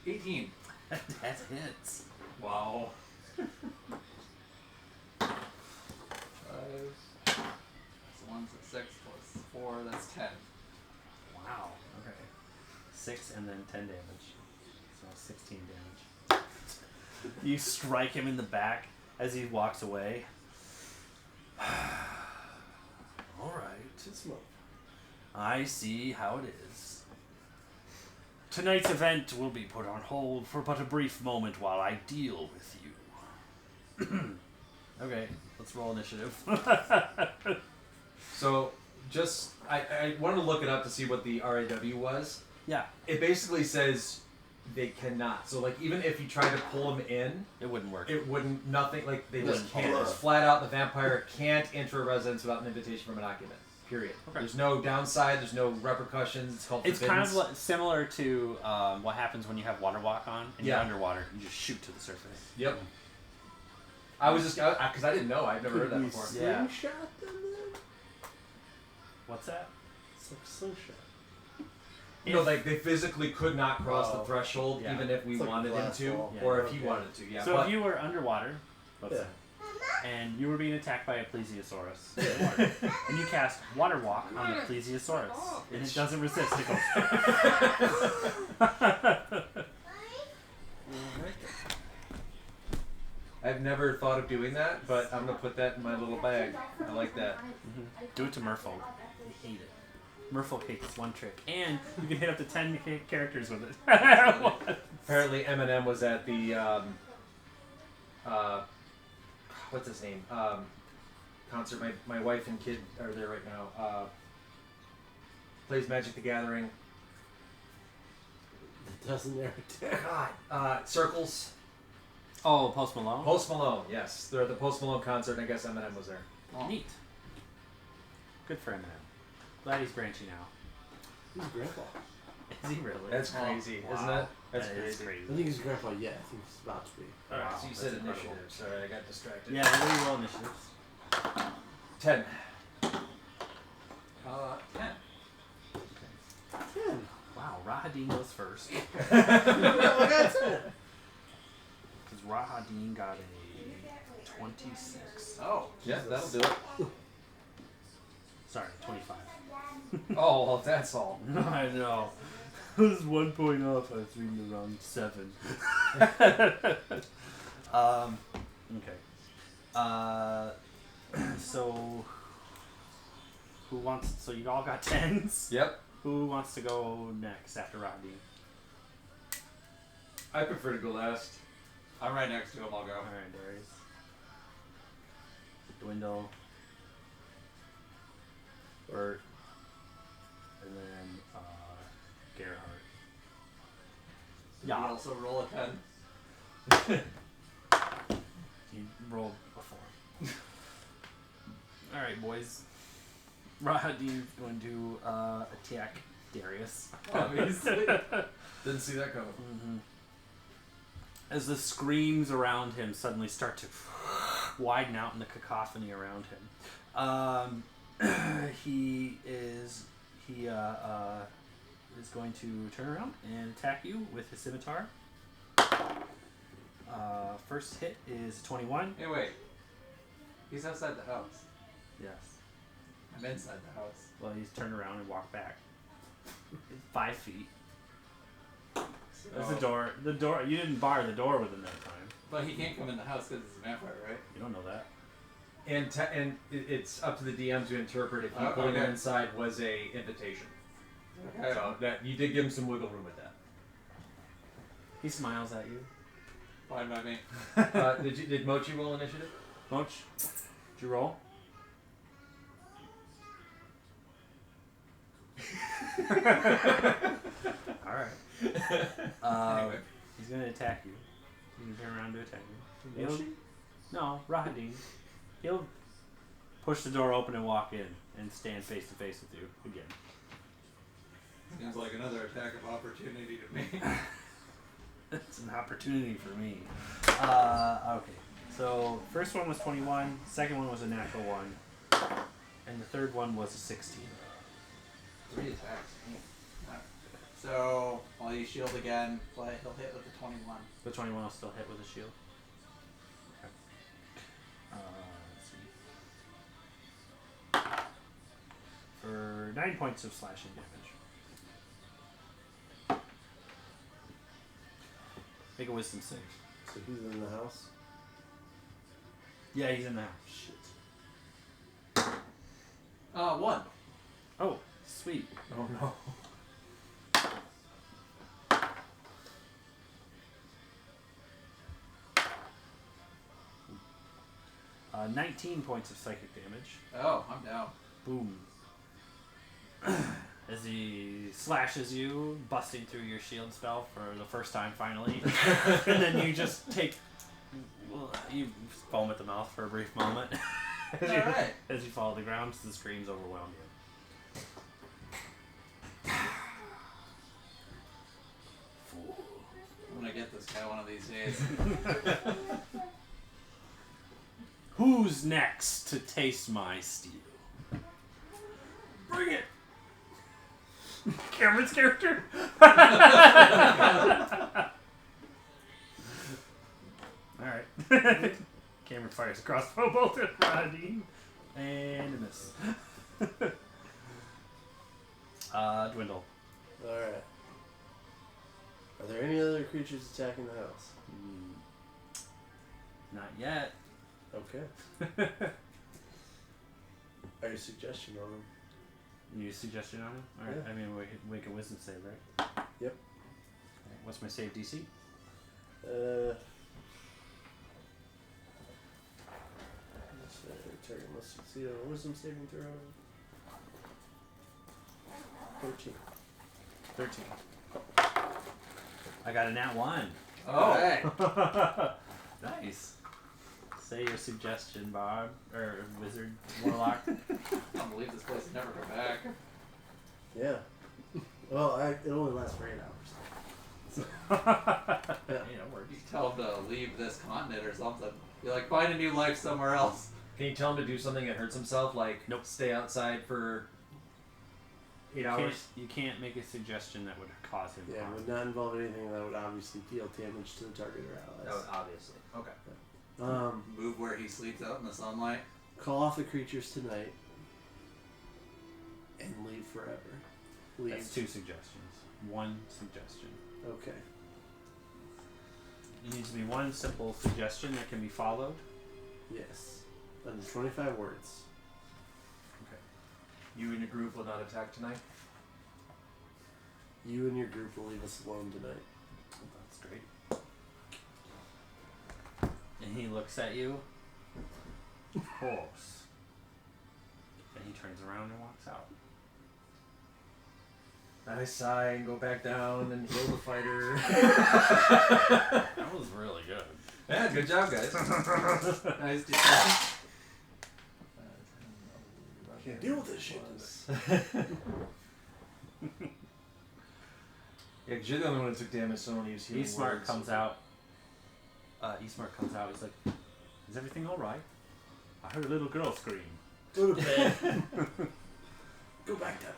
18. That hits. Wow. 5. So 1, so 6 plus 4. That's 10. Wow. Okay. 6 and then 10 damage. So 16 damage. You strike him in the back as he walks away. Alright. I see how it is. Tonight's event will be put on hold for but a brief moment while I deal with you. Okay, let's roll initiative. So, just I wanted to look it up to see what the RAW was. Yeah, It basically says they cannot. So, like, even if you try to pull them in, it wouldn't work. it wouldn't. Nothing. Like, they Wouldn't just can't. follow. It's flat out. The vampire can't enter a residence without an invitation from an occupant. Period. Okay. There's no downside. There's no repercussions. It's called It's kind of forbiddance. similar to what happens when you have water walk on and Yeah. you're underwater. You just shoot to the surface. Yep. I was just because I didn't know. I've never heard that before. Yeah. Slingshot them then? What's that? It's like slingshot. No, like they physically could not cross the Oh. threshold, Yeah. even if we It's like a wanted him glass to, wall. or Yeah. if he Okay. wanted to. Yeah. So but if you were underwater, let's Yeah. say, and you were being attacked by a plesiosaurus in the water, and you cast water walk on the plesiosaurus, and it doesn't resist, it goes. I've never thought of doing that, but I'm gonna put that in my little bag. I like that. Do it to Merfolk. They hate it. Merfolk hates this one trick, and you can hit up to 10 characters with it. Apparently, Eminem was at the what's his name concert. My wife and kid are there right now. Plays Magic the Gathering. It doesn't there. God, Circles. Oh, Post Malone? Post Malone. Yes, they're at the Post Malone concert, and I guess Eminem was there. Oh. Neat. Good for Eminem. Glad he's branching out. He's grandpa. Is he really? That's crazy, isn't it? That's That is crazy. I think he's grandpa yet. I think he's about to be. Alright, Wow, so you that's said incredible. initiative. Sorry, I got distracted. Yeah, what do you roll initiatives? 10. 10. 10. Wow, Rahadin goes first. I got 10. Because Rahadin got a 26. Oh. Yeah, that'll do it. Sorry, 25. Oh, well, that's all. I know. I was 1 point off. I was reading around 7. Okay. So, who wants? So you all got 10s. Yep. Who wants to go next after Rahadin? I prefer to go last. I'm right next to him. I'll go. All right, Darius. Dwindle. Bert, and then Gerhardt. Did you also roll a 10? He rolled a 4. Alright, boys. Rahadin's going to attack Darius. Obviously. Didn't see that coming. Mm-hmm. As the screams around him suddenly start to widen out in the cacophony around him, he is going to turn around and attack you with his scimitar. First hit is 21. Hey, wait. He's outside the house. Yes. I'm inside the house. Well, he's turned around and walked back. 5 feet. There's the door. The door. You didn't bar the door with him that time. But he can't come in the house because it's a vampire, right? You don't know that. And it's up to the DM to interpret if you pulling him inside was a invitation. Okay. So that you did give him some wiggle room with that. He smiles at you. Fine by me. Did Mochi roll initiative? Moch, did you roll? Alright. Anyway. He's gonna attack you. He's gonna turn around to attack you. Mochi? No, Rahadin. He'll push the door open and walk in and stand face to face with you again. Seems like another attack of opportunity to me. It's an opportunity for me. Okay. So, first one was 21, second one was a natural 1, and the third one was a 16. 3 attacks. So, while you shield again, he'll hit with the 21. The 21 will still hit with a shield. Let's see. For 9 points of slashing damage. Make a wisdom save. So he's in the house? Yeah, he's in the house. Shit. 1. Oh, sweet. Oh no. 19 points of psychic damage. Oh, I'm down. Boom. As he slashes you, busting through your shield spell for the first time finally. And then you just take... You foam at the mouth for a brief moment. Alright. As you fall to the ground, the screams overwhelm you. Fool. I'm gonna get this guy one of these days. Who's next to taste my steel? Bring it! Cameron's character? Alright. Cameron fires a crossbow bolt at Radine. And a miss. Dwindle. Alright. Are there any other creatures attacking the house? Not yet. Okay. Are you suggestion on them? Any suggestion on him? Alright, Yeah. I mean, we make a wisdom save, right? Yep. Okay, what's my save DC? Target must succeed on a wisdom saving throw. 13. 13. I got a nat 1. Oh. Nice. Say your suggestion, Bob. Or Wizard, Warlock. I don't believe this place will never come back. Yeah. Well, it only lasts for 8 hours. Yeah. You know, you tell him to leave this continent or something. You're like, find a new life somewhere else. Can you tell him to do something that hurts himself, like Nope. stay outside for 8 hours? You can't make a suggestion that would cause him Yeah, it harm. would not involve anything that would obviously deal damage to the target or allies. Oh, obviously. Okay. Move where he sleeps out in the sunlight. Call off the creatures tonight and leave forever. Leave. That's 2 suggestions. 1 suggestion. Okay. It needs to be 1 simple suggestion that can be followed. Yes. Under 25 words. Okay. You and your group will not attack tonight? You and your group will leave us alone tonight. That's great. And he looks at you. Of course. And he turns around and walks out. I sigh and go back down and heal the fighter. That was really good. Yeah, good job, guys. Nice job. Can't deal with this shit. Yeah, because you're the only one who took damage, so I don't use healing Eastmark words. comes out. Eastmark comes out. He's like, "Is everything all right? I heard a little girl scream." Go to bed. Go back to bed.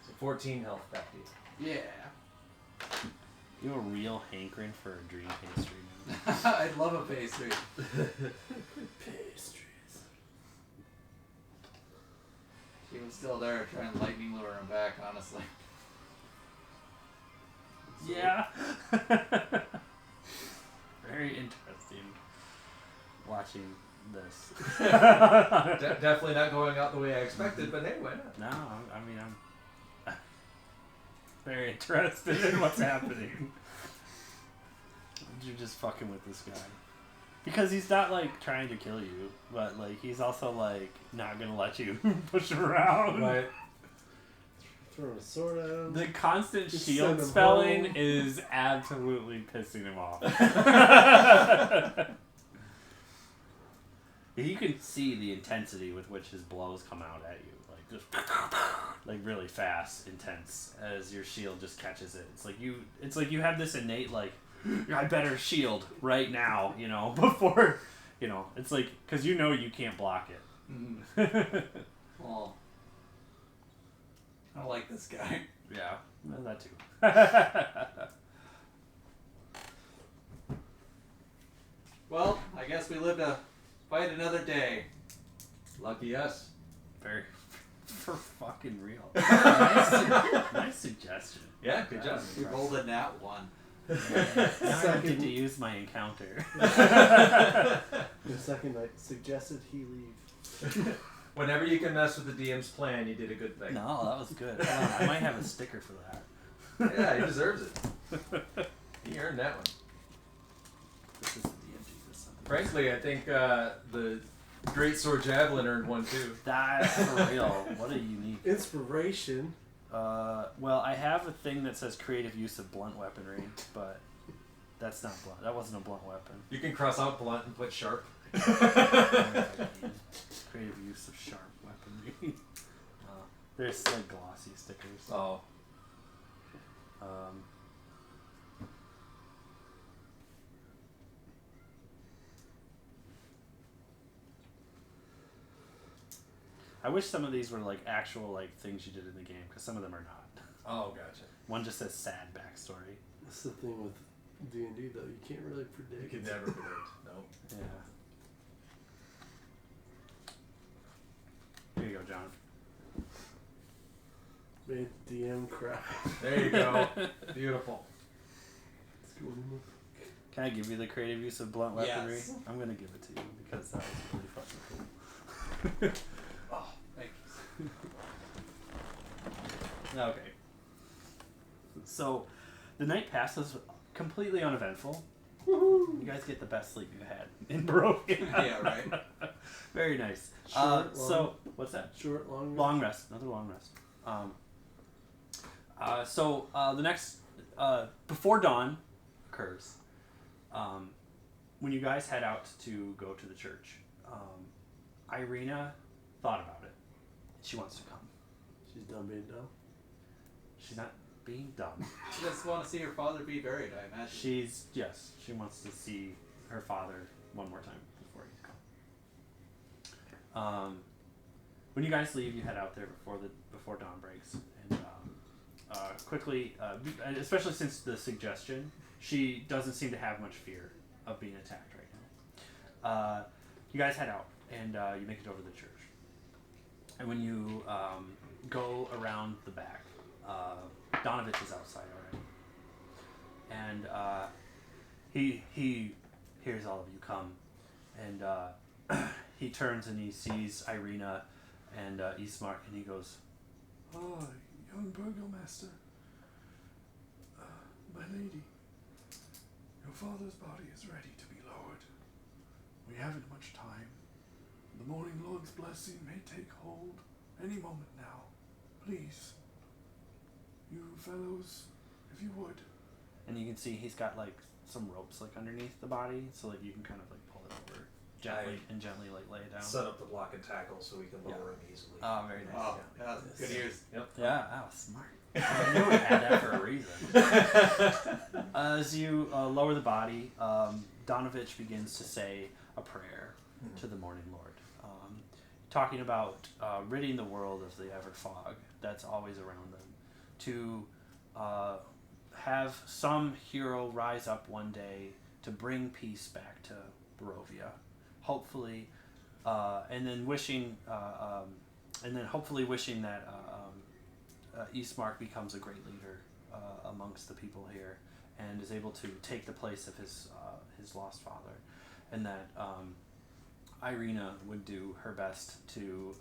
So 14 health back to you. Yeah. You have a real hankering for a dream pastry. Man. I'd love a pastry. Pastries. She was still there trying to lightning lure him back, honestly. Yeah. Very interesting watching this. Definitely not going out the way I expected, but hey, why not? No, I mean, I'm very interested in what's happening. You're just fucking with this guy. Because he's not, like, trying to kill you, but, like, he's also, like, not gonna let you push him around. Right. Throwing a sword at him. The constant Just shield send him spelling home. is absolutely pissing him off. You can see the intensity with which his blows come out at you, like just like really fast, intense, as your shield just catches it. It's like you have this innate like, I better shield right now, you know, before, you know, it's like because you know you can't block it. Well, I don't like this guy. Yeah, well, that too. Well, I guess we live to fight another day. Lucky us. Very for fucking real. Nice suggestion. Yeah, good job. We rolled a nat 1. Now I get to use my encounter. The second I suggested he leave. Whenever you can mess with the DM's plan, you did a good thing. No, that was good. I might have a sticker for that. Yeah, he deserves it. He earned that one. This is the DMG. This something. Frankly, I think the Great Sword Javelin earned one too. That's for real. What a unique. Inspiration. Well, I have a thing that says creative use of blunt weaponry, but that's not blunt. That wasn't a blunt weapon. You can cross out blunt and put sharp. Creative use of sharp weaponry. There's like glossy stickers. Oh. I wish some of these were like actual like things you did in the game, because some of them are not. Oh, gotcha. One just says sad backstory. That's the thing with D&D though. You can't really predict. You can never predict. Nope. Yeah. Here you go, John. Made DM cry. There you go. Beautiful. Let's go in the- Can I give you the creative use of blunt weaponry? Yes. I'm gonna give it to you because that was pretty fucking cool. Oh, thank you. Okay. So, the night passes completely uneventful. You guys get the best sleep you've had in Barovia. Yeah, right. Very nice. Short, So, what's that? Short, long. Long rest. Another long rest. The next, before dawn occurs, when you guys head out to go to the church, Irina thought about it. She wants to come. She's done being dumb. She's not being dumb. She just want to see her father be buried, I imagine. She wants to see her father one more time before you come. When you guys leave, you head out there before dawn breaks, and quickly, especially since the suggestion, she doesn't seem to have much fear of being attacked right now. You guys head out, and you make it over to the church. And when you go around the back, Donovich is outside already, and he hears all of you come, and he turns and he sees Irina and Eastmark, and he goes, Ah, young burgomaster. My lady, your father's body is ready to be lowered. We haven't much time. The Morning Lord's blessing may take hold any moment now. Please, you fellows, if you would. And you can see he's got like some ropes like underneath the body, so like you can kind of like pull it over gently like lay it down. Set up the block and tackle so we can lower him easily. Oh, very nice. Oh, yeah, good use. Yep. Yeah, that was smart. I knew it had that for a reason. As you lower the body, Donovich begins to say a prayer to the Morning Lord, talking about ridding the world of the ever fog that's always around them, to have some hero rise up one day to bring peace back to Barovia, hopefully, and then hopefully wishing that Eastmark becomes a great leader amongst the people here and is able to take the place of his lost father, and that Irina would do her best to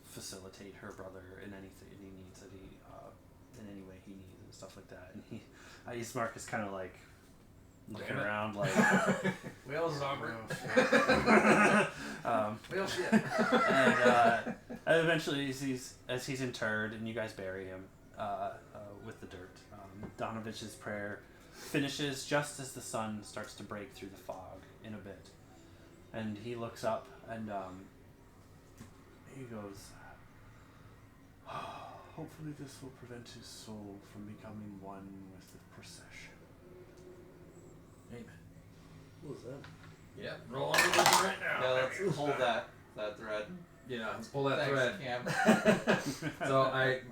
facilitate her brother in anything he needs that he in any way he needs and stuff like that. And Eastmark is kind of like looking around like Whales over. Whale shit. And eventually, as he's interred and you guys bury him with the dirt, Donovich's prayer finishes just as the sun starts to break through the fog in a bit, and he looks up and he goes, "Hopefully, this will prevent his soul from becoming one with the procession." Amen. What was that? Yeah, roll on the right now. Yeah, let's hold that thread. Yeah, let's pull that Thanks, thread. Cam. So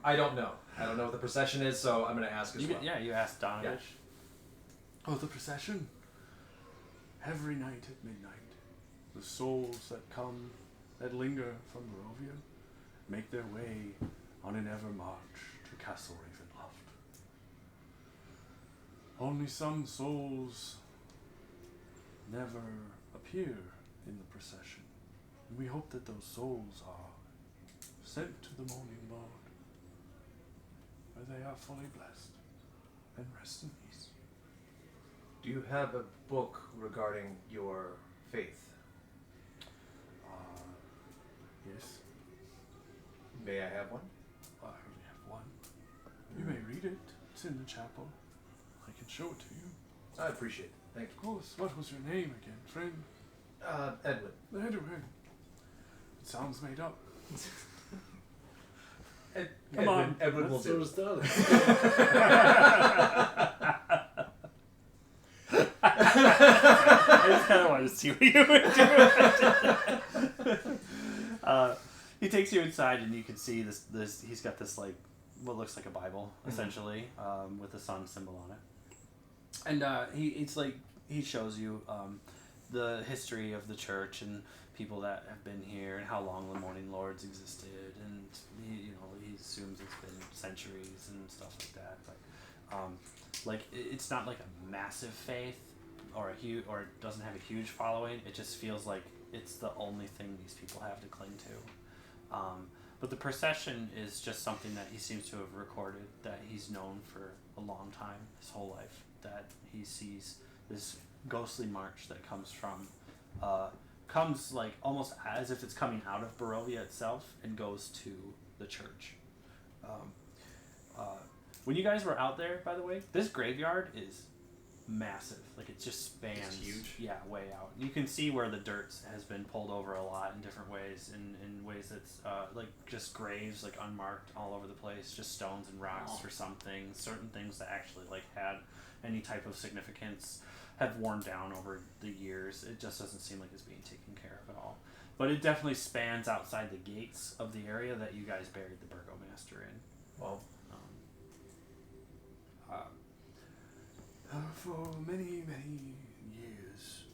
I don't know. I don't know what the procession is, so I'm going to ask as well. You asked Donovich. Yeah. Oh, the procession. Every night at midnight, the souls that linger from Barovia make their way on an ever march to Castle Ravenloft. Only some souls never appear in the procession. And we hope that those souls are sent to the Morning Lord, where they are fully blessed and rest in peace. Do you have a book regarding your faith? Yes, May I have one? I only have one. You may read it. It's in the chapel. I can show it to you. I appreciate it. Thank Of course. What was your name again, friend? you. Edwin. Edwin. It sounds made up. Come on. Edwin will do. So done. I just kind of wanted to see what you were doing. He takes you inside, and you can see this. He's got this like what looks like a Bible, essentially, with the sun symbol on it. And he shows you the history of the church and people that have been here and how long the Morning Lords existed, and he assumes it's been centuries and stuff like that. But it's not like a massive faith or it doesn't have a huge following. It just feels like it's the only thing these people have to cling to. But the procession is just something that he seems to have recorded, that he's known for a long time, his whole life, that he sees this ghostly march that comes like almost as if it's coming out of Barovia itself and goes to the church. When you guys were out there, by the way, this graveyard is massive. Like it just spans. It's huge. Yeah, way out. You can see where the dirt has been pulled over a lot in different ways, in ways that's like just graves, like unmarked all over the place, just stones and rocks for some things. Certain things that actually like had any type of significance have worn down over the years. It just doesn't seem like it's being taken care of at all. But it definitely spans outside the gates of the area that you guys buried the Burgomaster in. Well, For many, many years,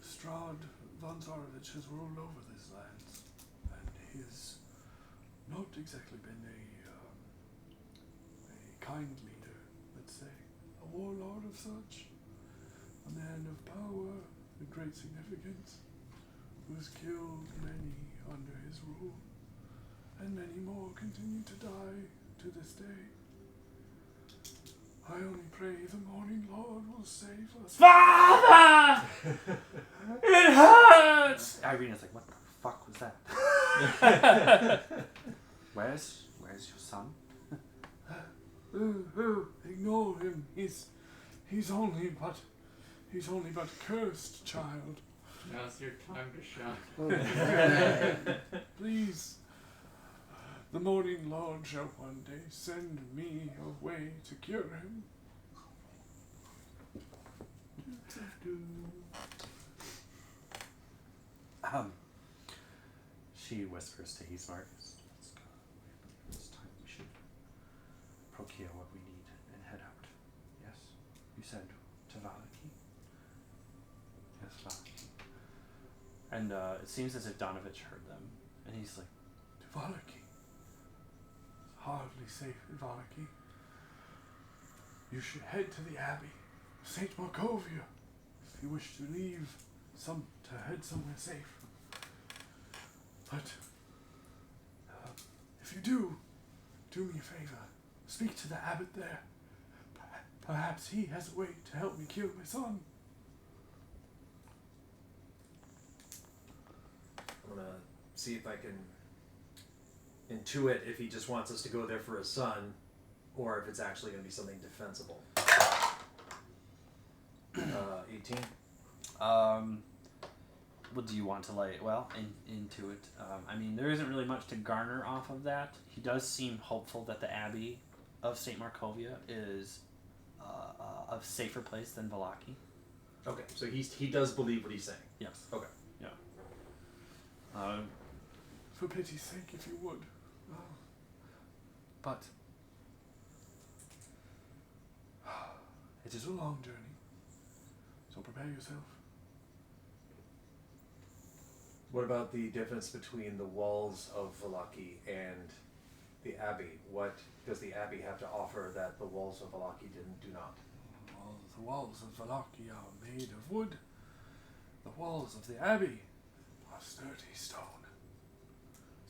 Strahd von Zarovich has ruled over these lands, and he has not exactly been a kind leader, let's say, a warlord of such, a man of power and great significance, who has killed many under his rule, and many more continue to die to this day. I only pray the Morning Lord will save us. Father! It hurts! Irena's like, what the fuck was that? Where's your son? Ignore him. He's only but a cursed child. Now's your time to shine. Please. The Morning Lord shall one day send me a way to cure him. She whispers to Ismark, let's go. This time we should procure what we need and head out. Yes? You said to Valaki? Yes, Valaki. And it seems as if Donovich heard them, and he's like, To Valaki. It's hardly safe in Valaki. You should head to the Abbey of St. Markovia if you wish to leave to head somewhere safe. But if you do me a favor. Speak to the abbot there. Perhaps he has a way to help me cure my son. I'm gonna see if I can intuit if he just wants us to go there for his son, or if it's actually gonna be something defensible. 18. What do you want to into it? I mean, there isn't really much to garner off of that. He does seem hopeful that the Abbey of St. Markovia is a safer place than Valaki. Okay, so he does believe what he's saying. Yes. Okay. Yeah. For pity's sake, if you would. But it is a long journey, so prepare yourself. What about the difference between the walls of Valaki and the Abbey? What does the Abbey have to offer that the walls of Valaki do not? Well, the walls of Valaki are made of wood. The walls of the Abbey are sturdy stone.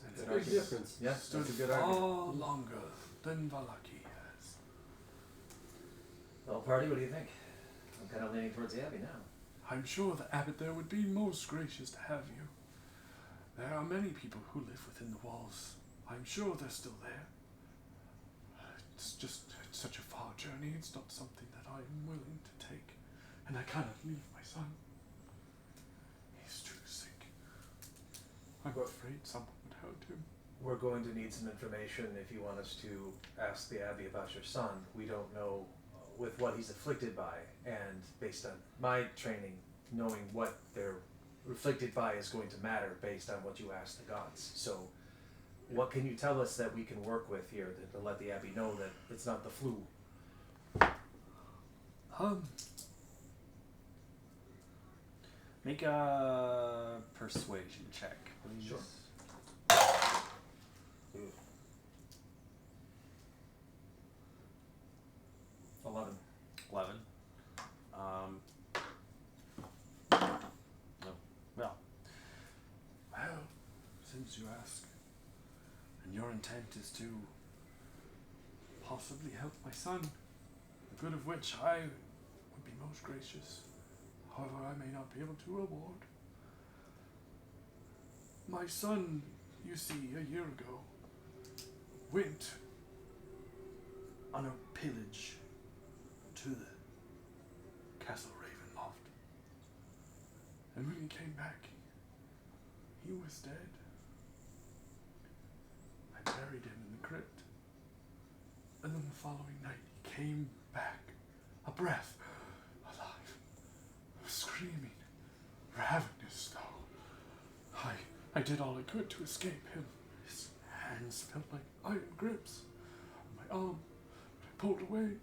That's a big difference. Yeah, Stood that's a good far argument. longer than Valaki has. Well, party, what do you think? I'm kind of leaning towards the Abbey now. I'm sure the abbot there would be most gracious to have you. There are many people who live within the walls. I'm sure they're still there. It's such a far journey. It's not something that I'm willing to take. And I cannot leave my son. He's too sick. I'm afraid someone would hurt him. We're going to need some information if you want us to ask the Abbey about your son. We don't know with what he's afflicted by, and based on my training, knowing what they're afflicted by is going to matter based on what you ask the gods. So what can you tell us that we can work with here to let the Abbey know that it's not the flu? Make a persuasion check, please. Sure. 11. 11. No. Well, Since you ask, and your intent is to possibly help my son, the good of which I would be most gracious, however I may not be able to reward. My son, you see, a year ago, went on a pillage to the Castle Ravenloft. And when he came back, he was dead. I buried him in the crypt. And then the following night, he came back, a breath, alive, screaming, ravenous though. I did all I could to escape him. His hands felt like iron grips on my arm, but I pulled away.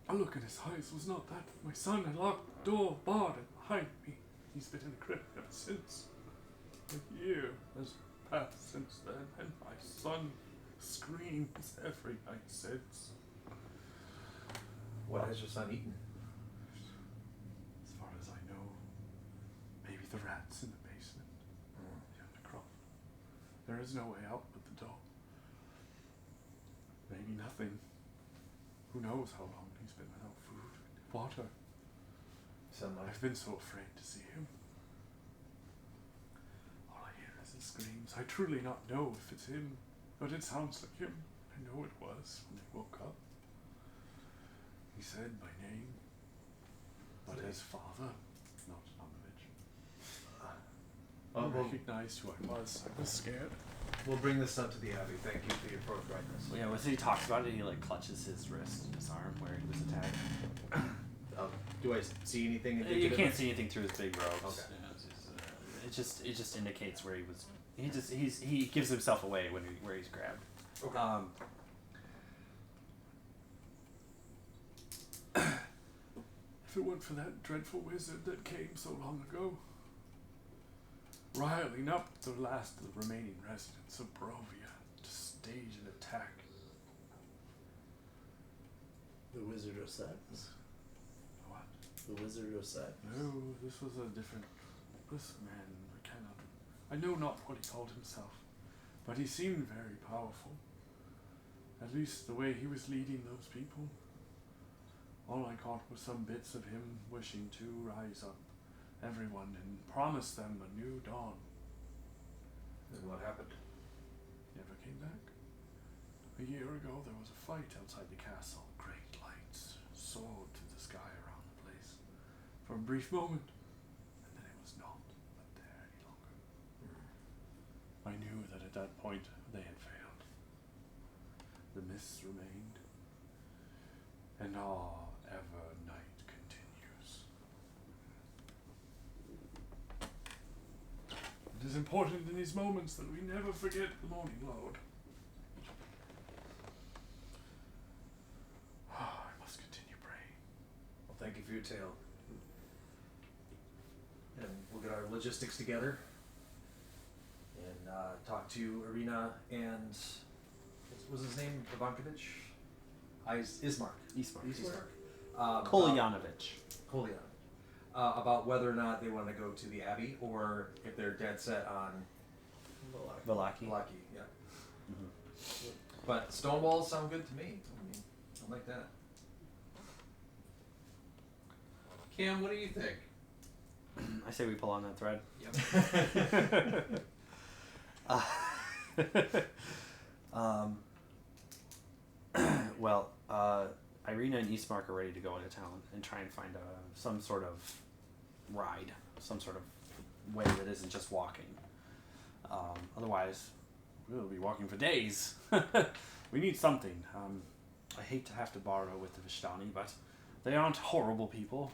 A look in his eyes was not that of my son. I locked the door, barred it behind me. He's been in the crypt ever since. A year has passed since then, and my son screams every night since. What has your son eaten? As far as I know, maybe the rats in the basement, the undercroft. There is no way out but the door. Maybe nothing. Who knows how long he's been without food, water. Sunlight. I've been so afraid to see him. screams. I truly not know if it's him, but it sounds like him. I know it was when I woke up. He said my name, but as father, not Anovich. I recognized who I was. I was scared. We'll bring this up to the Abbey. Thank you for your forthrightness. Well, yeah, once he talks about it, he like clutches his wrist and his arm where he was attacked. Do I see anything? You indicative can't of- see anything through his big robes. Okay. Yeah, it just indicates where he was. He gives himself away where he's grabbed. Okay. If it weren't for that dreadful wizard that came so long ago, riling up the last of the remaining residents of Barovia to stage an attack. The Wizard of Sex? What? The Wizard of Sex? No, this was a different. This man, I know not what he called himself, but he seemed very powerful. At least the way he was leading those people. All I caught was some bits of him wishing to rise up everyone and promise them a new dawn. And what happened? Never came back. A year ago there was a fight outside the castle. Great lights soared to the sky around the place for a brief moment, and then it was not there any longer. I knew that at that point they had failed. The mists remained, and our ever night continues. It is important in these moments that we never forget the Morning Lord. I must continue praying. Well, thank you for your tale. And we'll get our logistics together and talk to Irina and what was his name? Ivankovich? Ismark. Ismark. Kolyanovich. Kolyanovich. About whether or not they want to go to the Abbey or if they're dead set on Valaki. Valaki, yeah. Mhm. But stone walls sound good to me. I mean, I like that. Cam, what do you think? I say we pull on that thread. Yep. Well, Irina and Eastmark are ready to go into town and try and find some sort of ride, some sort of way that isn't just walking. Otherwise, we'll be walking for days. We need something. I hate to have to borrow with the Vishtani, but they aren't horrible people.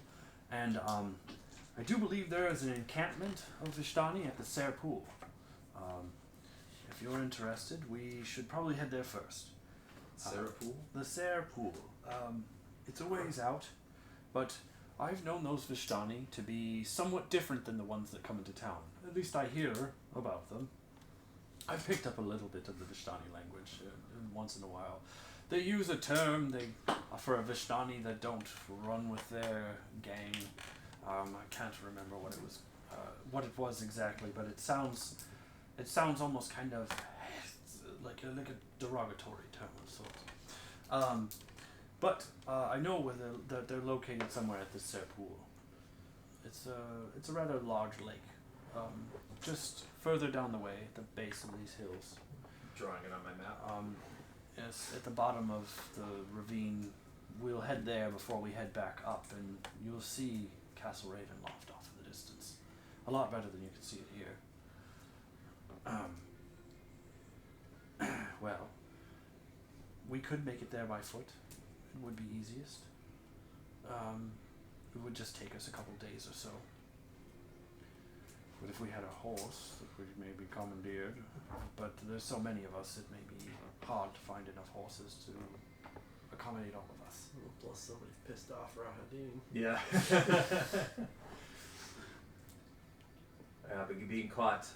And I do believe there is an encampment of Vishtani at the Serre Pool. If you're interested, we should probably head there first. Serre Pool? The Serre Pool. It's a ways out, but I've known those Vishtani to be somewhat different than the ones that come into town. At least I hear about them. I've picked up a little bit of the Vishtani language once in a while. They use a term for a Vishtani that don't run with their gang. I can't remember what it was exactly, but it sounds almost kind of like a derogatory term of sorts. But I know that they're located somewhere at the Serre Pool. It's a rather large lake, just further down the way at the base of these hills. Drawing it on my map. Yes, at the bottom of the ravine. We'll head there before we head back up, and you'll see Castle Ravenloft off in the distance. A lot better than you can see it here. Well, we could make it there by foot. It would be easiest. It would just take us a couple days or so. But if we had a horse that we maybe commandeered, but there's so many of us, it may be hard to find enough horses to accommodate all of us. Plus somebody's pissed off Rahadin. Yeah. But being caught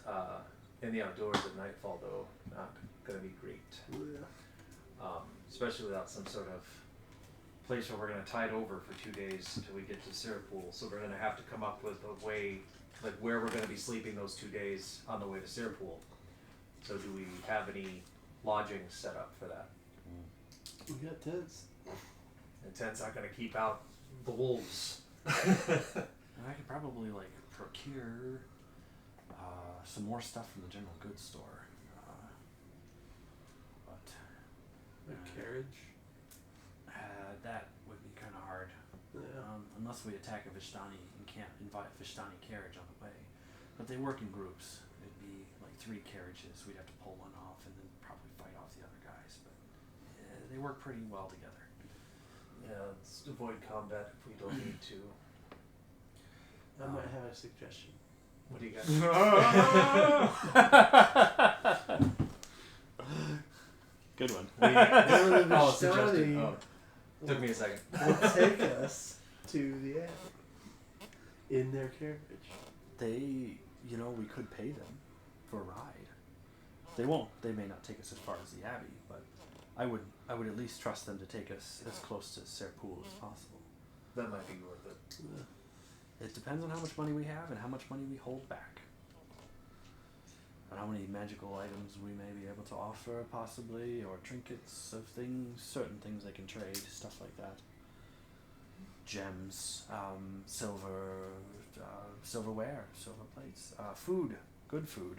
in the outdoors at nightfall, though, not going to be great. Yeah. Especially without some sort of place where we're going to tide over for 2 days until we get to Serre Pool. So we're going to have to come up with a way, like where we're going to be sleeping those 2 days on the way to Serre Pool. So do we have any lodging set up for that? We got tents. And tents aren't going to keep out the wolves. And I could probably procure some more stuff from the general goods store. But A carriage. that would be kind of hard. Yeah. Unless we attack a Vishtani and can't invite a Vishtani carriage on the way. But they work in groups. It'd be like 3 carriages. We'd have to pull one off and then probably fight off the other guys. But they work pretty well together. Yeah, let's avoid combat if we don't need to. I might have a suggestion. What do you got? Good one. One of the Oh, suggested. Vishtani Oh, took me a second. will take us to the abbey in their carriage. They, we could pay them for a ride. They won't. They may not take us as far as the abbey, but I would at least trust them to take us as close to Serpool as possible. That might be worth it. It depends on how much money we have and how much money we hold back. And how many magical items we may be able to offer, possibly, or trinkets of things, certain things they can trade, stuff like that. Gems, silverware, silver plates, food, good food.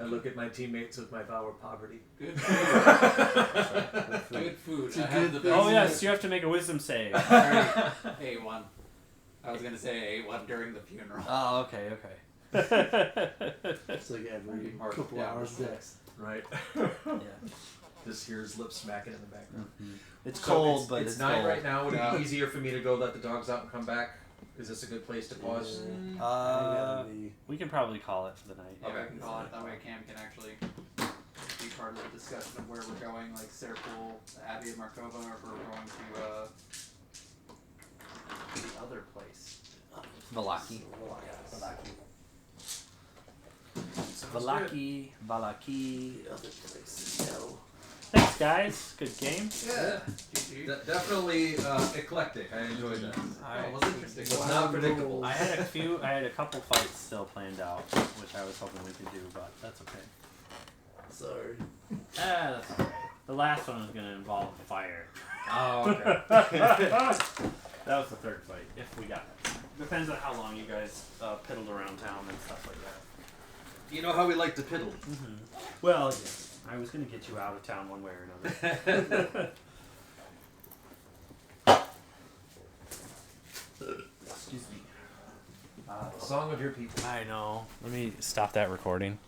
I look at my teammates with my vow of poverty. Good food. Good food. I have the best. Oh yes, you have to make a wisdom save. A1. I was gonna say A1 during the funeral. Oh, okay. It's like every Or- couple yeah, hours or- next. Right. Yeah. Just hears lips smacking in the background. It's So cold, but it's it's 9 cold. right now. Would it Yeah. be easier for me to go let the dogs out and come back? Is this a good place to pause? We can probably call it for the night. Yeah, we can call it. That way Cam can actually be part of the discussion of where we're going, like Serpool, the Abbey of Markova, or if we're going to the other place. Valaki. Valaki. Valaki. The other places, no. Thanks, guys. Good game. Yeah. GG. Definitely eclectic. I enjoyed that. Oh, it was interesting. It was not predictable. I had a couple fights still planned out, which I was hoping we could do, but that's okay. Sorry. That's okay. The last one was gonna involve fire. Oh, okay. That was the third fight, if we got it. Depends on how long you guys piddled around town and stuff like that. You know how we like to piddle. Well, yeah, I was gonna get you out of town one way or another. Excuse me. Song of your people. I know. Let me stop that recording.